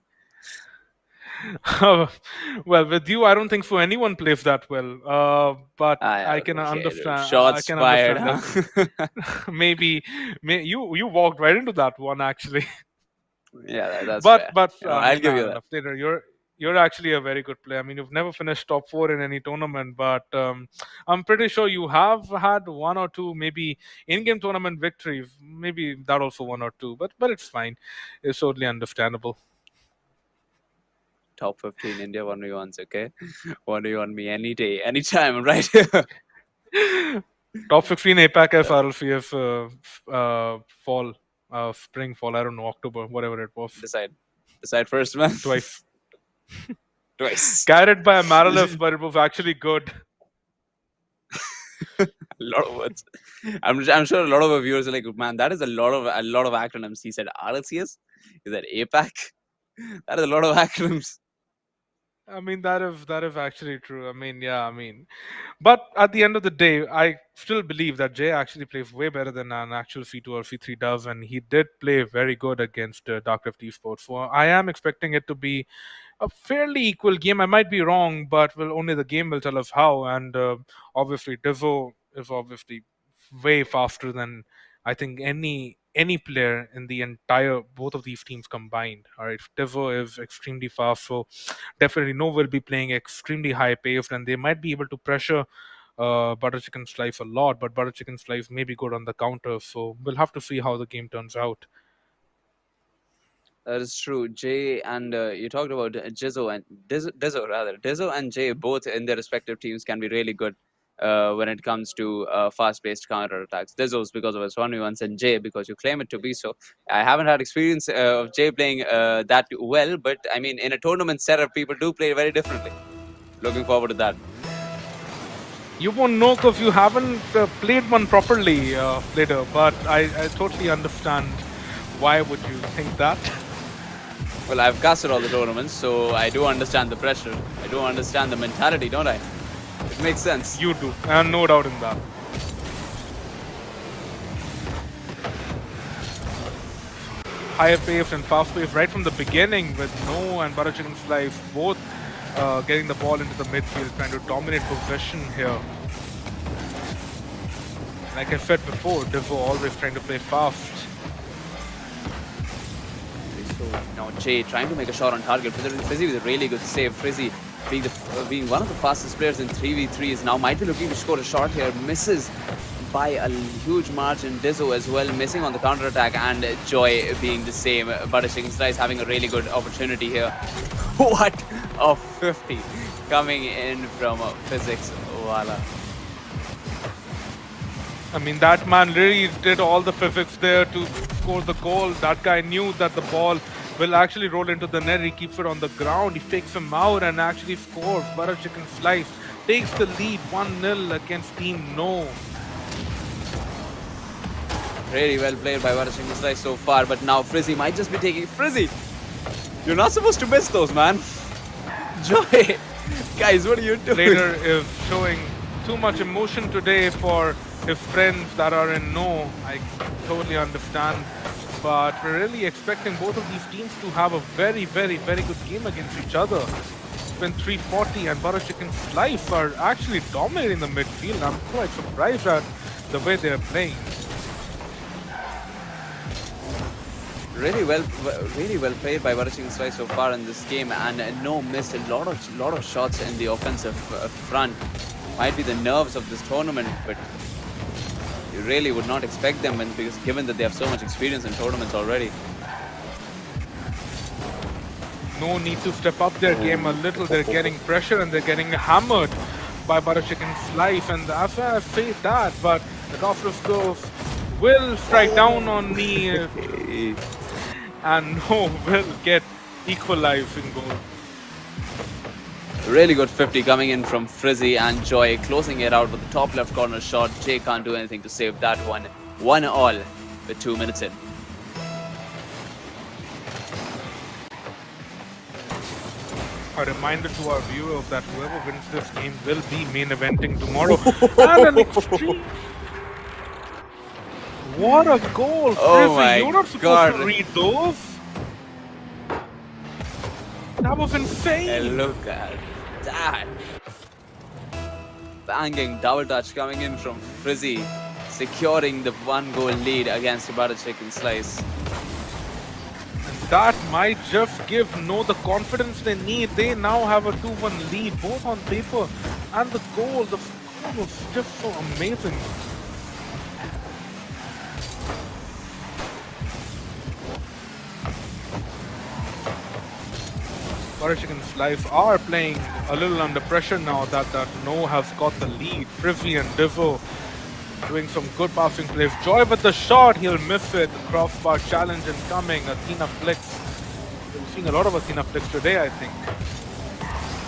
Speaker 2: Well, with you, I don't think so. Anyone plays that well. But I can
Speaker 1: Okay.
Speaker 2: understand. I
Speaker 1: Shots
Speaker 2: can
Speaker 1: fired,
Speaker 2: understand
Speaker 1: huh?
Speaker 2: that. Maybe, you walked right into that one actually.
Speaker 1: Yeah, that's
Speaker 2: But
Speaker 1: fair.
Speaker 2: I
Speaker 1: I'll
Speaker 2: mean,
Speaker 1: give you
Speaker 2: no,
Speaker 1: that.
Speaker 2: no, Peter, you're actually a very good player. I mean, you've never finished top four in any tournament, but I'm pretty sure you have had one or two maybe in-game tournament victories. Maybe that also one or two, but it's fine. It's totally understandable.
Speaker 1: Top 15 India 1v1s, okay? 1v1 me any day, anytime, I'm right here.
Speaker 2: Top 15 APAC
Speaker 1: Uh,
Speaker 2: FRLCF fall, spring, fall. I don't know, October, whatever it was.
Speaker 1: decide. Decide first, man.
Speaker 2: Twice.
Speaker 1: Twice.
Speaker 2: Carried by a Maralef, but it was actually good.
Speaker 1: A lot of words. I'm sure a lot of our viewers are like, man, that is a lot of acronyms. He said RLCS. He said APAC. That is a lot of acronyms.
Speaker 2: I mean, that is actually true. I mean, yeah, I mean, but at the end of the day, I still believe that Jay actually plays way better than an actual C2 or C3 does, and he did play very good against Darkcraft Esports. So I am expecting it to be a fairly equal game. I might be wrong, but well, only the game will tell us how. And obviously, Divo is obviously way faster than I think any player in the entire both of these teams combined. All right, Divo is extremely fast, so definitely no will be playing extremely high paced, and they might be able to pressure Butter Chicken Slice a lot. But Butter Chicken Slice may be good on the counter, so we'll have to see how the game turns out.
Speaker 1: That is true. Jay and you talked about Jizzo and Dizzo rather. Dizzo and Jay both in their respective teams can be really good when it comes to fast-paced counter attacks. Dizzo's because of his 1v1s and Jay because you claim it to be so. I haven't had experience of Jay playing that well, but I mean in a tournament setup, people do play very differently. Looking forward to that.
Speaker 2: You won't know because you haven't played one properly later, but I totally understand why would you think that.
Speaker 1: Well, I've casted all the tournaments, so I do understand the pressure. I do understand the mentality, don't I? It makes sense.
Speaker 2: You do, and no doubt in that. Higher paced and fast paced right from the beginning with No and Butter Chicken Slice both getting the ball into the midfield, trying to dominate possession here. Like I said before, Divo always trying to play fast.
Speaker 1: So now Jay trying to make a shot on target. Frizzy with a really good save. Frizzy being one of the fastest players in 3v3s now might be looking to score a shot here. Misses by a huge margin. Dizzo as well missing on the counter attack, and Joy being the same. Butter Chicken Slice having a really good opportunity here. What a 50 coming in from Physics Wala.
Speaker 2: I mean, that man really did all the physics there to score the goal. That guy knew that the ball will actually roll into the net. He keeps it on the ground. He fakes him out and actually scores. Butter Chicken Slice takes the lead 1-0 against Team No.
Speaker 1: Really well played by Butter Chicken Slice so far, but now Frizzy might just be taking... Frizzy! You're not supposed to miss those, man. Joy! Guys, what are you doing?
Speaker 2: Raider is showing too much emotion today for his friends that are in No. I totally understand. But we're really expecting both of these teams to have a very, very, very good game against each other. When 340 and Butter Chicken Slice are actually dominating the midfield. I'm quite surprised at the way they're playing.
Speaker 1: Really well played by Butter Chicken Slice so far in this game, and No missed a lot of shots in the offensive front. Might be the nerves of this tournament, but you really would not expect them because given that they have so much experience in tournaments already.
Speaker 2: No need to step up their game a little. They're getting pressure and they're getting hammered by Butter Chicken Slice, and that's why I say that. But the Gophers will strike down on me, and No will get equalizing goal.
Speaker 1: Really good 50 coming in from Frizzy and Joy, closing it out with the top left corner shot. Jay can't do anything to save that one. 1-1 with 2 minutes in.
Speaker 2: A reminder to our viewers that whoever wins this game will be main eventing tomorrow. And an extreme... What a goal, Frizzy!
Speaker 1: Oh my
Speaker 2: You're not supposed to read those. That was insane.
Speaker 1: And look at that. Banging double touch coming in from Frizzy, securing the 1-goal lead against the Butter Chicken Slice.
Speaker 2: That might just give No the confidence they need. They now have a 2-1 lead, both on paper and the goal. The goal was just so amazing. Butter Chicken Slice are playing a little under pressure now that No has got the lead. Frizzy and Divo doing some good passing plays. Joy with the shot, he'll miss it. Crossbar challenge incoming. Athena Flex. We're seeing a lot of Athena Flex today, I think.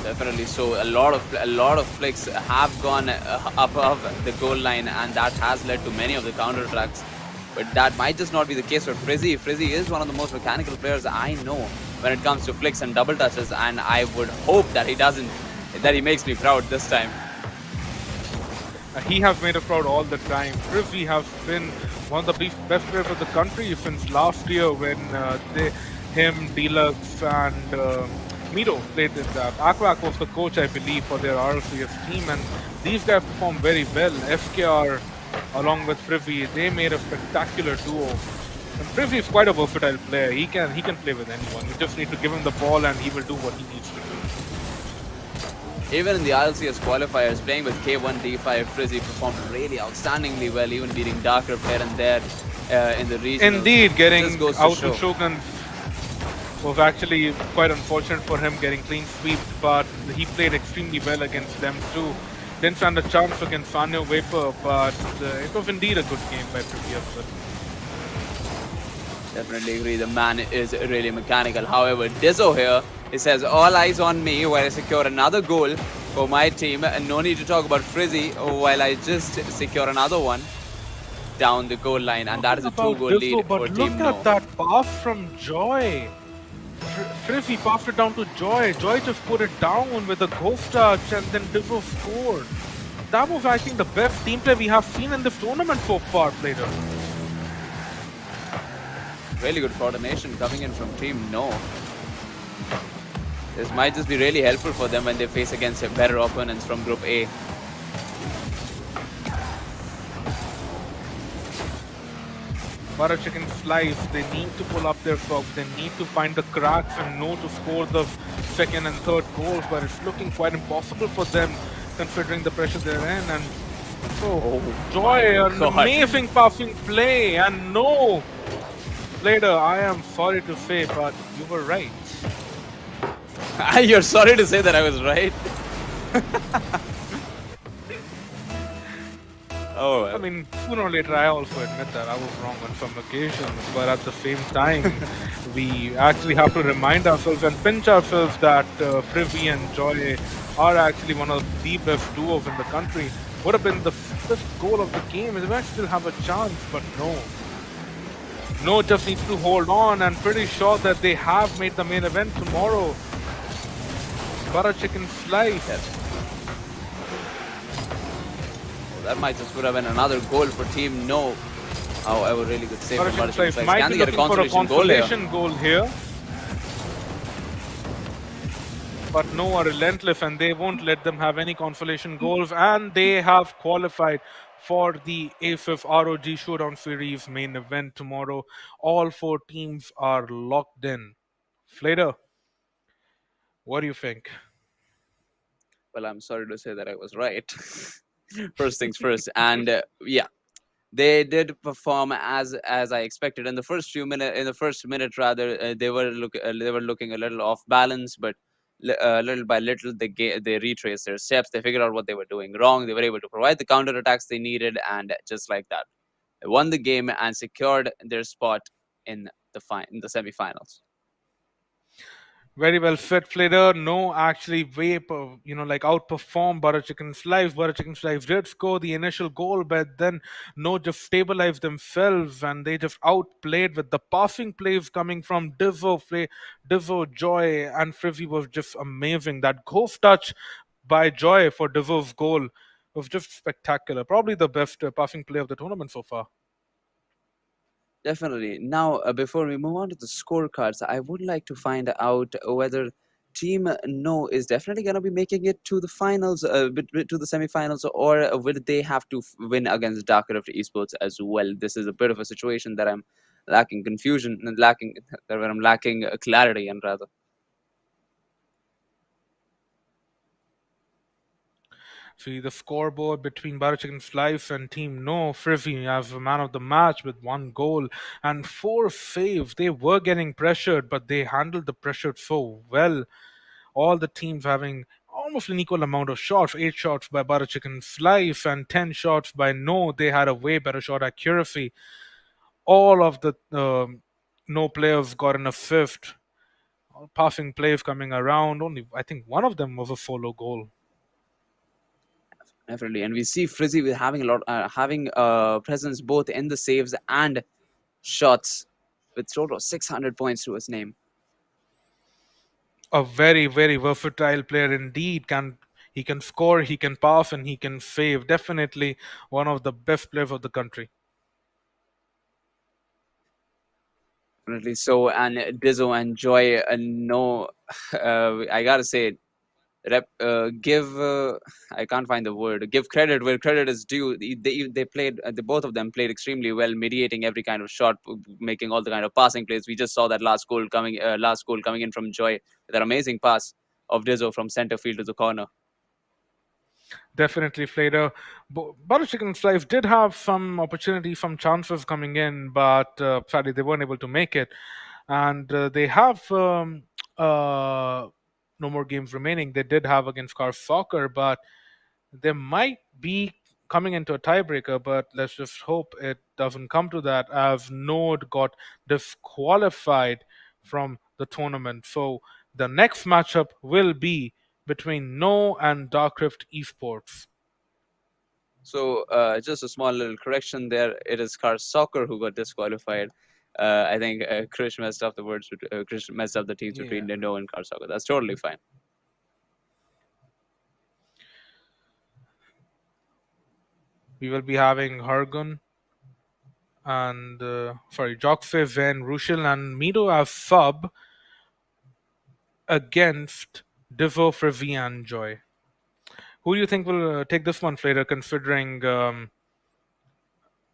Speaker 1: Definitely so. A lot of flicks have gone above the goal line, and that has led to many of the counter attacks But that might just not be the case for Frizzy. Frizzy is one of the most mechanical players I know when it comes to flicks and double touches, and I would hope that he doesn't, that he makes me proud this time.
Speaker 2: He has made us proud all the time. Frizzy has been one of the best players of the country since last year when him, Deluxe, and Miro played in that. Aquac was the coach, I believe, for their RLCS team, and these guys performed very well. FKR, along with Frizzy, they made a spectacular duo. And Frizzy is quite a versatile player. He can play with anyone. You just need to give him the ball, and he will do what he needs to do.
Speaker 1: Even in the ILCS qualifiers, playing with K1D5, Frizzy performed really outstandingly well, even beating Darker here and there in the region.
Speaker 2: Indeed, getting
Speaker 1: goes to
Speaker 2: out
Speaker 1: show.
Speaker 2: to Shogun was actually quite unfortunate for him getting clean sweep, but he played extremely well against them too. Didn't stand a chance against Fanyo Vapor, but it was indeed a good game by Privy as well.
Speaker 1: Definitely agree, the man is really mechanical. However, Dizzo here, he says, all eyes on me while I secure another goal for my team. And no need to talk about Frizzy while I just secure another one down the goal line. And that is a 2-goal lead for
Speaker 2: But look
Speaker 1: Team
Speaker 2: at
Speaker 1: No.
Speaker 2: that pass from Joy. Frizzy passed it down to Joy. Joy just put it down with a ghost touch and then Divo scored. That was, I think, the best team play we have seen in this tournament so far, Plater.
Speaker 1: Really good coordination coming in from Team No. This might just be really helpful for them when they face against better opponents from Group A.
Speaker 2: Butter Chicken Slice, they need to pull up their socks, they need to find the cracks and know to score the second and third goals, but it's looking quite impossible for them considering the pressure they're in. And so, Joy, an amazing passing play, and no! Later, I am sorry to say, but you were right.
Speaker 1: You're sorry to say that I was right? Oh,
Speaker 2: I mean, sooner or later, I also admit that I was wrong on some occasions, but at the same time, we actually have to remind ourselves and pinch ourselves that Privy and Joy are actually one of the best duos in the country. Would have been the fifth goal of the game. They might still have a chance, but no. No just needs to hold on, and pretty sure that they have made the main event tomorrow. Butter Chicken Slice.
Speaker 1: Yes. That might just would have been another goal for Team No. However, really good save from Butter Chicken Slice.
Speaker 2: Might
Speaker 1: Can
Speaker 2: be
Speaker 1: they get a
Speaker 2: looking for a
Speaker 1: consolation
Speaker 2: goal here? But no are relentless, and they won't let them have any consolation goals, and they have qualified for the ASUS ROG Showdown Series main event tomorrow. All four teams are locked in. Flater, what do you think?
Speaker 1: Well, I'm sorry to say that I was right. First things first, and yeah, they did perform as I expected. In the first few minutes, in the first minute rather, they were looking a little off balance, but little by little they retraced their steps. They figured out what they were doing wrong. They were able to provide the counter attacks they needed, and just like that, they won the game and secured their spot in in the semifinals.
Speaker 2: Very well said, Flater. No, actually, like outperform Butter Chicken Slice. Butter Chicken Slice did score the initial goal, but then no just stabilized themselves and they just outplayed with the passing plays coming from Divo, Joy, and Frizzy was just amazing. That ghost touch by Joy for Divo's goal was just spectacular. Probably the best passing play of the tournament so far.
Speaker 1: Definitely. Now, before we move on to the scorecards, I would like to find out whether Team No is definitely going to be making it to the finals, to the semifinals, or will they have to win against Darkraft Esports as well? This is a bit of a situation that I'm lacking confusion and lacking, where I'm lacking clarity and rather.
Speaker 2: See the scoreboard between Butter Chicken Slice and Team No. Frizzy as the man of the match with one goal and four saves. They were getting pressured, but they handled the pressure so well. All the teams having almost an equal amount of shots. 8 shots by Butter Chicken Slice and 10 shots by No. They had a way better shot accuracy. All of the No players got an assist. All passing plays coming around. Only I think one of them was a solo goal.
Speaker 1: Definitely, and we see Frizzy with having a lot, having presence both in the saves and shots, with total of 600 points to his name.
Speaker 2: A very, very versatile player indeed. He can score, he can pass, and he can save. Definitely one of the best players of the country.
Speaker 1: Definitely so, and Dizzo and Joy, no, I gotta say, give I can't find the word. Give credit where credit is due. They played. The both of them played extremely well, mediating every kind of shot, making all the kind of passing plays. We just saw that last goal coming in from Joy, that amazing pass of Dizzo from center field to the corner.
Speaker 2: Definitely Flater. Butter Chicken Slice did have some opportunity, some chances coming in, but sadly they weren't able to make it. And they have no more games remaining. They did have against Car Soccer, but they might be coming into a tiebreaker, but let's just hope it doesn't come to that, as Node got disqualified from the tournament. So the next matchup will be between No and Dark Rift Esports.
Speaker 1: So just a small little correction there. It is Car Soccer who got disqualified. I think Krish messed up the words. Krish messed up the teams between
Speaker 2: Yeah.
Speaker 1: Nendo and Car Soccer. That's totally fine.
Speaker 2: We will be having Hargun and Joxe, Zen, Rushil, and Mido as sub against Divo, Frivi, and Joy. Who do you think will take this one, Flater, considering,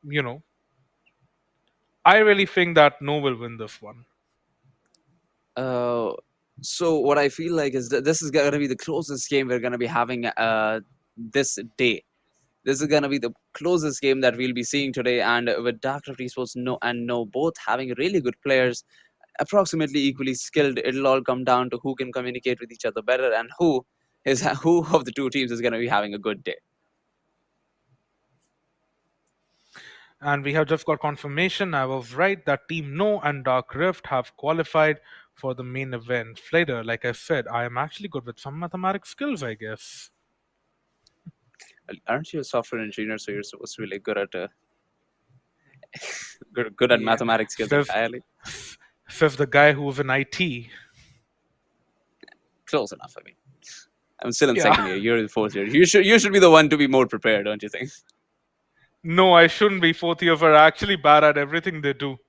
Speaker 2: you know, I really think that No will win this one.
Speaker 1: Uh, so what I feel like is that this is going to be the closest game we're going to be having this day. This is going to be the closest game that we'll be seeing today. And with Dark Rift Esports No both having really good players, approximately equally skilled, it'll all come down to who can communicate with each other better and who of the two teams is going to be having a good day.
Speaker 2: And we have just got confirmation, I was right, that Team No and Dark Rift have qualified for the main event. Flater, like I said, I am actually good with some mathematics skills, I guess.
Speaker 1: Aren't you a software engineer? So you're supposed to be like good at good at
Speaker 2: Yeah.
Speaker 1: mathematics skills
Speaker 2: Says,
Speaker 1: entirely.
Speaker 2: says the guy who's in IT.
Speaker 1: Close enough. I mean, I'm still in
Speaker 2: Yeah.
Speaker 1: second year. You're in fourth year. You should be the one to be more prepared, don't you think?
Speaker 2: No, I shouldn't be. Fourth years are actually bad at everything they do.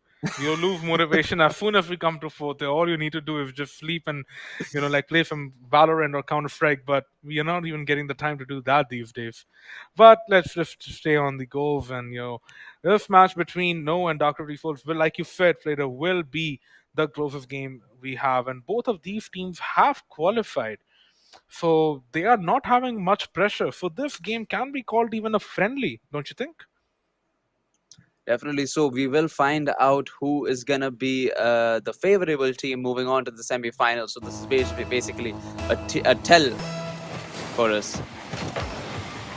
Speaker 2: You lose motivation as soon as we come to fourth year. All you need to do is just sleep and, like play some Valorant or Counter Strike. But we are not even getting the time to do that these days. But let's just stay on the goals. And this match between No and Doctor Reforce will, like you said, Flater, will be the closest game we have. And both of these teams have qualified. So they are not having much pressure. So this game can be called even a friendly, don't you think?
Speaker 1: Definitely. So we will find out who is gonna be the favorable team moving on to the semi-finals. So this is basically a tell for us.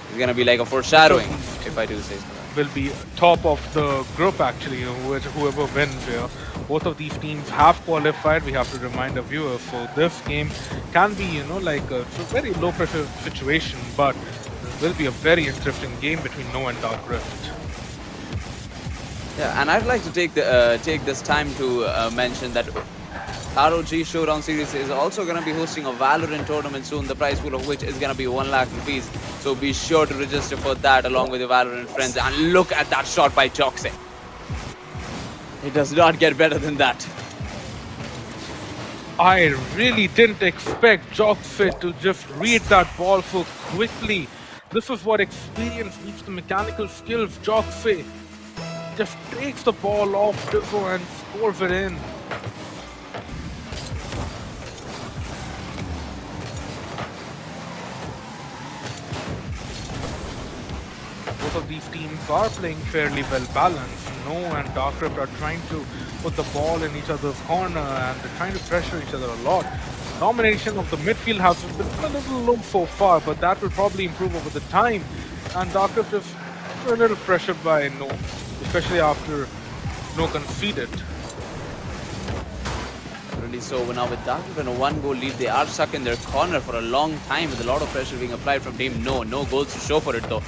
Speaker 1: It's gonna be like a foreshadowing, if I do say so.
Speaker 2: Will be top of the group actually, whoever wins here. Both of these teams have qualified. We have to remind the viewers. So this game can be, like a very low pressure situation, but will be a very interesting game between No and Dark Rift.
Speaker 1: Yeah, and I'd like to take this time to mention that ROG Showdown Series is also going to be hosting a Valorant tournament soon, the prize pool of which is going to be 1 lakh rupees. So be sure to register for that along with your Valorant friends. And look at that shot by Joxe. It does not get better than that.
Speaker 2: I really didn't expect Jockfit to just read that ball so quickly. This is what experience meets the mechanical skills. Jockfit just takes the ball off Divo and scores it in. Both of these teams are playing fairly well balanced. No and Dark Rift are trying to put the ball in each other's corner and they're trying to pressure each other a lot. Domination of the midfield has been a little low so far, but that will probably improve over the time. And Dark Rift is a little pressured by No, especially after No conceded.
Speaker 1: Definitely so. Now with Darkness and a 1-goal lead, they are stuck in their corner for a long time with a lot of pressure being applied from team. No goals to show for it though.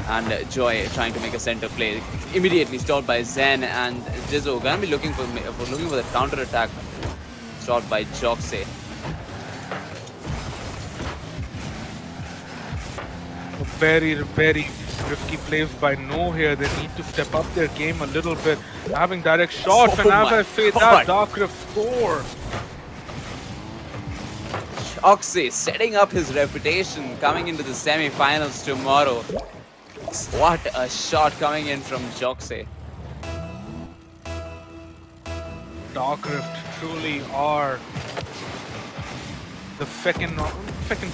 Speaker 1: And Joy trying to make a center play, immediately stopped by Zen, and Jizzo gonna be looking for the counter attack, stopped by Joxe.
Speaker 2: Very risky plays by No here. They need to step up their game a little bit. Having direct shots, and as I say that, Darkrift score.
Speaker 1: Joxe setting up his reputation coming into the semi-finals tomorrow. What a shot coming in from Joxe.
Speaker 2: Darkrift truly are the second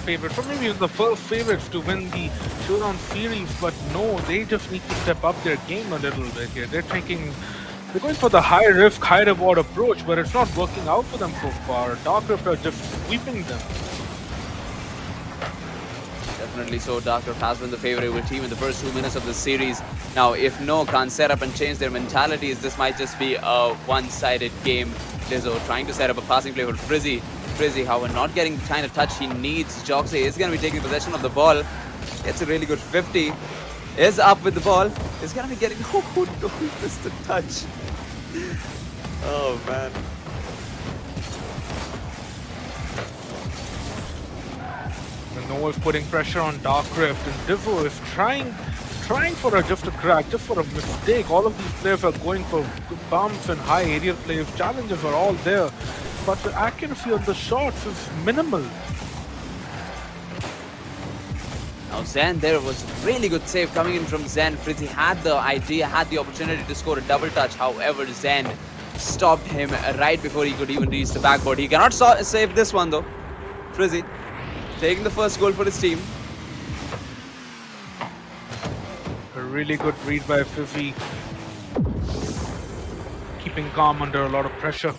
Speaker 2: favorite, or maybe the first favorites to win the Showdown series, but no, they just need to step up their game a little bit here. They're going for the high risk, high reward approach, but it's not working out for them so far. Darkrift are just sweeping them.
Speaker 1: Definitely so. Darkrift has been the favorable team in the first 2 minutes of the series. Now, if No can't set up and change their mentalities, this might just be a one-sided game. Lizzo trying to set up a passing play for Frizzy. Frizzy, however, not getting the kind of touch he needs. Joxe is going to be taking possession of the ball. Gets a really good 50. Is up with the ball. Is going to be getting... Oh, don't miss the touch. Oh, man.
Speaker 2: No is putting pressure on Darkrift, and Divo is trying for just a crack, just for a mistake. All of these players are going for bumps and high aerial plays. Challenges are all there, but the accuracy of the shots is minimal.
Speaker 1: Now Zen, there was really good save coming in from Zen. Frizzy had the idea, had the opportunity to score a double touch. However, Zen stopped him right before he could even reach the backboard. He cannot save this one though. Frizzy taking the first goal for his team.
Speaker 2: A really good read by Fizzy. Keeping calm under a lot of pressure.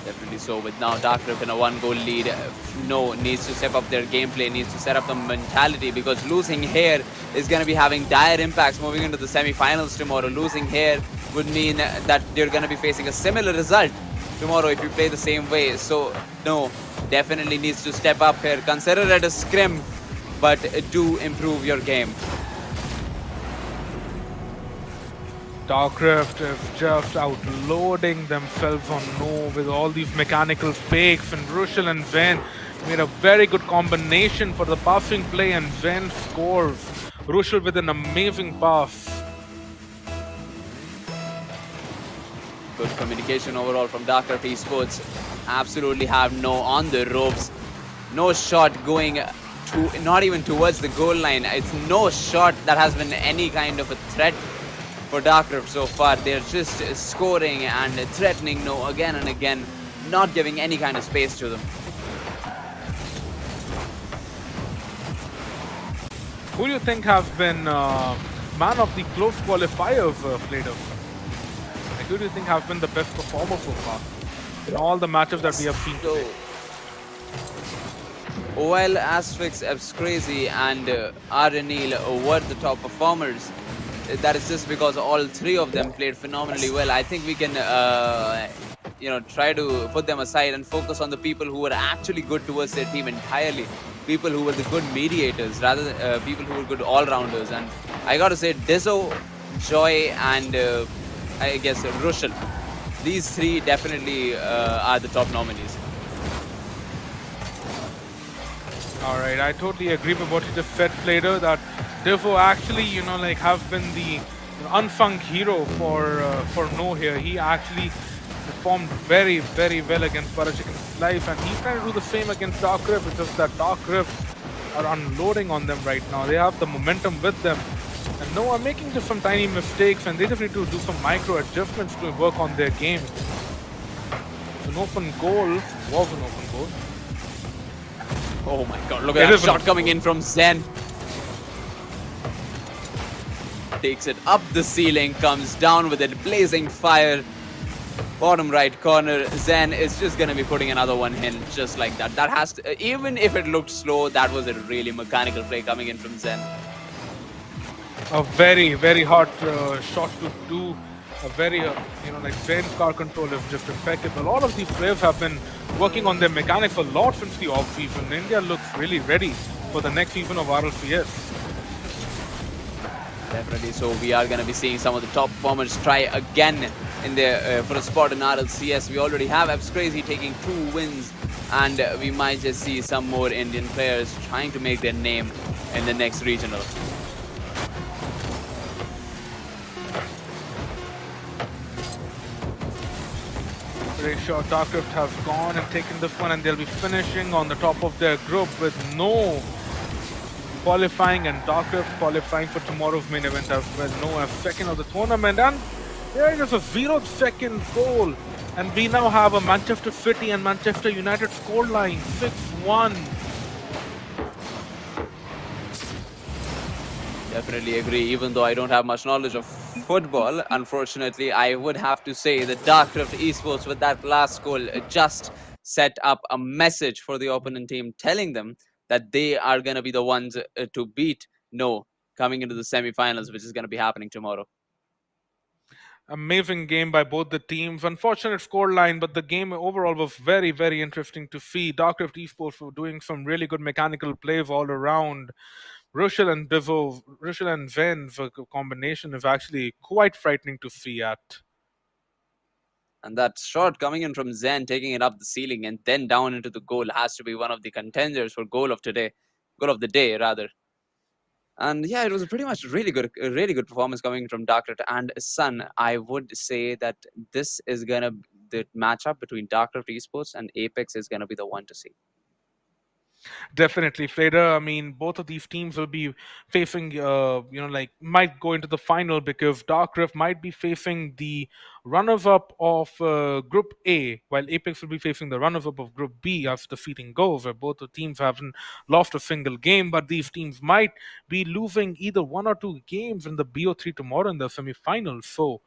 Speaker 1: Definitely so. With now Darkrift in a 1-goal lead, No needs to step up their gameplay, needs to set up the mentality, because losing here is going to be having dire impacts moving into the semi-finals tomorrow. Losing here would mean that they're going to be facing a similar result tomorrow if you play the same way. So No definitely needs to step up here. Consider it a scrim, but do improve your game.
Speaker 2: Darkrift is just outloading themselves on No with all these mechanical fakes, and Rushel and Zen made a very good combination for the passing play, and Zen scores. Rushel with an amazing pass.
Speaker 1: Good communication overall from Darkrift Esports. Absolutely have No on the ropes. No shot going to, not even towards the goal line. It's no shot that has been any kind of a threat for Darkrift so far. They're just scoring and threatening No again and again, not giving any kind of space to them.
Speaker 2: Who do you think has been man of the close qualifiers, Flader? Who do you think has been the best performer so far in all the matches that we have seen today?
Speaker 1: While Asphyx, Crazy and Arenil were the top performers, that is just because all three of them played phenomenally well. I think we can try to put them aside and focus on the people who were actually good towards their team entirely. People who were the good mediators, rather than people who were good all-rounders. And I gotta say, Dizzo, Joy and I guess Rushel, these three definitely are the top nominees.
Speaker 2: Alright, I totally agree with what you just said, Flader, that Divo actually, have been the unsung hero for No here. He actually performed very, very well against Parachikan's life, and he's trying to do the same against Darkrift. It's just that Darkrift are unloading on them right now. They have the momentum with them, and No are making just some tiny mistakes, and they just need to do some micro adjustments to work on their game. It's an open goal. Was an open goal.
Speaker 1: Oh my god, look at that shot coming in from Zen. Takes it up the ceiling, comes down with it, blazing fire. Bottom right corner, Zen is just going to be putting another one in just like that. That has to, even if it looked slow, that was a really mechanical play coming in from Zen.
Speaker 2: A very, very hard shot to do a very like Zen's car control is just impeccable. All of these players have been working on their mechanics a lot since the off season. India looks really ready for the next season of RLCS.
Speaker 1: Definitely. So we are going to be seeing some of the top performers try again in the for a spot in RLCS. We already have Abs Crazy taking 2 wins, and we might just see some more Indian players trying to make their name in the next regional.
Speaker 2: Great shot. Darkrift have gone and taken this one, and they'll be finishing on the top of their group with no qualifying, and Darkrift qualifying for tomorrow's main event as well. No second of the tournament, and there is a 0-second goal. And we now have a Manchester City and Manchester United scoreline 6-1.
Speaker 1: Definitely agree. Even though I don't have much knowledge of football, unfortunately, I would have to say that Darkrift Esports with that last goal just set up a message for the opponent team, telling them that they are going to be the ones to beat No coming into the semifinals, which is going to be happening tomorrow.
Speaker 2: Amazing game by both the teams. Unfortunate scoreline, but the game overall was very, very interesting to see. Darkrift Esports were doing some really good mechanical plays all around. Rushel and Ven's combination is actually quite frightening to see at.
Speaker 1: And that shot coming in from Zen, taking it up the ceiling and then down into the goal, has to be one of the contenders for goal of the day rather. And yeah, it was a pretty much a really good performance coming from Darkrift and Sun. I would say that this is gonna the matchup between Darkrift Esports and Apex is gonna be the one to see.
Speaker 2: Definitely, Fader. I mean, both of these teams will be facing, might go into the final because Dark Rift might be facing the runners-up of Group A, while Apex will be facing the runners-up of Group B as the seeding goes, where both the teams haven't lost a single game, but these teams might be losing either 1 or 2 games in the BO3 tomorrow in the semifinals. So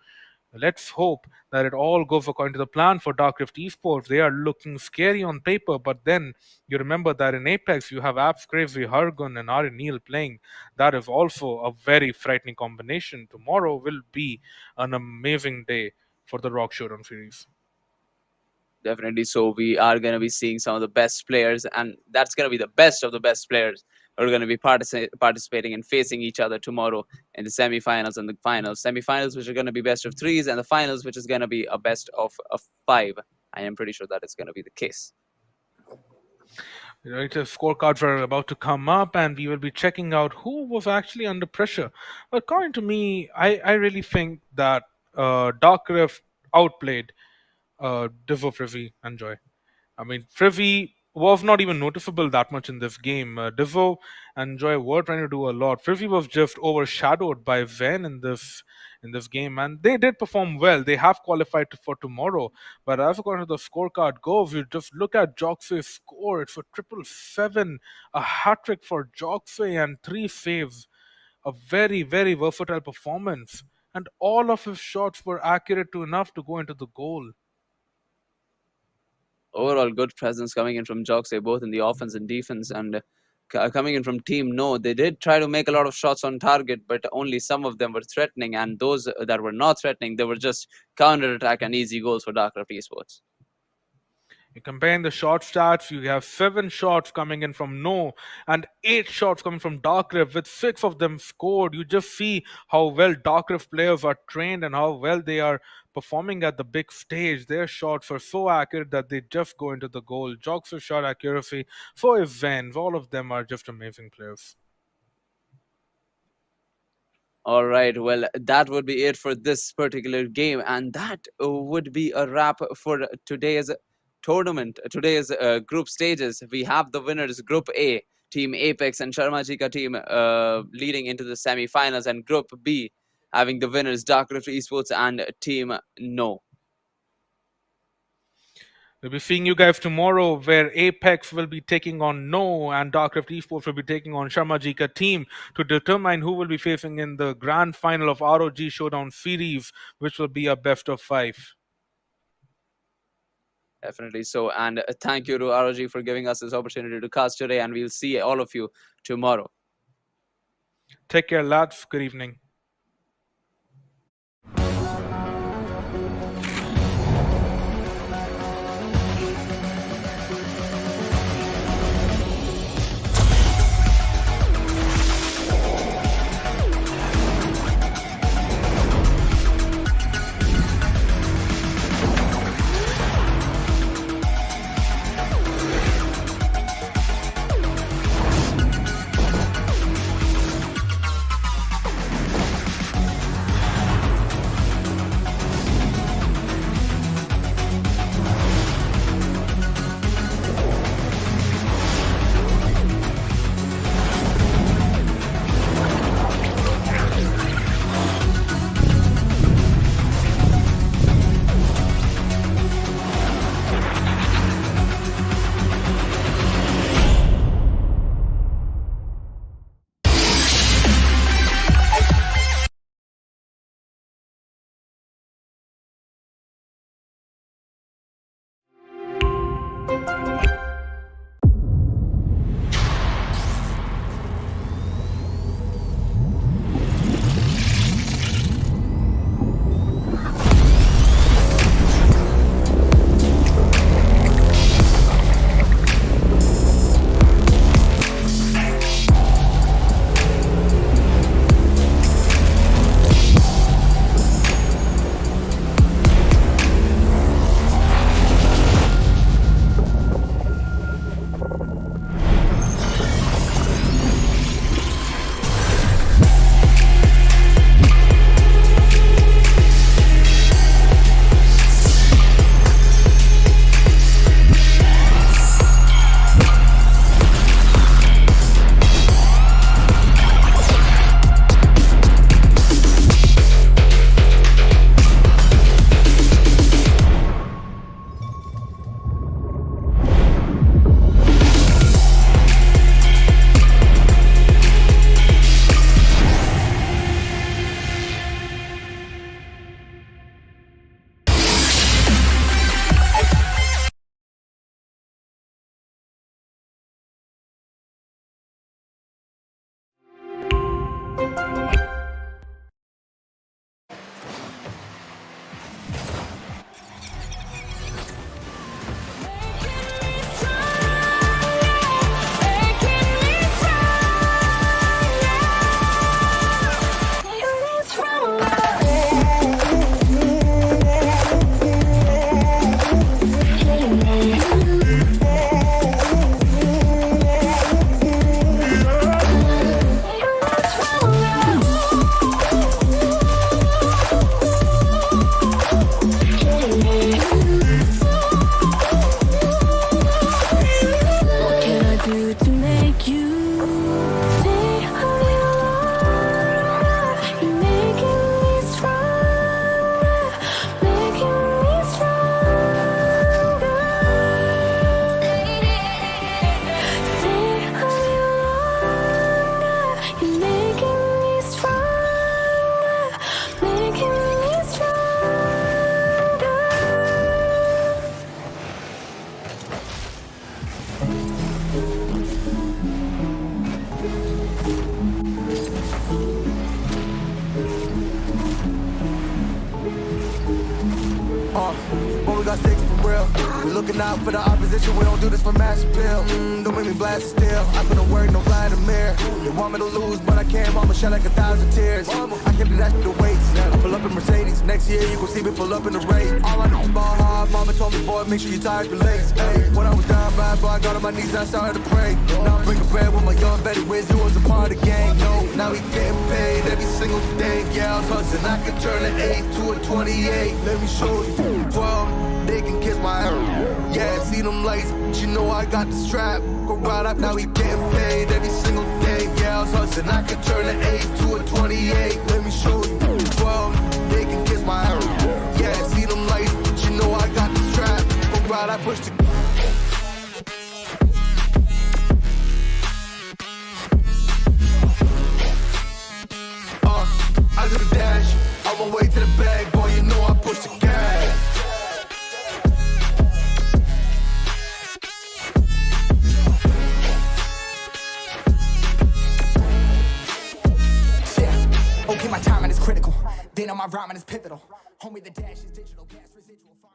Speaker 2: let's hope that it all goes according to the plan for Darkrift Esports. They are looking scary on paper, but then you remember that in Apex you have Apps Crazy, Hargun, and Ari Neal playing. That is also a very frightening combination. Tomorrow will be an amazing day for the Rock Showdown series.
Speaker 1: Definitely. So we are going to be seeing some of the best players, and that's going to be the best of the best players who are going to be participating and facing each other tomorrow in the semifinals and the finals. Semifinals, which are going to be best of threes, and the finals, which is going to be a best of 5. I am pretty sure that is going to be the case.
Speaker 2: Right, the scorecards are about to come up, and we will be checking out who was actually under pressure. But according to me, I really think that Darkrift outplayed Divo, Privy, and Joy. I mean, Privy was not even noticeable that much in this game. Divo and Joy were trying to do a lot. Privy was just overshadowed by Ven in this game, and they did perform well. They have qualified for tomorrow. But as according to the scorecard goes, you just look at Joxe's score. It's for 777, a hat trick for Joxe, and 3 saves. A very, very versatile performance. And all of his shots were accurate to enough to go into the goal.
Speaker 1: Overall, good presence coming in from Joxe, both in the offense and defense, and coming in from Team No. They did try to make a lot of shots on target, but only some of them were threatening, and those that were not threatening, they were just counter attack and easy goals for Darkrift Esports.
Speaker 2: You comparing the shot stats, you have 7 shots coming in from No and 8 shots coming from Darkrift, with 6 of them scored. You just see how well Darkrift players are trained and how well they are performing at the big stage. Their shots are so accurate that they just go into the goal. Jox's shot accuracy, so is Zen's. All of them are just amazing players.
Speaker 1: All right, well, that would be it for this particular game, and that would be a wrap for today's tournament, today's group stages. We have the winners, Group A, Team Apex and Sharmajika team leading into the semi-finals, and Group B having the winners, Dark Rift Esports and Team No.
Speaker 2: We'll be seeing you guys tomorrow, where Apex will be taking on No and Darkrift Esports will be taking on Sharmajika team to determine who will be facing in the grand final of ROG Showdown series, which will be a best of 5.
Speaker 1: Definitely so. And thank you to ROG for giving us this opportunity to cast today, and we'll see all of you tomorrow.
Speaker 2: Take care, lads. Good evening.
Speaker 3: But we got sticks for real. We looking out for the opposition, we don't do this for mass appeal. Don't make me blast it still. I put in work, no Vladimir. They want me to lose, but I can't. Mama shed like 1,000 tears. I can't do that to the weights. I pull up in Mercedes. Next year you gon' see me pull up in the race. All I know ball hard. Mama told me, boy, make sure you tie your legs. Hey, when I was down bad, boy, I got on my knees and I started to pray. Now I'm breaking bread with my young Betty Wiz, who was a part of the game. No, now he getting paid every single day. Yeah, I was hustling. I can turn an 8 to a 28. Let me show you. 12, they can kiss my ass. Yeah, see them lights, but you know I got the strap. Go right up, now he getting paid every single day. Yeah, I was hustling. I can turn an 8 to a 28. Let me show you. 12, they can kiss my ass. Yeah, see them lights, but you know I got the strap. Go right, I push the. I do the dash, on my way to the bag, boy, you know I push the gas.
Speaker 4: Yeah, okay, my timing is critical. Then on my rhyming is pivotal. Homie, the dash is digital gas.